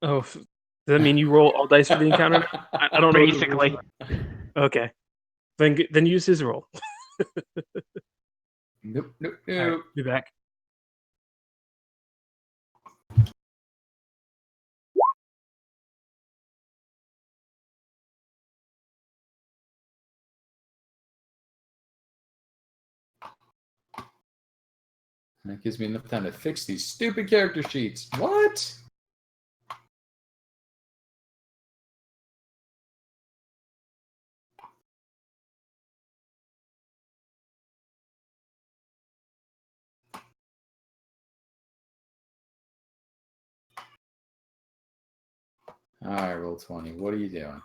Oh, does that mean you roll all dice for the encounter? I don't know. Basically. Okay. Then use his roll. Nope. All right, be back. That gives me enough time to fix these stupid character sheets. What? All right, roll 20. What are you doing?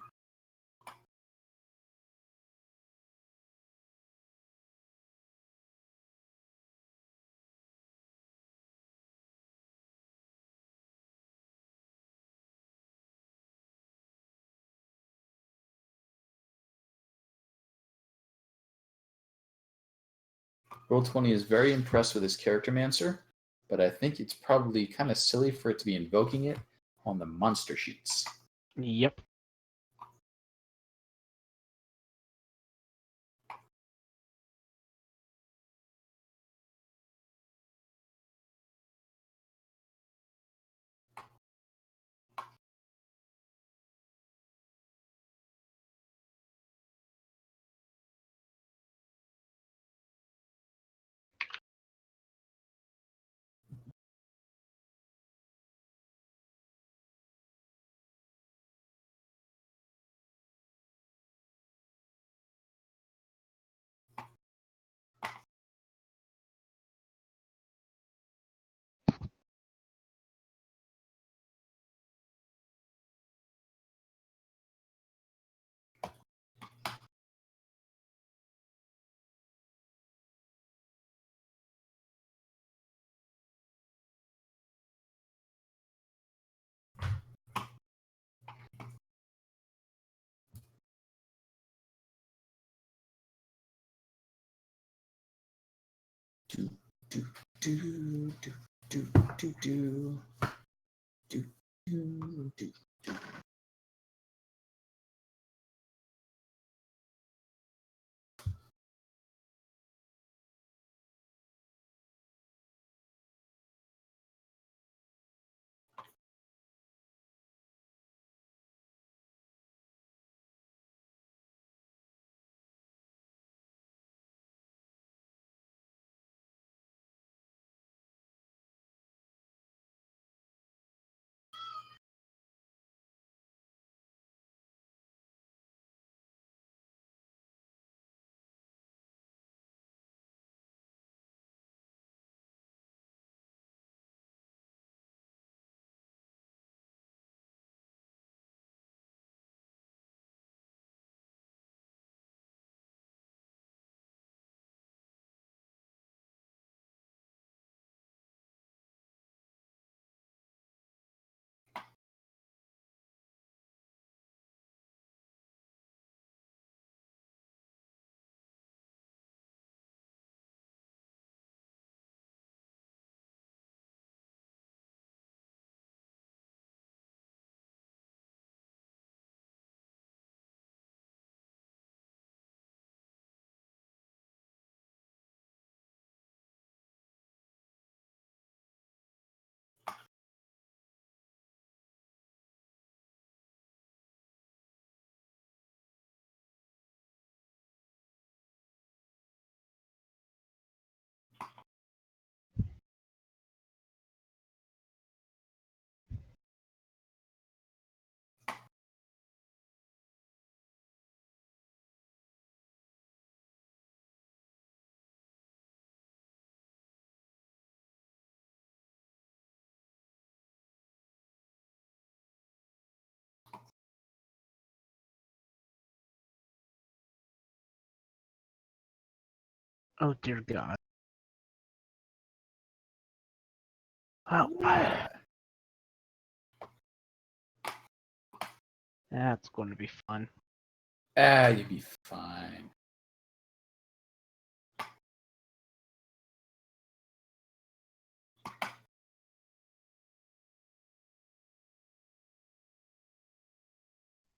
Roll20 is very impressed with his character mancer, but I think it's probably kind of silly for it to be invoking it on the monster sheets. Yep. Do, do, do, do, do, do, do, do, do, do. Oh dear God. Oh, Yeah. that's going to be fun. You'd be fine.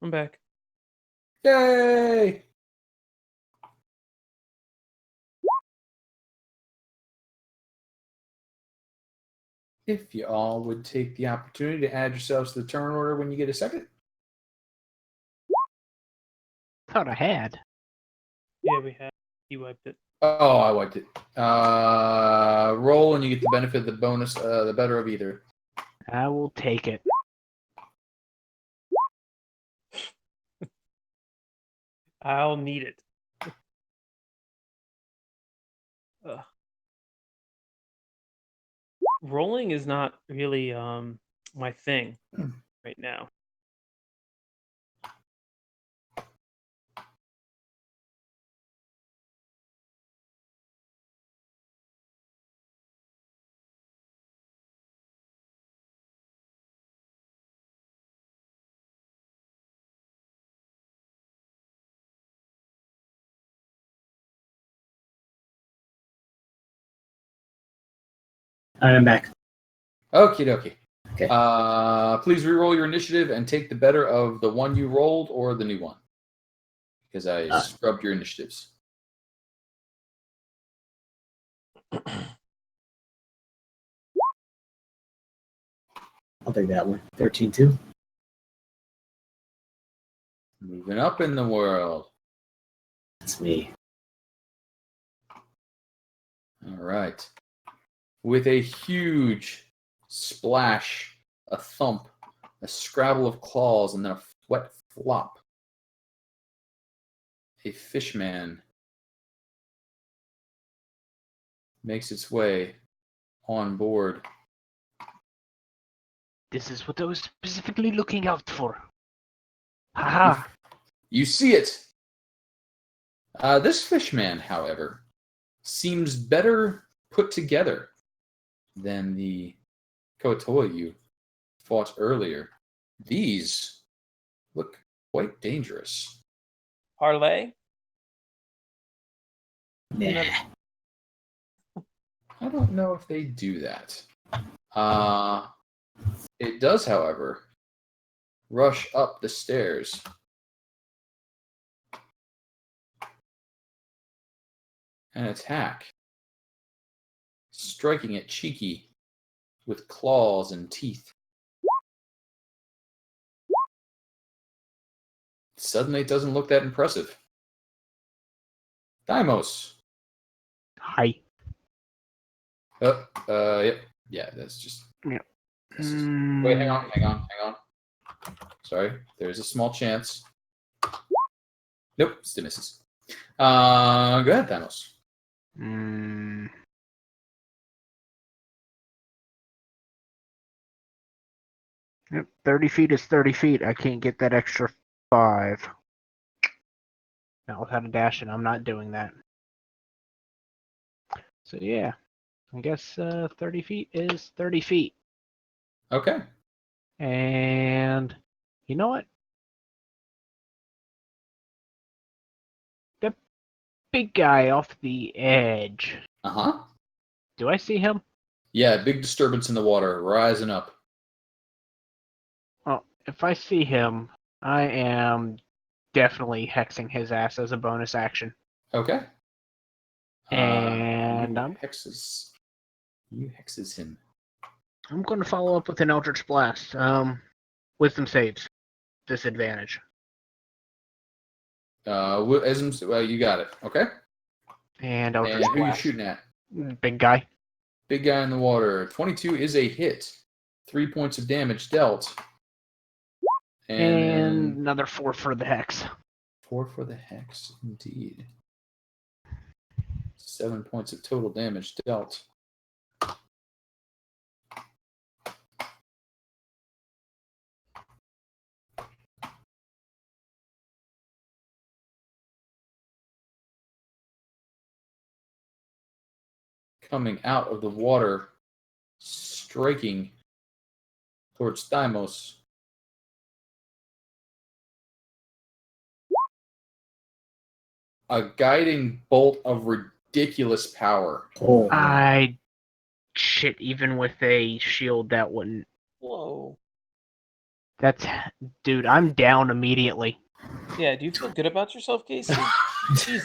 I'm back. Yay! If you all would take the opportunity to add yourselves to the turn order when you get a second. Thought I had. Yeah, we had. He wiped it. Oh, I wiped it. Roll and you get the benefit of the bonus, the better of either. I will take it. I'll need it. Ugh. Rolling is not really my thing right now. All right, I'm back. Okie dokie. Okay. Please re-roll your initiative and take the better of the one you rolled or the new one. Because I scrubbed your initiatives. I'll take that one. 13-2. Moving up in the world. That's me. All right. With a huge splash, a thump, a scrabble of claws, and then a wet flop, a fishman makes its way on board. This is what I was specifically looking out for. Haha. You see it. This fishman, however, seems better put together than the Koatoa you fought earlier. These look quite dangerous. Parlay? Nah. I don't know if they do that. It does, however, rush up the stairs. And attack, striking it cheeky with claws and teeth. Suddenly, it doesn't look that impressive. Deimos. Hi. Yep. Yeah, that's just. Yeah. Wait, hang on. Sorry, there's a small chance. Nope, still misses. Go ahead, Thanos. Yep, 30 feet is 30 feet. I can't get that extra 5. Not without a dash, and I'm not doing that. So yeah, I guess 30 feet is 30 feet. Okay. And you know what? The big guy off the edge. Uh-huh. Do I see him? Yeah, big disturbance in the water, rising up. Well, if I see him, I am definitely hexing his ass as a bonus action. Okay. And you hexes him. I'm going to follow up with an Eldritch Blast. Wisdom saves. Disadvantage. You got it. Okay. And Eldritch And who are you Blast. shooting at? Big guy. Big guy in the water. 22 is a hit. 3 points of damage dealt. And another 4 for the hex. 4 for the hex, indeed. 7 points of total damage dealt. Coming out of the water, striking towards Thymos. A guiding bolt of ridiculous power. Oh, Shit, even with a shield, that wouldn't. Whoa. Dude, I'm down immediately. Yeah, do you feel good about yourself, Casey? Jesus.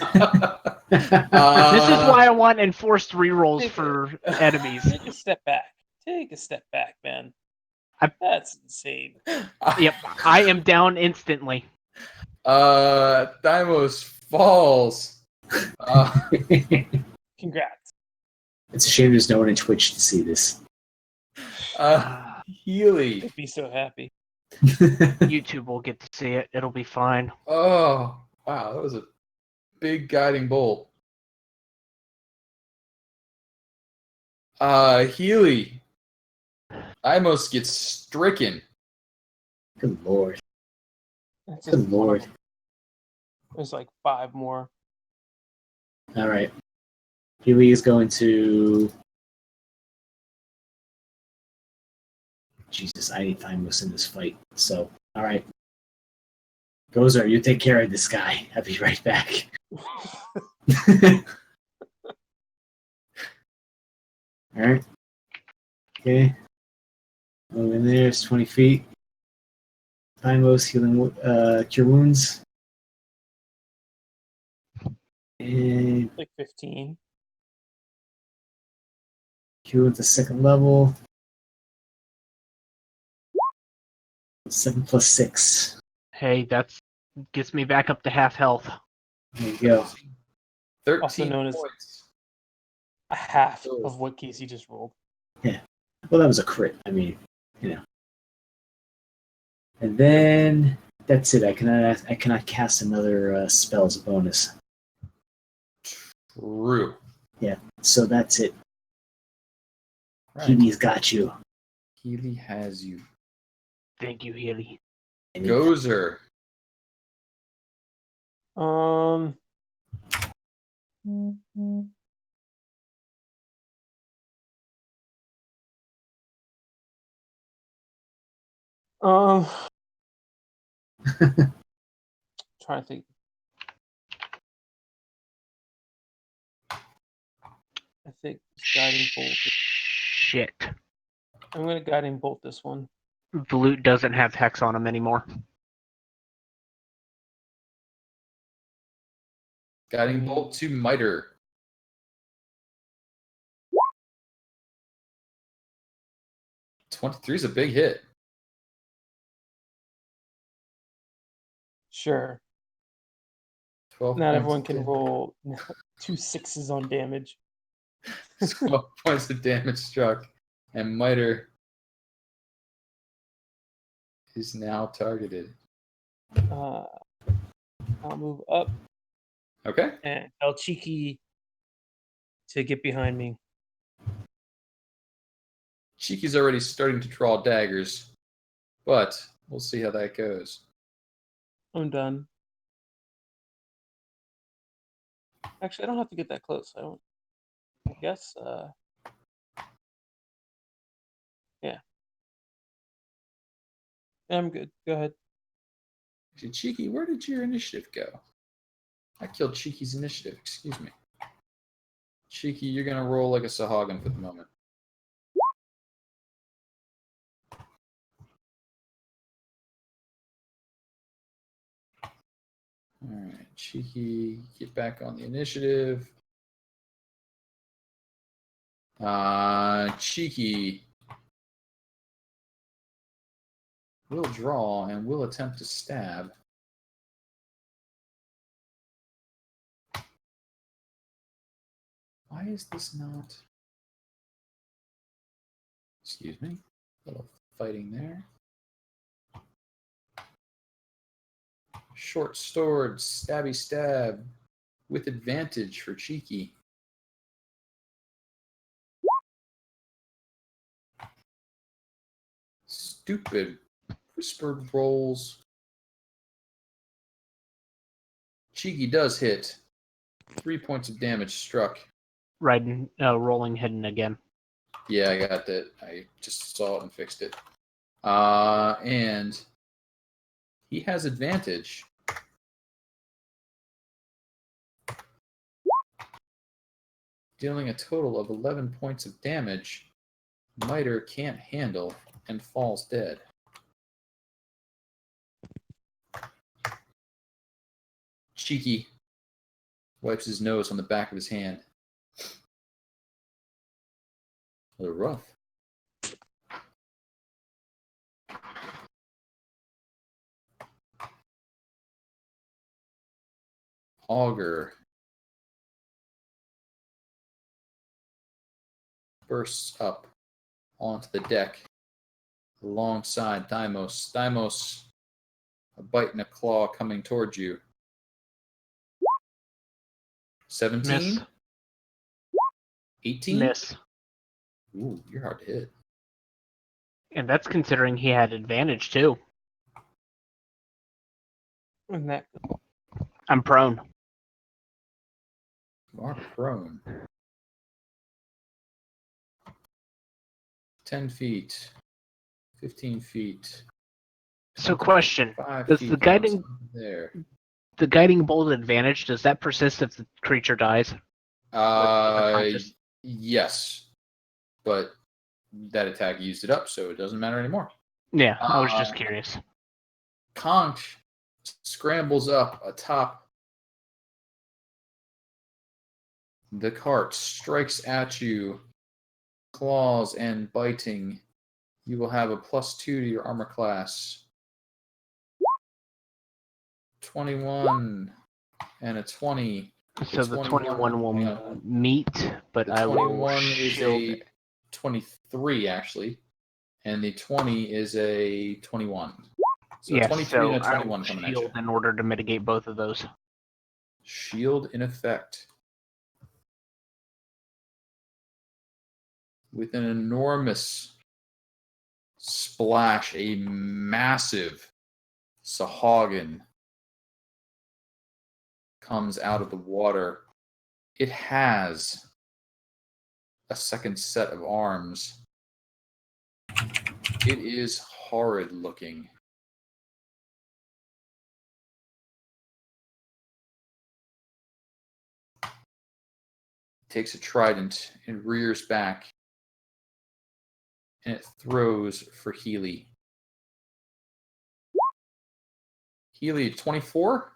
This is why I want enforced rerolls Take for enemies. Take a step back. Take a step back, man. That's insane. Yep, I am down instantly. Thymos falls. Congrats. it's a shame there's no one in Twitch to see this. Healy. I'd be so happy. YouTube will get to see it. It'll be fine. Oh, wow. That was a big guiding bolt. Healy. Thymos gets stricken. Good lord. That's Good lord. There's like 5 more. All right. Healy is going to. Jesus, I need Thymos in this fight. So, all right. Gozer, you take care of this guy. I'll be right back. All right. Okay. Move in there. It's 20 feet. Himo's healing cure wounds. And Like 15. cure wounds the second level. 7 plus 6. Hey, that's gets me back up to half health. There you go. 13 Also known as- points. A half Oh. of what Casey just rolled. Well, that was a crit. I mean, you know. And then that's it. I cannot cast another spell as a bonus. True. Yeah. So that's it. Right. Healy's got you. Healy has you. Thank you, Healy. And he- Gozer. Um. Um. Trying to think. I think guiding bolt. Shit. I'm gonna guiding bolt this one. Volute doesn't have hex on him anymore. Guiding bolt to Miter. $23 is a big hit. Sure. 12 Not points everyone of can damage. roll 2 6s on damage. 12 points of damage struck. And Miter is now targeted. I'll move up Okay. and tell Cheeky to get behind me. Cheeky's already starting to draw daggers, but we'll see how that goes. I'm done. Actually, I don't have to get that close. I guess. Yeah. I'm good. Go ahead. Actually, Cheeky, where did your initiative go? I killed Cheeky's initiative. Excuse me. Cheeky, you're going to roll like a Sahagin for the moment. Alright, Cheeky, get back on the initiative. Cheeky will draw and will attempt to stab. Why is this not? Excuse me. A little fighting there. Short sword, stabby stab, with advantage for Cheeky. Stupid whispered rolls. Cheeky does hit. 3 points of damage struck. Riding, rolling hidden again. Yeah, I got that. I just saw it and fixed it. And he has advantage. Dealing a total of 11 points of damage. Miter can't handle and falls dead. Cheeky wipes his nose on the back of his hand. A little rough. Augur bursts up onto the deck alongside Thymos. Thymos, a bite and a claw coming towards you. 17? Miss. 18? Miss. Ooh, you're hard to hit. And that's considering he had advantage too. And that I'm prone. You are prone. 10 feet. 15 feet. So question, 5 does feet the from guiding there. the guiding bolt advantage, does that persist if the creature dies? Unconscious? Yes. But that attack used it up, so it doesn't matter anymore. Yeah, I was just curious. Conch scrambles up atop the cart, strikes at you, claws and biting. You will have a +2 to your armor class. 21 and a 20. So the 21 will meet, but The I will 21 is shield a 23, actually. And the 20 is a 21. So yes, 23 so and a I 21 will coming at you. shield in order to mitigate both of those. Shield in effect. With an enormous splash, a massive Sahagin comes out of the water. It has a second set of arms. It is horrid looking. Takes a trident and rears back. And it throws for Healy. Healy, 24?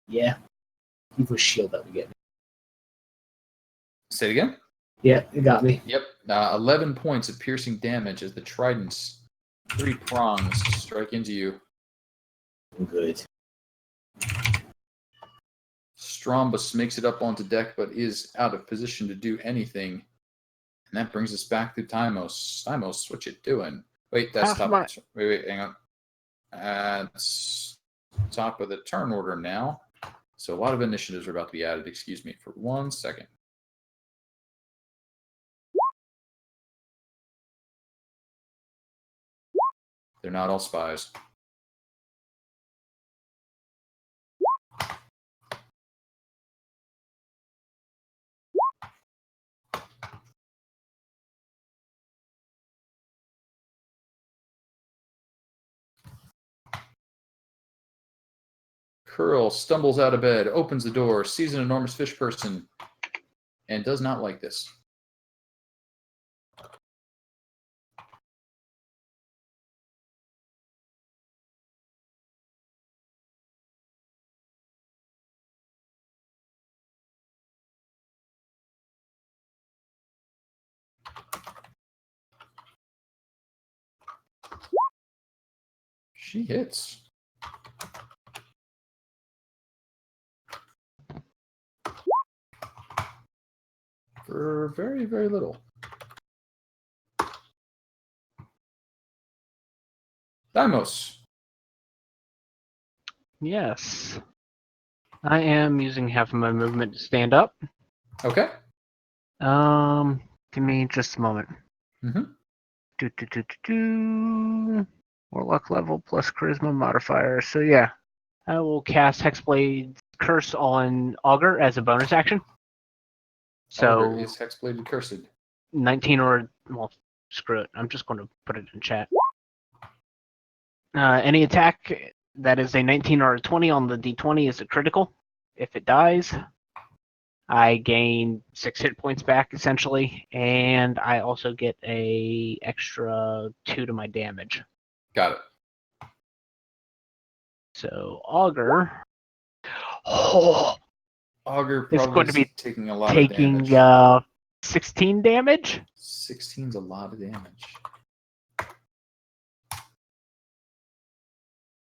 Yeah. Evo shield that we get. Say it again? Yeah, it got me. Yep. 11 points of piercing damage as the trident's 3 prongs strike into you. Good. Strombus makes it up onto deck, but is out of position to do anything. And that brings us back to Timos. Timos, what you doing? Wait, that's Half top. my- Wait, hang on. That's top of the turn order now. So a lot of initiatives are about to be added. Excuse me for 1 second. They're not all spies. Curl stumbles out of bed, opens the door, sees an enormous fish person, and does not like this. She hits. For very, very little. Deimos. Yes. I am using half of my movement to stand up. Okay. Give me just a moment. Warlock level plus charisma modifier. So yeah, I will cast Hexblade Curse on Augur as a bonus action. So Augur is Hexbladed Cursed. 19 or well, screw it. I'm just going to put it in chat. Any attack that is a 19 or a 20 on the d20 is a critical. If it dies, I gain 6 hit points back essentially, and I also get a extra 2 to my damage. Got it. So Augur, oh, Augur it's probably going to be taking a lot taking of damage. 16 damage. 16's a lot of damage.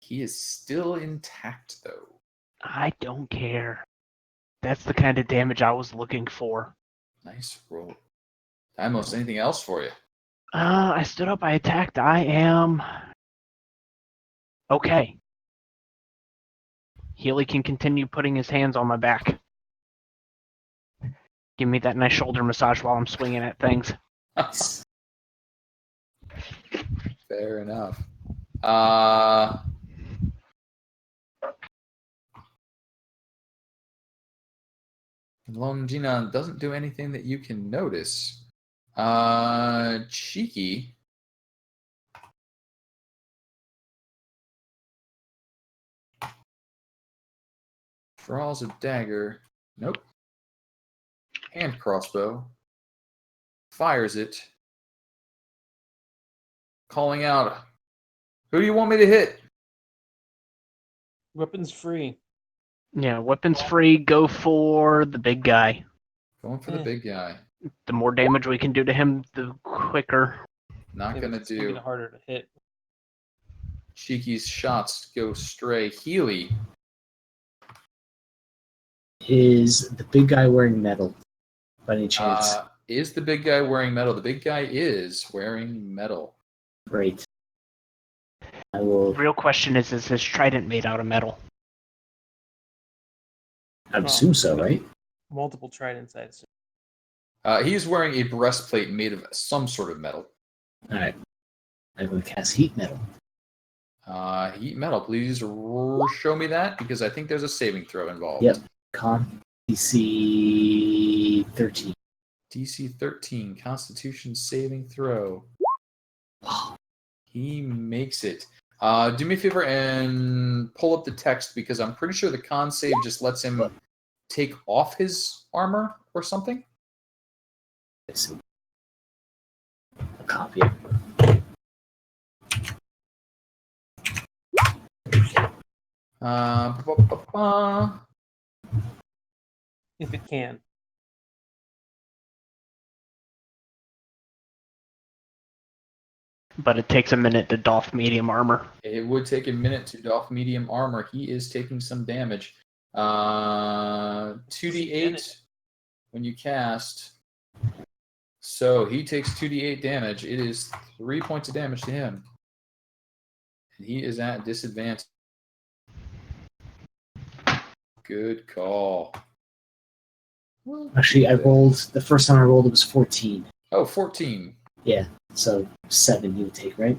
He is still intact, though. I don't care. That's the kind of damage I was looking for. Nice roll. Deimos, anything else for you? I stood up, I attacked, I am okay. Healy can continue putting his hands on my back. Give me that nice shoulder massage while I'm swinging at things. Fair enough. Longina doesn't do anything that you can notice. Cheeky. Draws a dagger. Nope. Hand crossbow. fires it, calling out, "Who do you want me to hit?" Weapons free. Yeah, weapons free. Go for the big guy. Going for the big guy. The more damage we can do to him, the quicker. Not Yeah, gonna it's making do. it harder to hit. Cheeky's shots go stray. Healy. Is the big guy wearing metal by any chance? Is the big guy wearing metal? The big guy is wearing metal. Great. I will. Real question is his trident made out of metal? I would assume so, right? Multiple tridents, I assume. He's wearing a breastplate made of some sort of metal. All right. I'm going to cast heat metal. Heat metal, please show me that because I think there's a saving throw involved. Yep. Con DC 13. DC 13, Constitution saving throw. He makes it. Do me a favor and pull up the text because I'm pretty sure the con save just lets him take off his armor or something. Let's see. I'll copy it. If it can. But it takes a minute to doff medium armor. It would take a minute to doff medium armor. He is taking some damage. 2d8 when you cast. So he takes 2d8 damage. It is 3 points of damage to him. And he is at disadvantage. Good call. Actually, I rolled, the first time I rolled it was 14. Oh, 14. Yeah, so 7 you would take, right?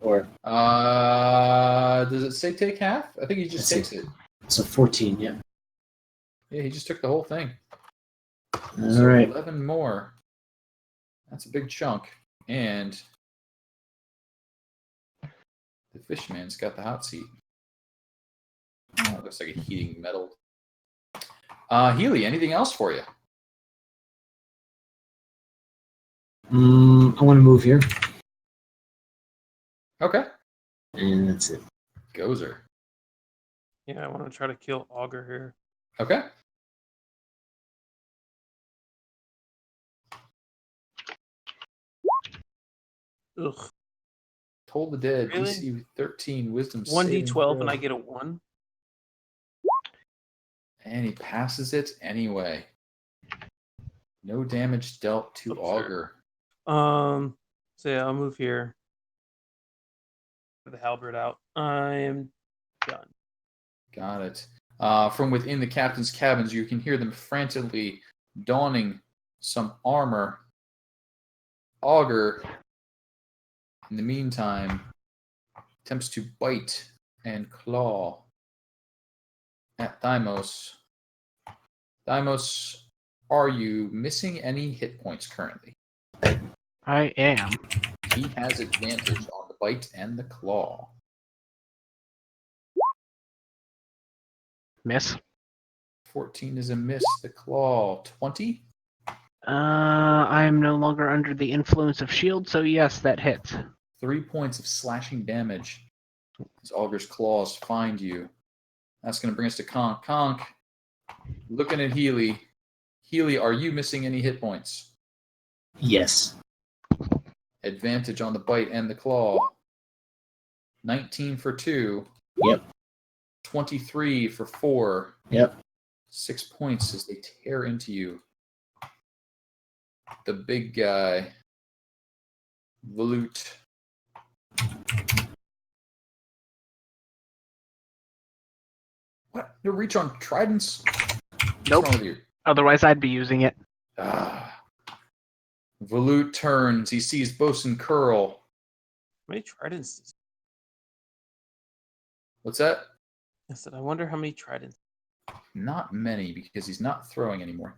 Or does it say take half? I think he just takes it. So 14, yeah. Yeah, he just took the whole thing. All right. 11 more. That's a big chunk. And the fishman's got the hot seat. Oh, it looks like a heating metal. Healy, anything else for you? I want to move here, Okay. and that's it. Gozer. Yeah, I want to try to kill Augur here. Okay. Ugh. Toll the Dead, Really? DC 13, Wisdom 1d12 and I get a 1? And he passes it anyway. No damage dealt to Sure. Augur. So yeah, I'll move here. Put the halberd out. I am done. Got it. From within the captain's cabins, you can hear them frantically donning some armor. Augur, in the meantime, attempts to bite and claw at Thymos. Thymos, are you missing any hit points currently? I am. He has advantage on the bite and the claw. Miss. 14 is a miss. The claw. 20? I am no longer under the influence of shield, so yes, that hits. 3 points of slashing damage as Augur's claws find you. That's going to bring us to Conk. Conk, looking at Healy. Healy, are you missing any hit points? Yes. Advantage on the bite and the claw. 19 for 2. Yep. 23 for 4. Yep. 6 points as they tear into you. The big guy. Volute. What? No reach on tridents? Nope. What's wrong with you? Otherwise, I'd be using it. Volute turns. He sees Bosun Curl. How many tridents? What's that? I said, I wonder how many tridents. Not many because he's not throwing anymore.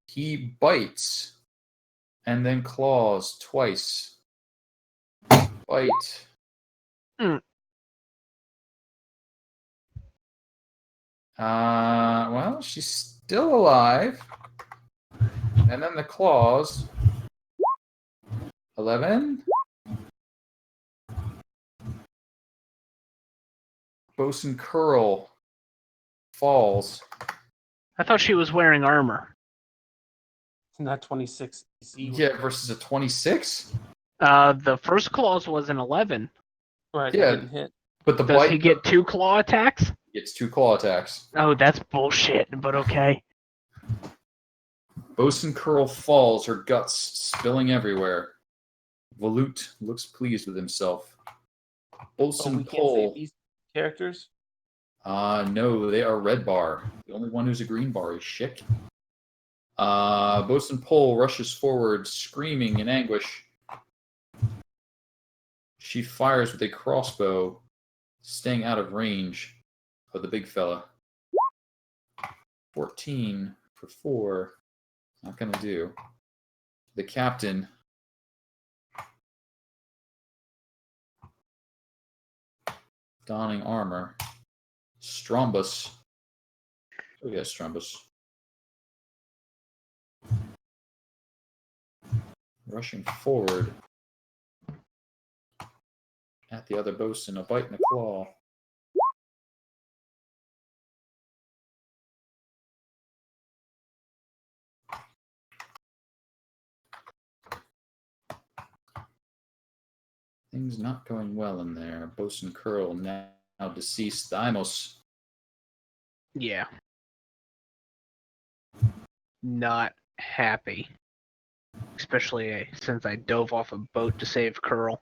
He bites and then claws twice. Bite. Mm. Well, she's still alive. And then the claws. 11. Bosun Curl falls. I thought she was wearing armor. Not 26 DC. Yeah, versus a 26? The first clause was an 11. Right, Yeah. that didn't hit. But the Does bite he get 2 claw attacks? gets 2 claw attacks. Oh, that's bullshit, but okay. Bosun Curl falls, her guts spilling everywhere. Volute looks pleased with himself. Oh, Bosun we can't save Pole. these characters? No, they are red bar. The only one who's a green bar is Schick. Bosun Pole rushes forward, screaming in anguish. She fires with a crossbow, staying out of range of the big fella. 14 for 4. Not gonna do. The captain. Donning armor. Strombus. Oh yeah, Strombus. Rushing forward at the other bosun, a bite and a claw. Things not going well in there. Bosun Curl now deceased. Thymos. Yeah. Not happy. Especially since I dove off a boat to save Curl.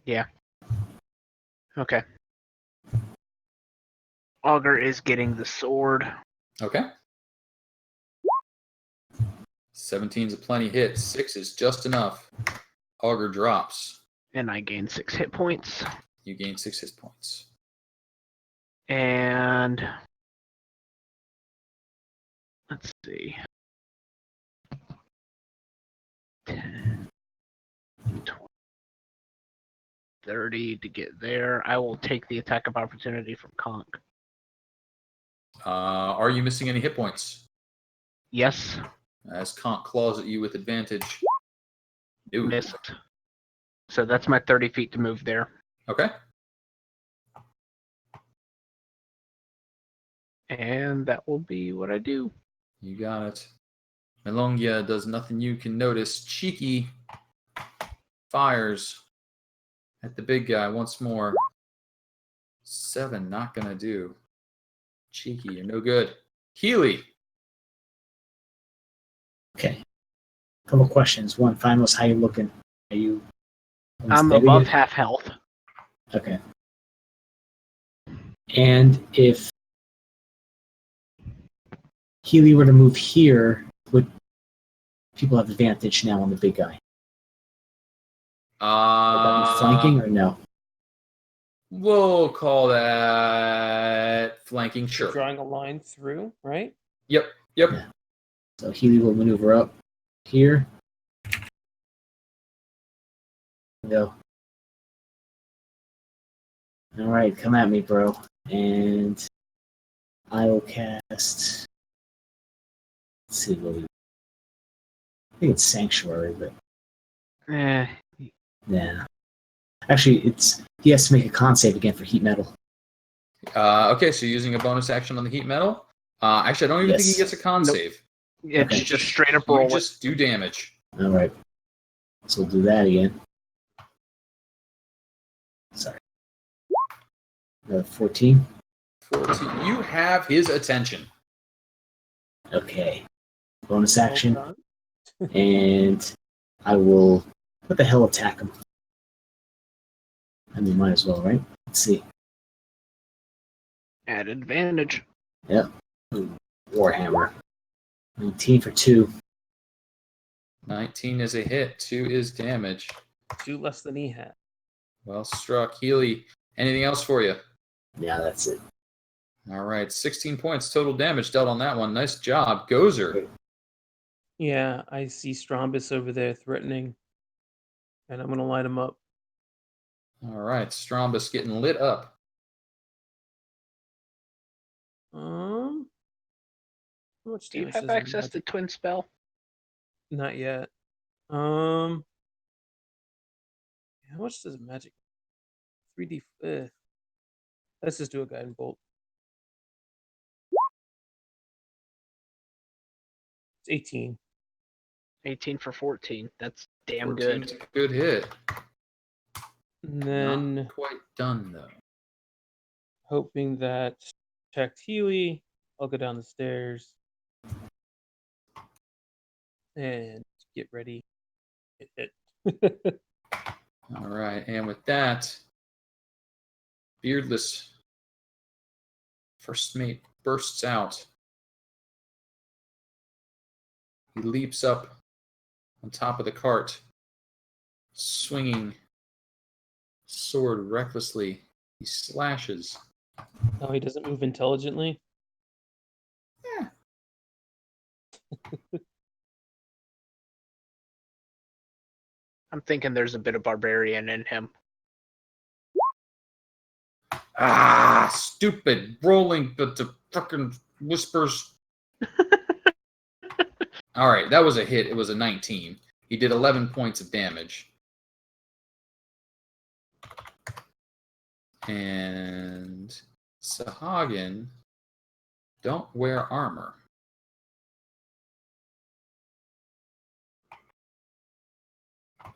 Yeah. Okay. Augur is getting the sword. Okay. 17's a plenty hit. 6 is just enough. Augur drops. And I gain 6 hit points. You gain 6 hit points. And let's see. 10, 20, 30 to get there. I will take the attack of opportunity from Conk. Are you missing any hit points? Yes. As Conk claws at you with advantage. Ooh. Missed. So that's my 30 feet to move there. Okay. And that will be what I do. You got it. Melongia does nothing you can notice. Cheeky fires at the big guy once more. 7, not gonna do. Cheeky, you're no good. Healy. Okay. Couple questions. One, Thymos, how you looking? Are you? I'm above half health. Okay. And if Healy were to move here, would people have advantage now on the big guy? Would that be flanking or no? We'll call that flanking, sure. Drawing a line through, right? Yep. Yeah. So Healy will maneuver up here. Go. All right, come at me, bro. And I will cast. Let's see what we. I think it's Sanctuary, but yeah. Actually, he has to make a con save again for heat metal. Okay, so you're using a bonus action on the heat metal. Actually, I don't even think he gets a con Nope. save. It's Okay. just straight up You roll. just do damage. All right. So we'll do that again. Sorry. 14. 14. You have his attention. Okay. Bonus action. Hold on. And I will. What the hell attack him? I mean, might as well, right? Let's see. At advantage. Yep. Ooh, Warhammer. 19 for 2. 19 is a hit. 2 is damage. 2 less than he had. Well struck. Healy, anything else for you? Yeah, that's it. All right. 16 points total damage dealt on that one. Nice job. Gozer. Yeah, I see Strombus over there threatening. And I'm going to light him up. All right, Strombus getting lit up. How much Do you damage have does a access to magic- Twin Spell? Not yet. How much does a magic? 3D. Let's just do a guiding bolt. It's 18. 18 for 14. That's damn 14's good. a good hit. And then Not quite done, though. hoping that checked Healy. I'll go down the stairs and get ready. Hit. All right, and with that, Beardless first mate bursts out. He leaps up on top of the cart, swinging sword recklessly. He slashes. Oh, he doesn't move intelligently. Yeah. I'm thinking there's a bit of barbarian in him. Ah, stupid rolling, but the fucking whispers. All right, that was a hit. It was a 19. He did 11 points of damage. And Sahagin don't wear armor.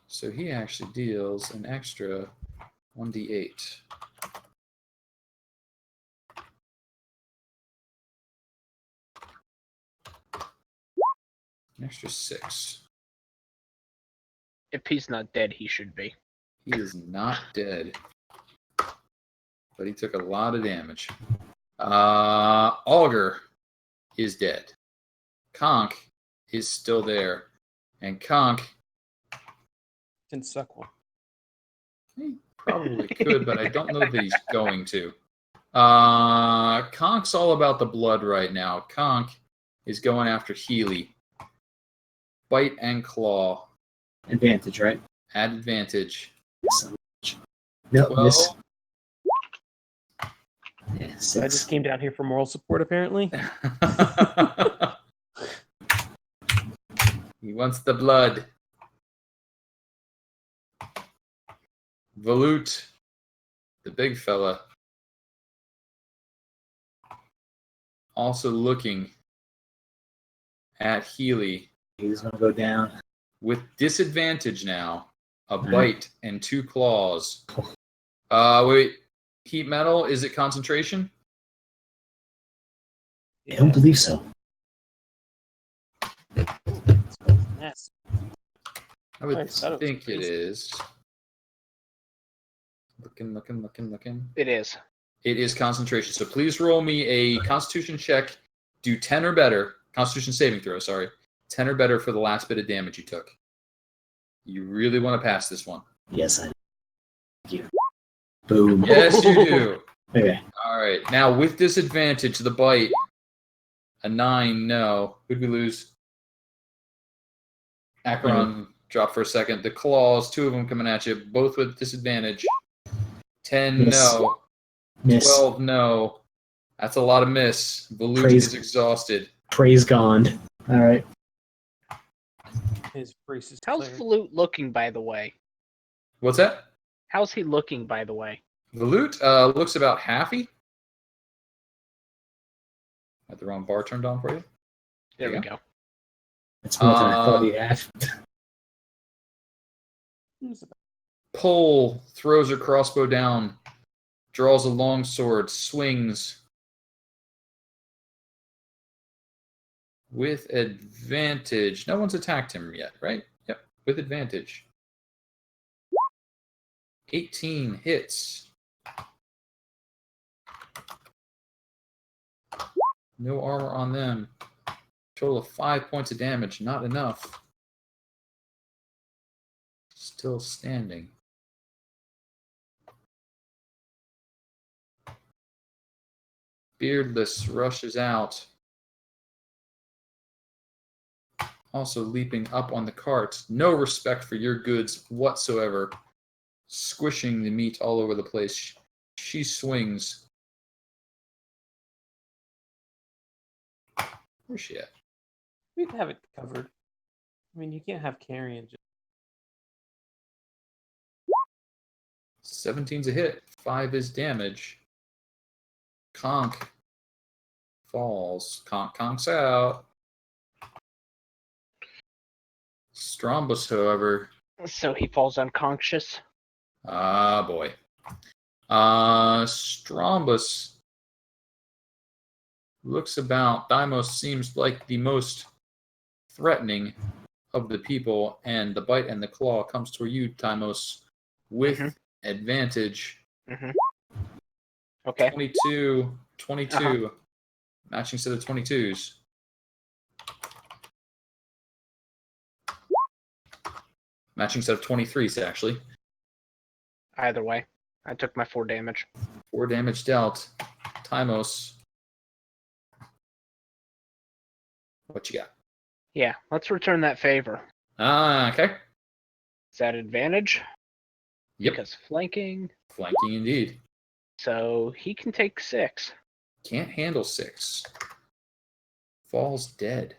So he actually deals an extra 1d8. An extra 6. If he's not dead, he should be. He is not dead. But he took a lot of damage. Augur is dead. Conk is still there. And Conk, Can suck one. he probably could, but I don't know that he's going to. Conk's all about the blood right now. Conk is going after Healy. Bite and claw. Advantage, right? At advantage. No, 12. miss. Yeah, I 6. just came down here for moral support, apparently. He wants the blood. Volute, the big fella, also looking at Healy He's gonna go down. with disadvantage now. A Alright. bite and 2 claws. Wait. Heat metal, is it concentration? I don't believe so. Yes. I would I thought it was think it crazy. is. Looking. It is. It is concentration. So please roll me a constitution check. Do 10 or better. Constitution saving throw, sorry. 10 or better for the last bit of damage you took. You really want to pass this one. Yes, I do. Thank you. Boom. Yes, you do. Okay. All right. Now, with disadvantage, the bite. A 9, no. Who'd we lose? Akron dropped for a second. The claws, 2 of them coming at you, both with disadvantage. 10, Miss. no. Miss. 12, no. That's a lot of miss. Volute Praise- is exhausted. Praise gone. All right. His brace is How's clear. Flute looking, by the way? What's that? How's he looking, by the way? Volute looks about halfy. Had the wrong bar turned on for you. There we Yeah. go. That's more than I thought he had. Pull, throws her crossbow down, draws a long sword, swings. With advantage. No one's attacked him yet, right? Yep, with advantage. 18 hits. No armor on them. Total of 5 points of damage. Not enough. Still standing. Beardless rushes out also leaping up on the cart. No respect for your goods whatsoever. Squishing the meat all over the place. She swings. Where's she at? We'd have it covered. I mean, you can't have carrion. 17's a hit. 5 is damage. Conk falls. Conks out. Strombus, however. So he falls unconscious. Ah, boy. Strombus looks about. Deimos seems like the most threatening of the people, and the bite and the claw comes toward you, Deimos, with advantage. Mm-hmm. Okay. 22. Matching set of 22s. Matching set of 23s, actually. Either way, I took my 4 damage. 4 damage dealt. Deimos. What you got? Yeah, let's return that favor. Okay. Is that advantage? Yep. Because flanking. Flanking indeed. So he can take 6. Can't handle 6. Falls dead.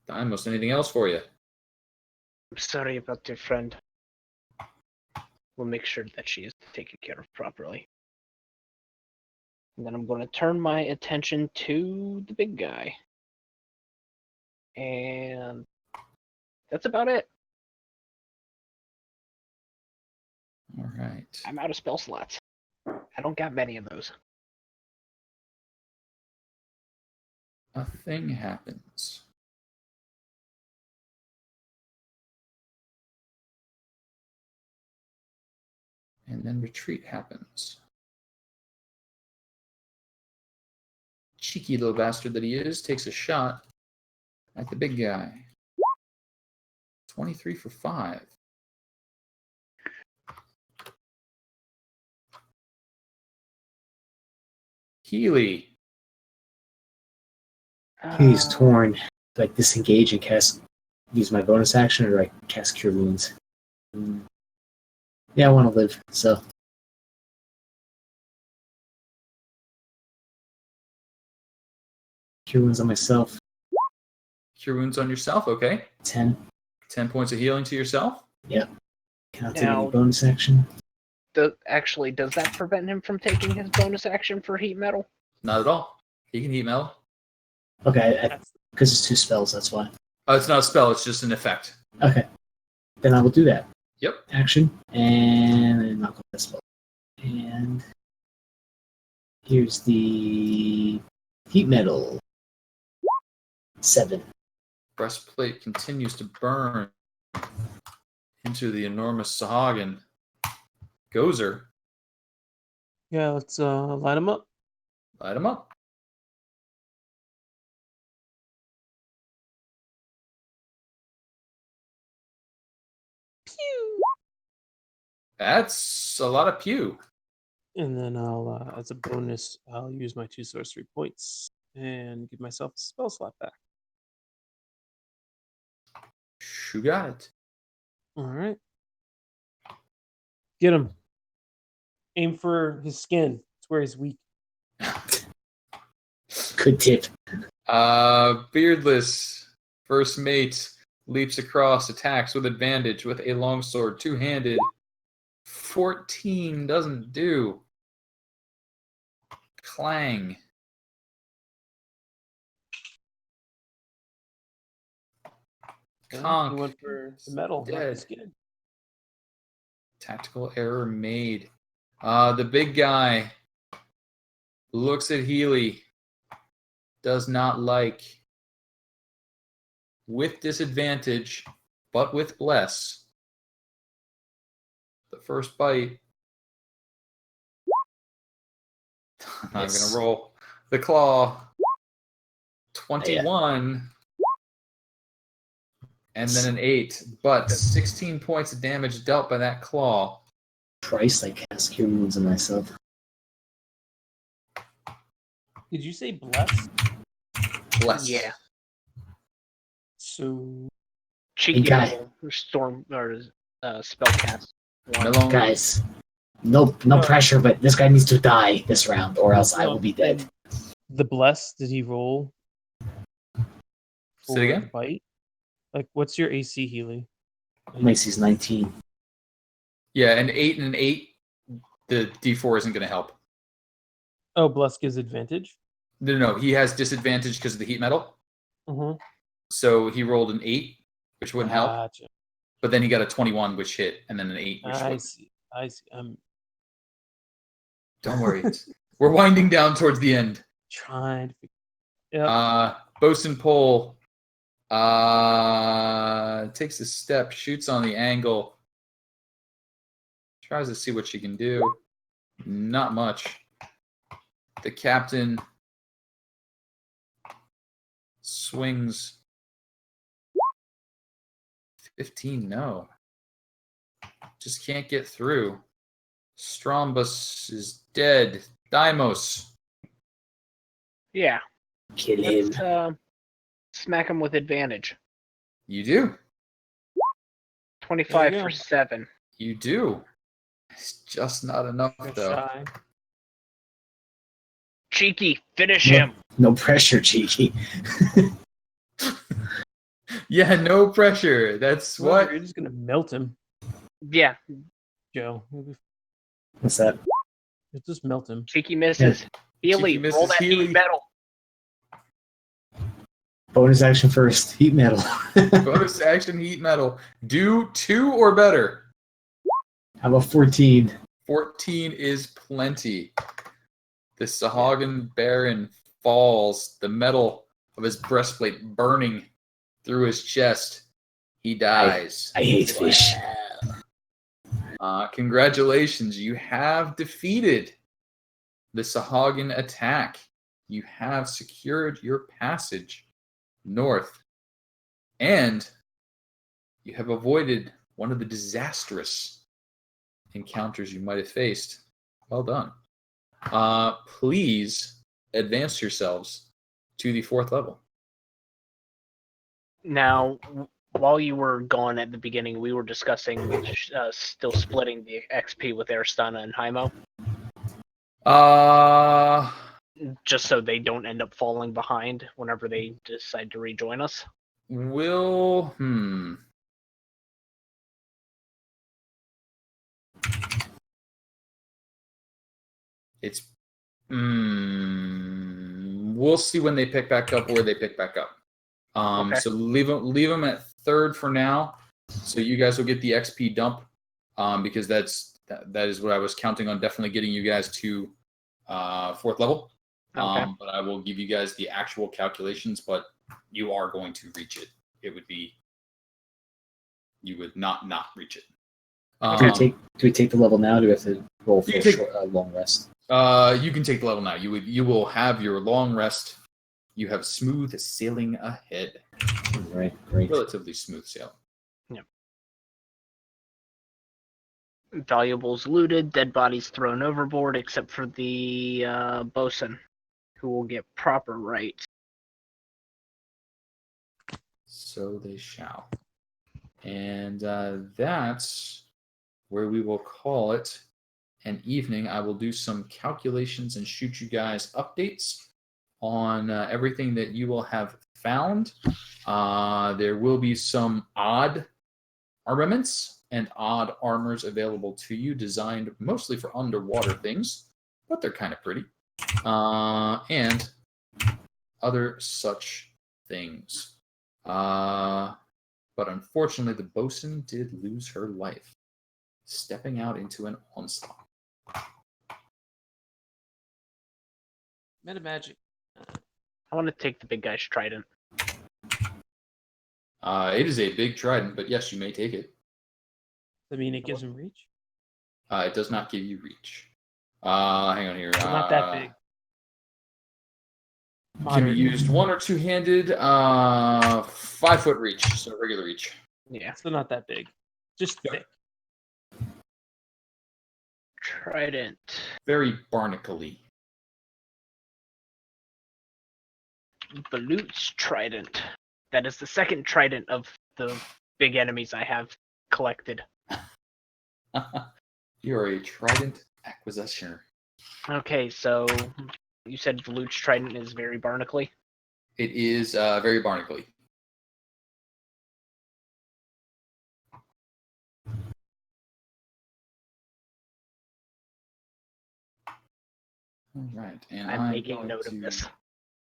Deimos, anything else for you? I'm sorry about your friend. We'll make sure that she is taken care of properly. And then I'm going to turn my attention to the big guy. And that's about it. All right. I'm out of spell slots. I don't got many of those. A thing happens. And then retreat happens. Cheeky little bastard that he is, takes a shot at the big guy. 23 for 5. Healy. He's torn. Do I disengage and use my bonus action, or do I cast Cure Wounds? Yeah, I want to live, so. Cure Wounds on myself. Cure wounds on yourself, okay. 10. 10 points of healing to yourself. Yep. Cannot take Now- any bonus action. Actually, does that prevent him from taking his bonus action for heat metal? Not at all. He can heat metal. Okay, because it's 2 spells, that's why. Oh, it's not a spell, it's just an effect. Okay. Then I will do that. Yep. Action. And knock off that spell. And here's the heat metal. 7. Breastplate continues to burn into the enormous Sahagin. Gozer. Yeah, let's line them up. Light him up. Pew! That's a lot of pew. And then I'll, as a bonus, I'll use my 2 sorcery points and give myself a spell slot back. You got it. All right. Get him. Aim for his skin. It's where he's weak. Good tip. Beardless, first mate, leaps across, attacks with advantage with a longsword, two-handed. 14 doesn't do. Clang. Yeah, he went for the metal, not the dead. skin. Tactical error made. The big guy looks at Healy. Does not like. With disadvantage, but with bless. The first bite. I'm going to roll the claw. 21. And then an 8. But 16 points of damage dealt by that claw. Christ, I cast Cure Wounds on myself. Did you say bless? Bless. Yeah. So Cheeky guy. little storm or spellcast. Melon. Guys, no pressure, but this guy needs to die this round, or else I will be dead. The bless, did he roll? Say it again? Bite? Like, what's your AC, Healy? Macy's 19. Yeah, an 8 and an 8, the D4 isn't going to help. Oh, bless gives advantage? No, he has disadvantage because of the heat metal. Mm-hmm. So he rolled an 8, which wouldn't help. Gotcha. But then he got a 21, which hit, and then an 8, which I wouldn't. see. I'm Don't worry. We're winding down towards the end. trying to figure. Bosun Pole takes a step, shoots on the angle, tries to see what she can do. Not much. The captain swings 15. No. Just can't get through. Strombus is dead. Deimos. Yeah. Kill him. Let's smack him with advantage. You do. 25 There you for go. 7. You do. It's just not enough, though. Shy. Cheeky, finish No. him. No pressure, cheeky. Yeah, no pressure. That's Whatever, what. you're just gonna melt him, Yeah, Joe. What's that? You'll just melt him. Cheeky misses. Healy, Cheeky roll misses. that Healy. heat metal. Bonus action first. Heat metal. Bonus action heat metal. Do 2 or better. How about 14? 14 is plenty. The Sahagin Baron falls, the metal of his breastplate burning through his chest. He dies. I hate fish. Congratulations, you have defeated the Sahagin attack. You have secured your passage north. And you have avoided one of the disastrous encounters you might have faced. Well done. Please advance yourselves to the 4th level. Now, while you were gone at the beginning, we were discussing still splitting the XP with Aristana and Himo, just so they don't end up falling behind whenever they decide to rejoin us. It's we'll see when they pick back up where they pick back up. Okay. So leave them at 3rd for now. So you guys will get the XP dump, because that is what I was counting on, definitely getting you guys to 4th level. Okay. But I will give you guys the actual calculations. But you are going to reach it. You would not reach it. Do we take the level now? Or do we have to roll for You a take- long rest? You can take the level now. You will have your long rest. You have smooth sailing ahead. All right, great. Relatively smooth sailing. Valuables looted, dead bodies thrown overboard, except for the bosun, who will get proper rights. So they shall. And that's where we will call it an evening. I will do some calculations and shoot you guys updates on everything that you will have found. There will be some odd armaments and odd armors available to you, designed mostly for underwater things, but they're kind of pretty. And other such things. But unfortunately, the bosun did lose her life, stepping out into an onslaught. Meta magic. I want to take the big guy's trident. It is a big trident, but yes, you may take it. I mean, it gives him reach. It does not give you reach. Hang on here. It's not that big. Can be Moderate. used one or two-handed. 5-foot reach, so regular reach. Yeah. Still not that big. Just thick. Trident. Very barnacle-y. Balut's trident. That is the second trident of the big enemies I have collected. You're a trident acquisitioner. Okay, so you said Veluch trident is very barnacly. It is very barnacly. All right, and I'm I'm making going note to of this.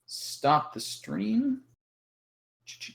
stop the stream.